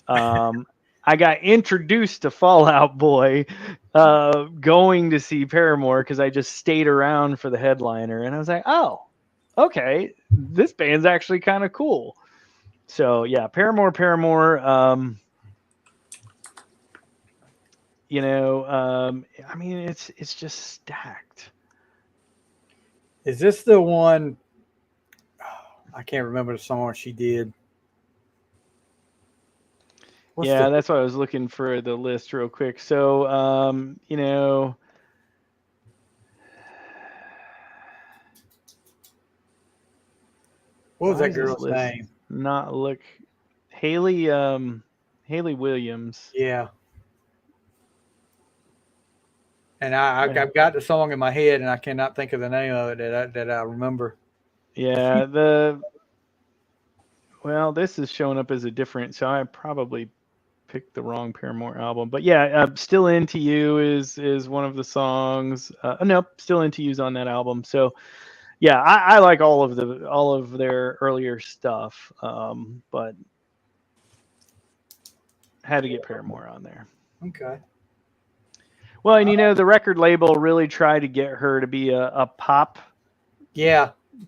I got introduced to Fall Out Boy going to see Paramore because I just stayed around for the headliner, and I was like, oh, okay, this band's actually kind of cool. So yeah, Paramore. I mean, it's just stacked. Is this the one? I can't remember the song she did. That's why I was looking for the list real quick. So, what was that girl's name? Not look, Haley Williams. Yeah. And I've got the song in my head, and I cannot think of the name of it that I remember. Yeah, this is showing up as a different, so I probably picked the wrong Paramore album. But yeah, Still Into You is one of the songs. Nope, Still Into You's on that album. So yeah, I like all of their earlier stuff, but had to get Paramore on there. Okay. Well, and the record label really tried to get her to be a pop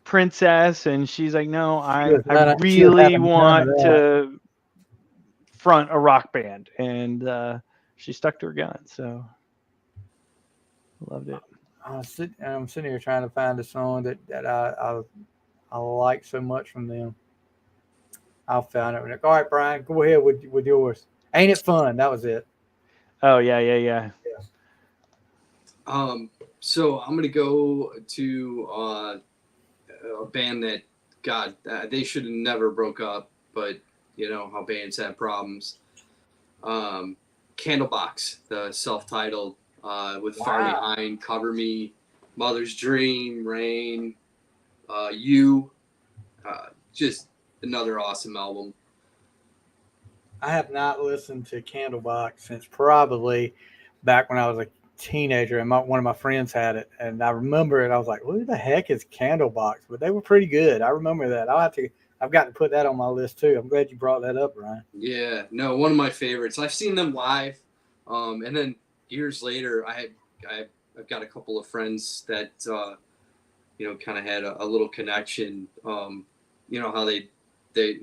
princess, and she's like, no, I really want to front a rock band, and she stuck to her guns. So loved it. I'm sitting here trying to find a song that I like so much from them. I'll find it. All right, Brian, go ahead with yours. Ain't It Fun? That was it. Oh yeah. So I'm gonna go to a band that, God, they should have never broke up, but you know how bands have problems. Candlebox, the self-titled, with Far Behind, Cover Me, Mother's Dream, Rain, You, just another awesome album. I have not listened to Candlebox since probably back when I was a teenager, and one of my friends had it, and I remember it. I was like, "Who the heck is Candlebox?" But they were pretty good. I remember that. I've got to put that on my list too. I'm glad you brought that up, Ryan. Yeah, no, one of my favorites. I've seen them live, and then years later, I've got a couple of friends that kind of had a little connection. How they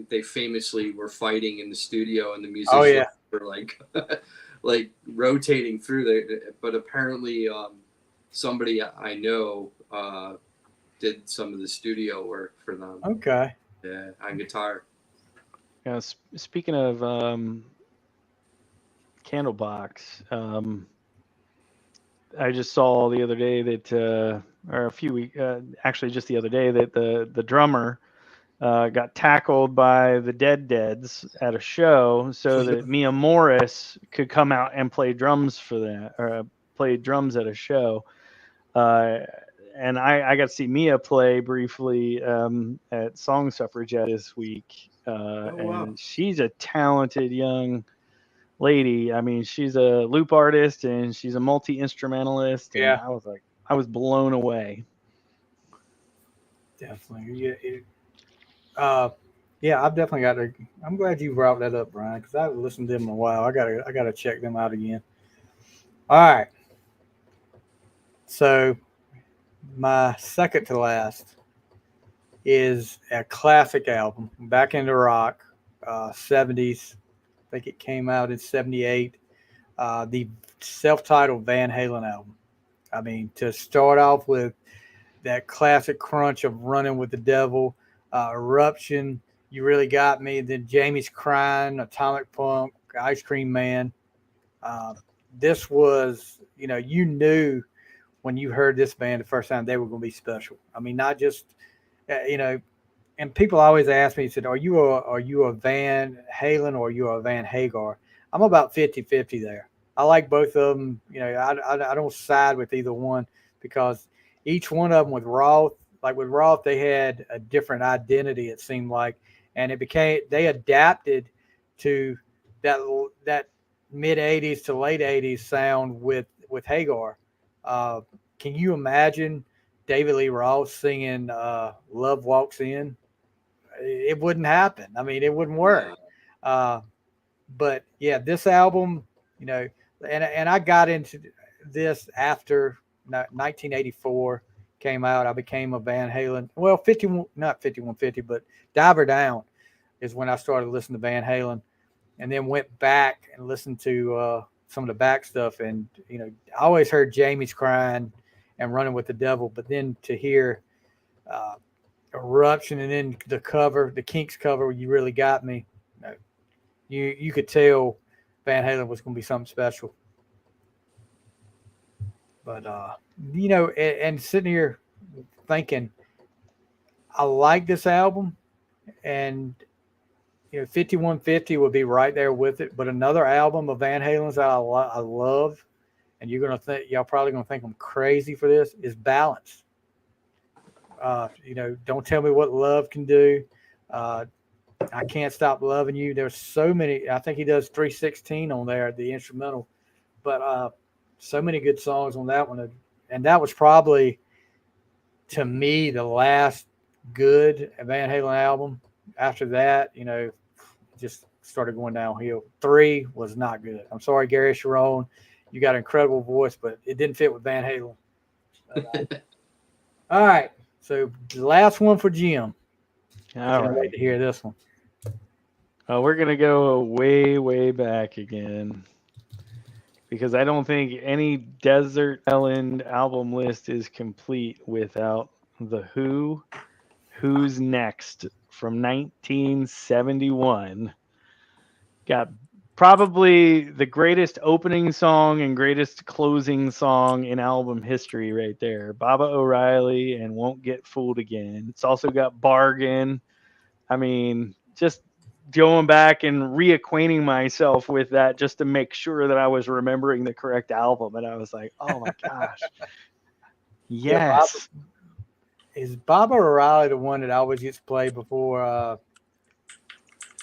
they famously were fighting in the studio, and the musicians were like like rotating through there. But apparently, somebody I know did some of the studio work for them. Okay. Yeah, on guitar. Yeah. Speaking of Candlebox, I just saw the other day that, or a few weeks, actually just the other day, that the drummer got tackled by the Deads at a show so that Mia Morris could come out and play drums for that, or play drums at a show. And I got to see Mia play briefly at Song Suffragette this week. And she's a talented young lady. I mean, she's a loop artist and she's a multi-instrumentalist. And I was blown away. Definitely. I've definitely got to. I'm glad you brought that up, Brian, because I haven't listened to them in a while. I gotta check them out again. All right. So my second to last is a classic album, Back into Rock, 70s. I think it came out in 78. The self-titled Van Halen album. I mean, to start off with that classic crunch of Running with the Devil, Eruption, You Really Got Me, then Jamie's Crying, Atomic Punk, Ice Cream Man. This was, you knew when you heard this band the first time they were going to be special. I mean, not just, and people always ask me, said, are you a Van Halen or are you a Van Hagar? I'm about 50-50 there. I like both of them. I don't side with either one because each one of them with Roth, like with Roth, they had a different identity, it seemed like, and they adapted to that mid 80s to late 80s sound with Hagar. Can you imagine David Lee Roth singing Love Walks In? It wouldn't happen. I mean, it wouldn't work. But yeah, this album, and I got into this after 1984 came out. I became a Van Halen. Well, not 5150, but Diver Down is when I started listening to Van Halen, and then went back and listened to some of the back stuff. And I always heard Jamie's Crying and Running with the Devil, but then to hear Eruption and then the Kinks cover, You Really Got Me. You could tell Van Halen was going to be something special. But, and sitting here thinking, I like this album, and, 5150 would be right there with it. But another album of Van Halen's that I love, and y'all probably going to think I'm crazy for this, is Balance. Don't Tell Me What Love Can Do. I Can't Stop Loving You. There's so many. I think he does 316 on there, the instrumental. But so many good songs on that one. And that was probably, to me, the last good Van Halen album. After that, just started going downhill. 3 was not good. I'm sorry, Gary Sharon. You got an incredible voice, but it didn't fit with Van Halen. All right. So the last one for Jim. I can't wait to hear this one. We're going to go way, way back again because I don't think any Desert Island album list is complete without The Who, Who's Next from 1971. Got probably the greatest opening song and greatest closing song in album history right there. Baba O'Reilly and Won't Get Fooled Again. It's also got Bargain. I mean, just going back and reacquainting myself with that just to make sure that I was remembering the correct album. And I was like, oh my gosh. Yes. Is Baba O'Reilly the one that always gets played before?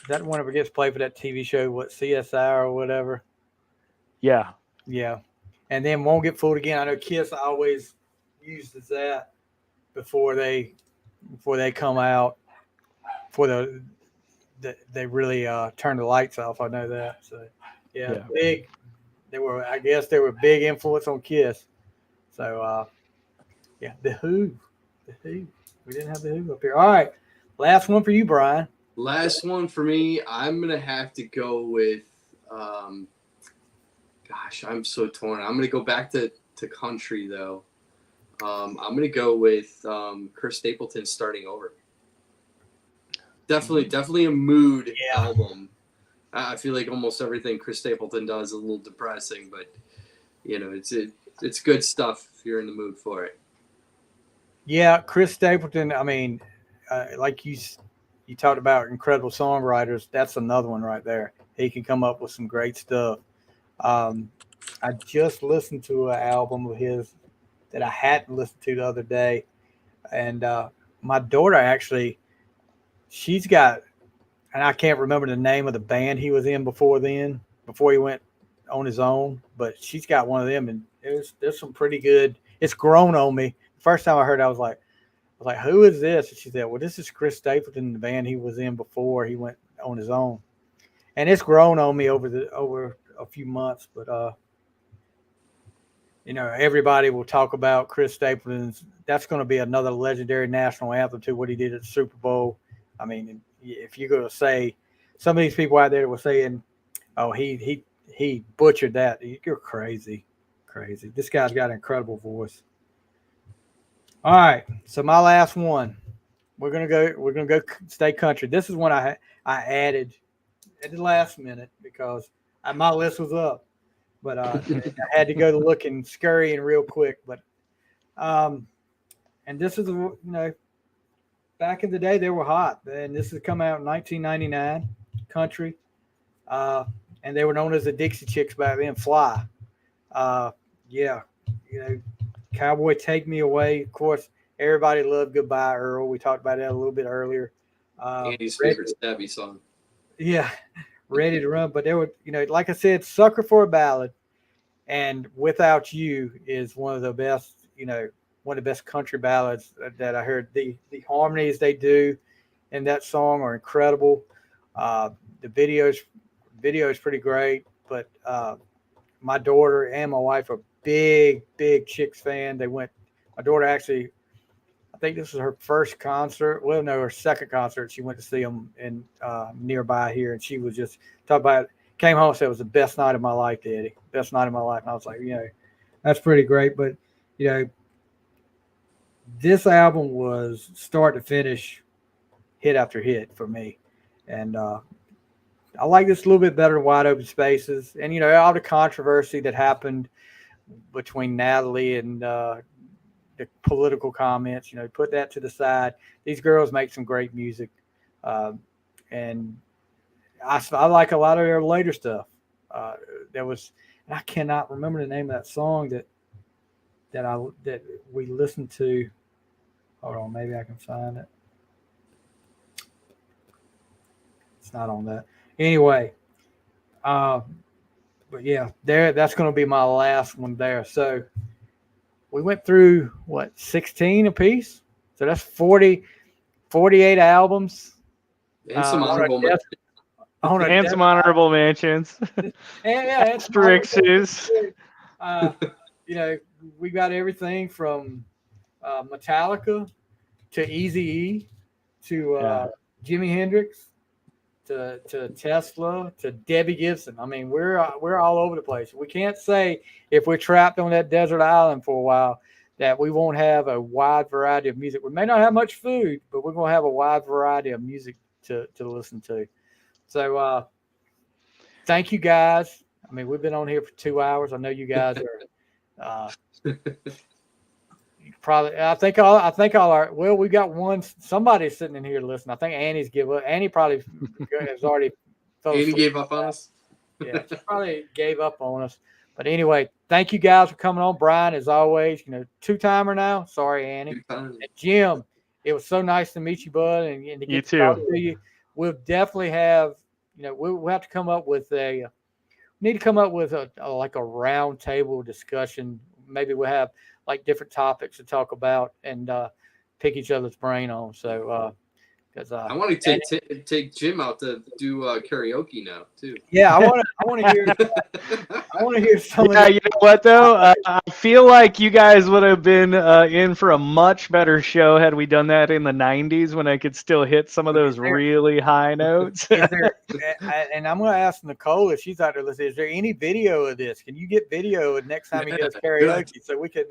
Is that one that gets played for that TV show, CSI or whatever? Yeah. Yeah. And then Won't Get Fooled Again. I know Kiss always uses that before they come out. Before they really turn the lights off. I know that. So yeah. Big. I guess they were a big influence on Kiss. So The Who. We didn't have The Who up here. All right. Last one for you, Brian. Last one for me, I'm gonna have to go with. Gosh, I'm so torn. I'm gonna go back to country though. I'm gonna go with Chris Stapleton, Starting Over. Definitely a mood album. I feel like almost everything Chris Stapleton does is a little depressing, but it's good stuff if you're in the mood for it. Yeah, Chris Stapleton. I mean, like you talked about incredible songwriters. That's another one right there. He can come up with some great stuff. Um, I just listened to an album of his that I hadn't listened to the other day, and my daughter actually, she's got, and I can't remember the name of the band he was in before then, before he went on his own, but she's got one of them, and there's some pretty good. It's grown on me. First time I heard it, I was like, who is this? And she said, well, this is Chris Stapleton, the band he was in before he went on his own. And it's grown on me over a few months, but everybody will talk about Chris Stapleton's. That's going to be another legendary national anthem to what he did at the Super Bowl. I mean, if you're going to say, some of these people out there were saying, oh, he butchered that. You're crazy. This guy's got an incredible voice. All right, so my last one, we're gonna go stay country. This is one I added at the last minute because my list was up, but I had to go to look and scurry and real quick. But and this is back in the day they were hot, and this has come out in 1999, country, and they were known as the Dixie Chicks back then. Fly, Cowboy, Take Me Away. Of course, everybody loved Goodbye Earl. We talked about that a little bit earlier. Andy's favorite Stabby song. Yeah, Ready to Run. But there were, like I said, Sucker for a Ballad and Without You is one of the best, one of the best country ballads that I heard. The harmonies they do in that song are incredible. The video is pretty great. But my daughter and my wife are big Chicks fan. My daughter actually, I think this was her first concert. Well, no, her second concert. She went to see them in nearby here, and she was just talking about it. Came home and said it was the best night of my life, Daddy. Best night of my life. And I was like, that's pretty great. But this album was start to finish, hit after hit for me, and I like this a little bit better than Wide Open Spaces. And all the controversy that happened between Natalie and the political comments, put that to the side. These girls make some great music. And I like a lot of their later stuff. And I cannot remember the name of that song that we listened to. Hold on, maybe I can find it. It's not on that. Anyway, but yeah, that's going to be my last one there. So we went through 16 apiece. So that's 48 albums. And some honorable mentions. And some honorable mentions. Asterisks. We got everything from Metallica to Eazy-E to Jimi Hendrix to Tesla to Debbie Gibson. I mean, we're all over the place. We can't say if we're trapped on that desert island for a while that we won't have a wide variety of music. We may not have much food, but we're going to have a wide variety of music to listen to. So thank you guys. I mean, we've been on here for 2 hours. I know you guys are probably. I think all our. Well, we got one. Somebody's sitting in here listening. I think Annie's give up. Annie probably has already. Annie gave up on us. Yeah, she probably gave up on us. But anyway, thank you guys for coming on. Brian, as always, 2-timer now. Sorry, Annie. And Jim, it was so nice to meet you, bud, and to get to talk to you. We'll definitely have. We'll have to come up with a. Need to come up with a round table discussion. Maybe we'll have different topics to talk about and pick each other's brain on. So Because I want to take Jim out to do karaoke now too. Yeah, I want to hear. I want to hear some of Yeah, the. you know what though? I feel like you guys would have been in for a much better show had we done that in the '90s when I could still hit some of those really high notes. Is there? And I'm going to ask Nicole if she's out there listening. Is there any video of this? Can you get video of next time he does karaoke so we can?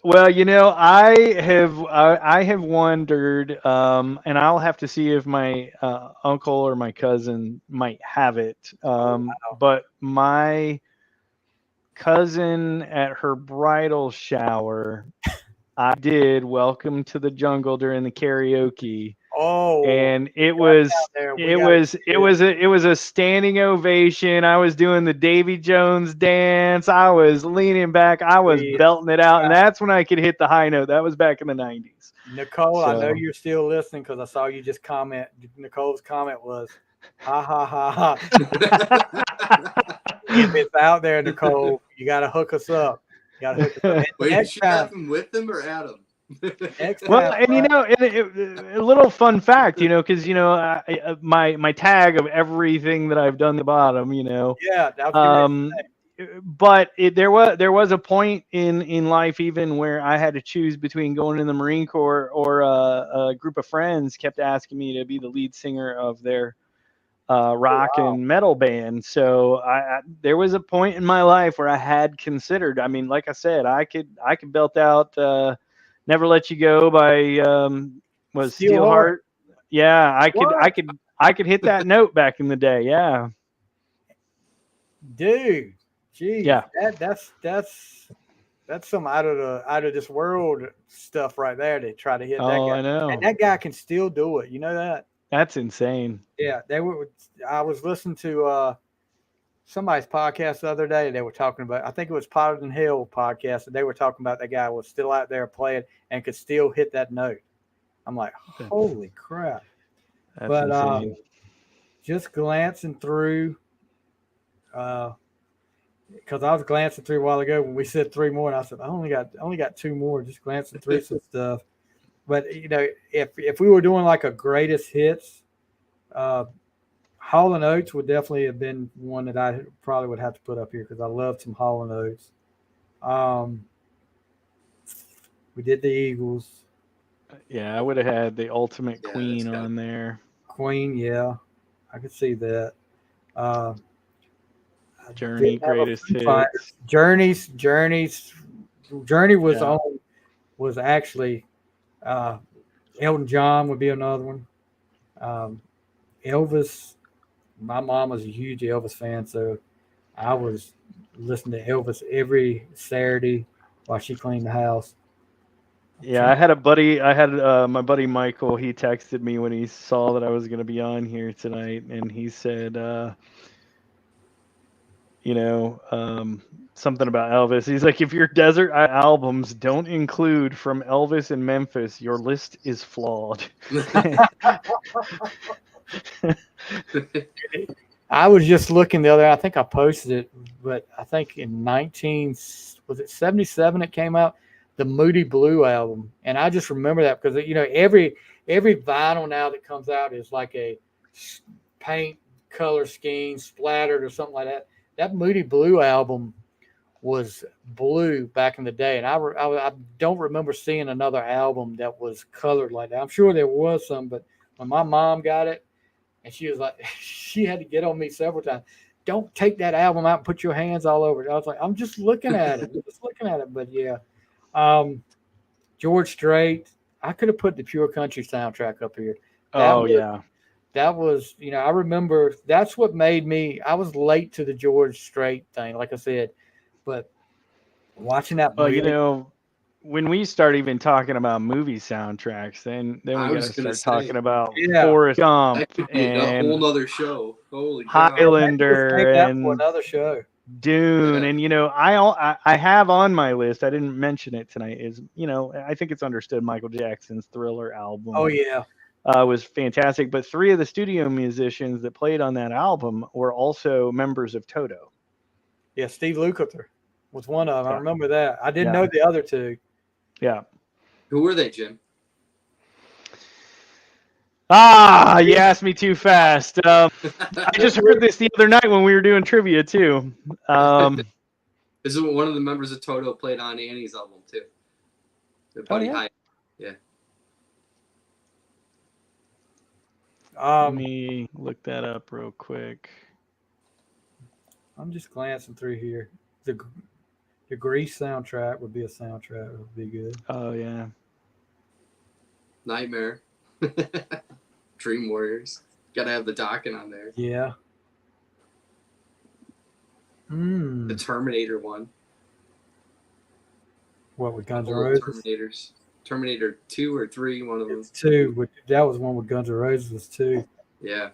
Well, you know, I have wondered, and I'll have to see if my uncle or my cousin might have it. But my cousin at her bridal shower, I did "Welcome to the Jungle" during the karaoke. Oh, and it was a standing ovation. I was doing the Davy Jones dance. I was leaning back. I was belting it out, and that's when I could hit the high note. That was back in the '90s. Nicole, I know you're still listening because I saw you just comment. Nicole's comment was, "Ha ha ha ha." If it's out there, Nicole, you got to hook us up. You got to hook us up. Wait, did you have him with them or at him? Well, and you know, a little fun fact, you know, because you know, my tag of everything that I've done at the bottom, you know. Yeah. That was but there was a point in life even where I had to choose between going in the Marine Corps or a group of friends kept asking me to be the lead singer of their rock and metal band. So there was a point in my life where I had considered. I mean, like I said, I could belt out "Never Let You Go" by was Steelheart. Yeah, I could hit that note back in the day. Yeah, dude. Geez, yeah, that's some out of this world stuff right there. To try to hit that guy. I know. And that guy can still do it. You know that? That's insane. Yeah, I was listening to somebody's podcast the other day. They were talking about, I think it was Potter Than Hell podcast, and they were talking about that guy was still out there playing and could still hit that note. I'm like, holy crap! That's insane. Just glancing through, because I was glancing through a while ago when we said 3 more, and I said I only got 2 more. Just glancing through some stuff. But you know, if we were doing like a greatest hits, Hall & Oates would definitely have been one that I probably would have to put up here because I loved some Hall & Oates. We did the Eagles. Yeah, I would have had the Ultimate Queen on there. Queen, yeah, I could see that. Journey, greatest hits. Journey was actually Elton John would be another one. Elvis. My mom was a huge Elvis fan, so I was listening to Elvis every Saturday while she cleaned the house. Yeah, I had a buddy. I had my buddy Michael. He texted me when he saw that I was going to be on here tonight, and he said, you know, something about Elvis. He's like, if your desert albums don't include From Elvis in Memphis, your list is flawed. I was just looking the other. I think I posted it, but I think in 1977 it came out, the Moody Blue album, and I just remember that because you know every vinyl now that comes out is like a paint color scheme splattered or something like that. That Moody Blue album was blue back in the day, and I don't remember seeing another album that was colored like that. I'm sure there was some, but when my mom got it, and she was like, she had to get on me several times. Don't take that album out and put your hands all over it. I was like, I'm just looking at it. But yeah, George Strait. I could have put the Pure Country soundtrack up here. That was, you know, I remember that's what made me. I was late to the George Strait thing, like I said, but watching that movie. You know, when we start even talking about movie soundtracks, then we got to start talking about Forrest Gump that could be a whole nother show. Holy Highlander and another show. Dune, and you know, I have on my list. I didn't mention it tonight. Is, you know, I think it's understood Michael Jackson's Thriller album. Oh yeah, was fantastic. But 3 of the studio musicians that played on that album were also members of Toto. Yeah, Steve Lukather was one of them. I remember that. I didn't know the other 2. Yeah. Who were they, Jim? Ah, you asked me too fast. I just heard this the other night when we were doing trivia too. This is one of the members of Toto played on Annie's album too. Buddy yeah? High. Yeah. Let me look that up real quick. I'm just glancing through here. The Grease soundtrack would be a soundtrack. It would be good. Oh yeah. Nightmare. Dream Warriors. Got to have the Dokken on there. Yeah. The Terminator one. What, with Guns N' Roses? Terminators. Terminator 2 or 3, one of them. It's 2. That was one with Guns N' Roses was 2. Yeah.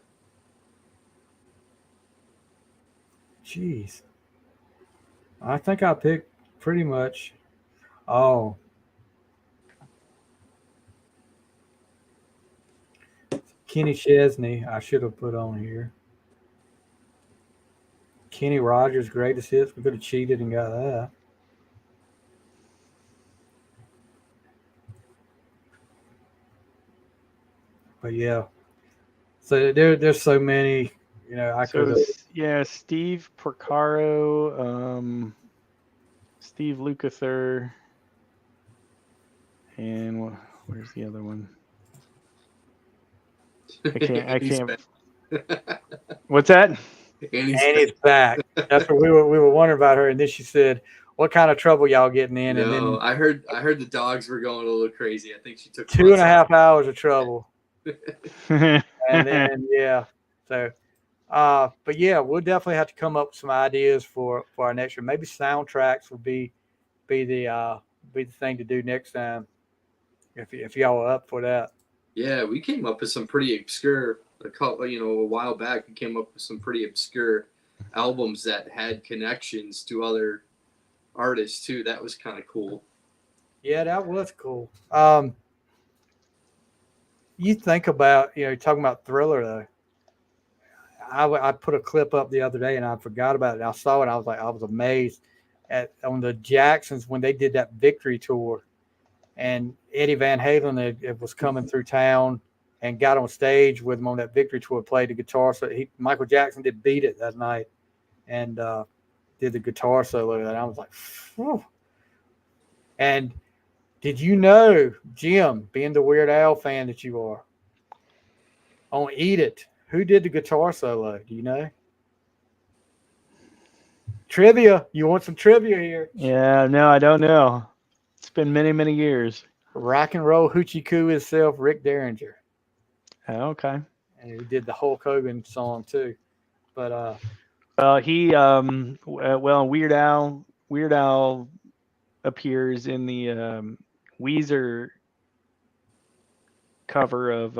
Jeez. I think I picked pretty much. Oh. Kenny Chesney, I should have put on here. Kenny Rogers' greatest hits. We could have cheated and got that. But yeah. So there's so many, I could have. Yeah, Steve Porcaro, Steve Lukather, and where's the other one? I can't. What's that? Annie's back. That's what we were wondering about her, and then she said, "What kind of trouble y'all getting in?" No, and then I heard the dogs were going a little crazy. I think she took 2.5 hours of trouble, and then yeah. So, but yeah, we'll definitely have to come up with some ideas for our next year. Maybe soundtracks would be the thing to do next time. If y'all are up for that. Yeah, we came up with some pretty obscure. A while back, we came up with some pretty obscure albums that had connections to other artists too. That was kind of cool. Yeah, that was cool. You think about, talking about Thriller though. I put a clip up the other day and I forgot about it. I saw it. I was amazed on the Jacksons when they did that Victory tour, and Eddie Van Halen it was coming through town and got on stage with him on that Victory tour, played the guitar. So Michael Jackson did Beat It that night and did the guitar solo. And I was like, phew. And did you know, Jim, being the Weird Al fan that you are, on Eat It, who did the guitar solo? Do you know? Trivia. You want some trivia here? Yeah, no, I don't know. It's been many, many years. Rock and Roll Hoochie Coo himself, Rick Derringer. Oh, okay. And he did the Hulk Hogan song too. But he Weird Al appears in the Weezer cover of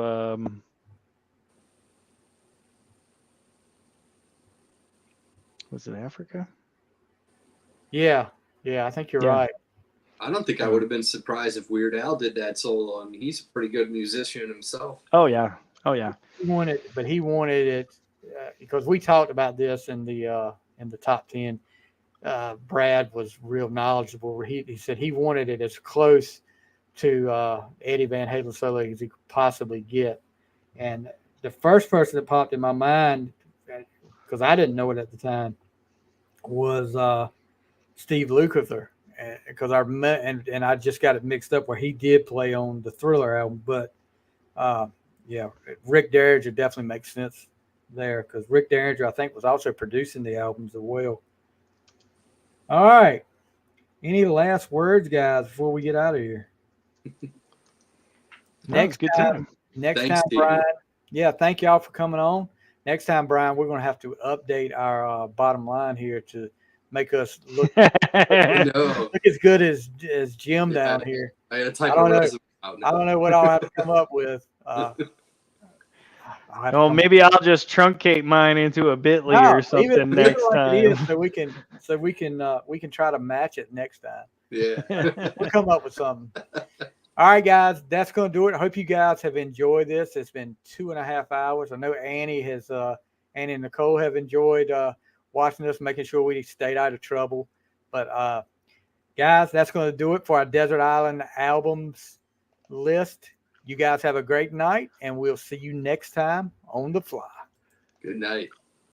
was it Africa? Yeah, I think you're right. I don't think I would have been surprised if Weird Al did that solo. I mean, he's a pretty good musician himself. Oh yeah. He wanted it because we talked about this in the top 10. Brad was real knowledgeable. He said he wanted it as close to Eddie Van Halen solo as he could possibly get. And the first person that popped in my mind, because I didn't know it at the time, was Steve Lukather. Because I just got it mixed up where he did play on the Thriller album, but Rick Derringer definitely makes sense there because Rick Derringer I think was also producing the albums as well. All right, any last words, guys, before we get out of here? Next time, Brian. Yeah, thank y'all for coming on. Next time, Brian, we're going to have to update our bottom line here to make us look as good as Jim down here. I got to type a resume out now. I don't know what I'll have to come up with. Well, maybe I'll just truncate mine into a Bitly or something next time. So we can try to match it next time. Yeah, we'll come up with something. All right, guys, that's going to do it. I hope you guys have enjoyed this. It's been 2.5 hours. I know Annie and Nicole have enjoyed watching us, making sure we stayed out of trouble. But guys, that's going to do it for our Desert Island albums list. You guys have a great night, and we'll see you next time on The Fly. Good night.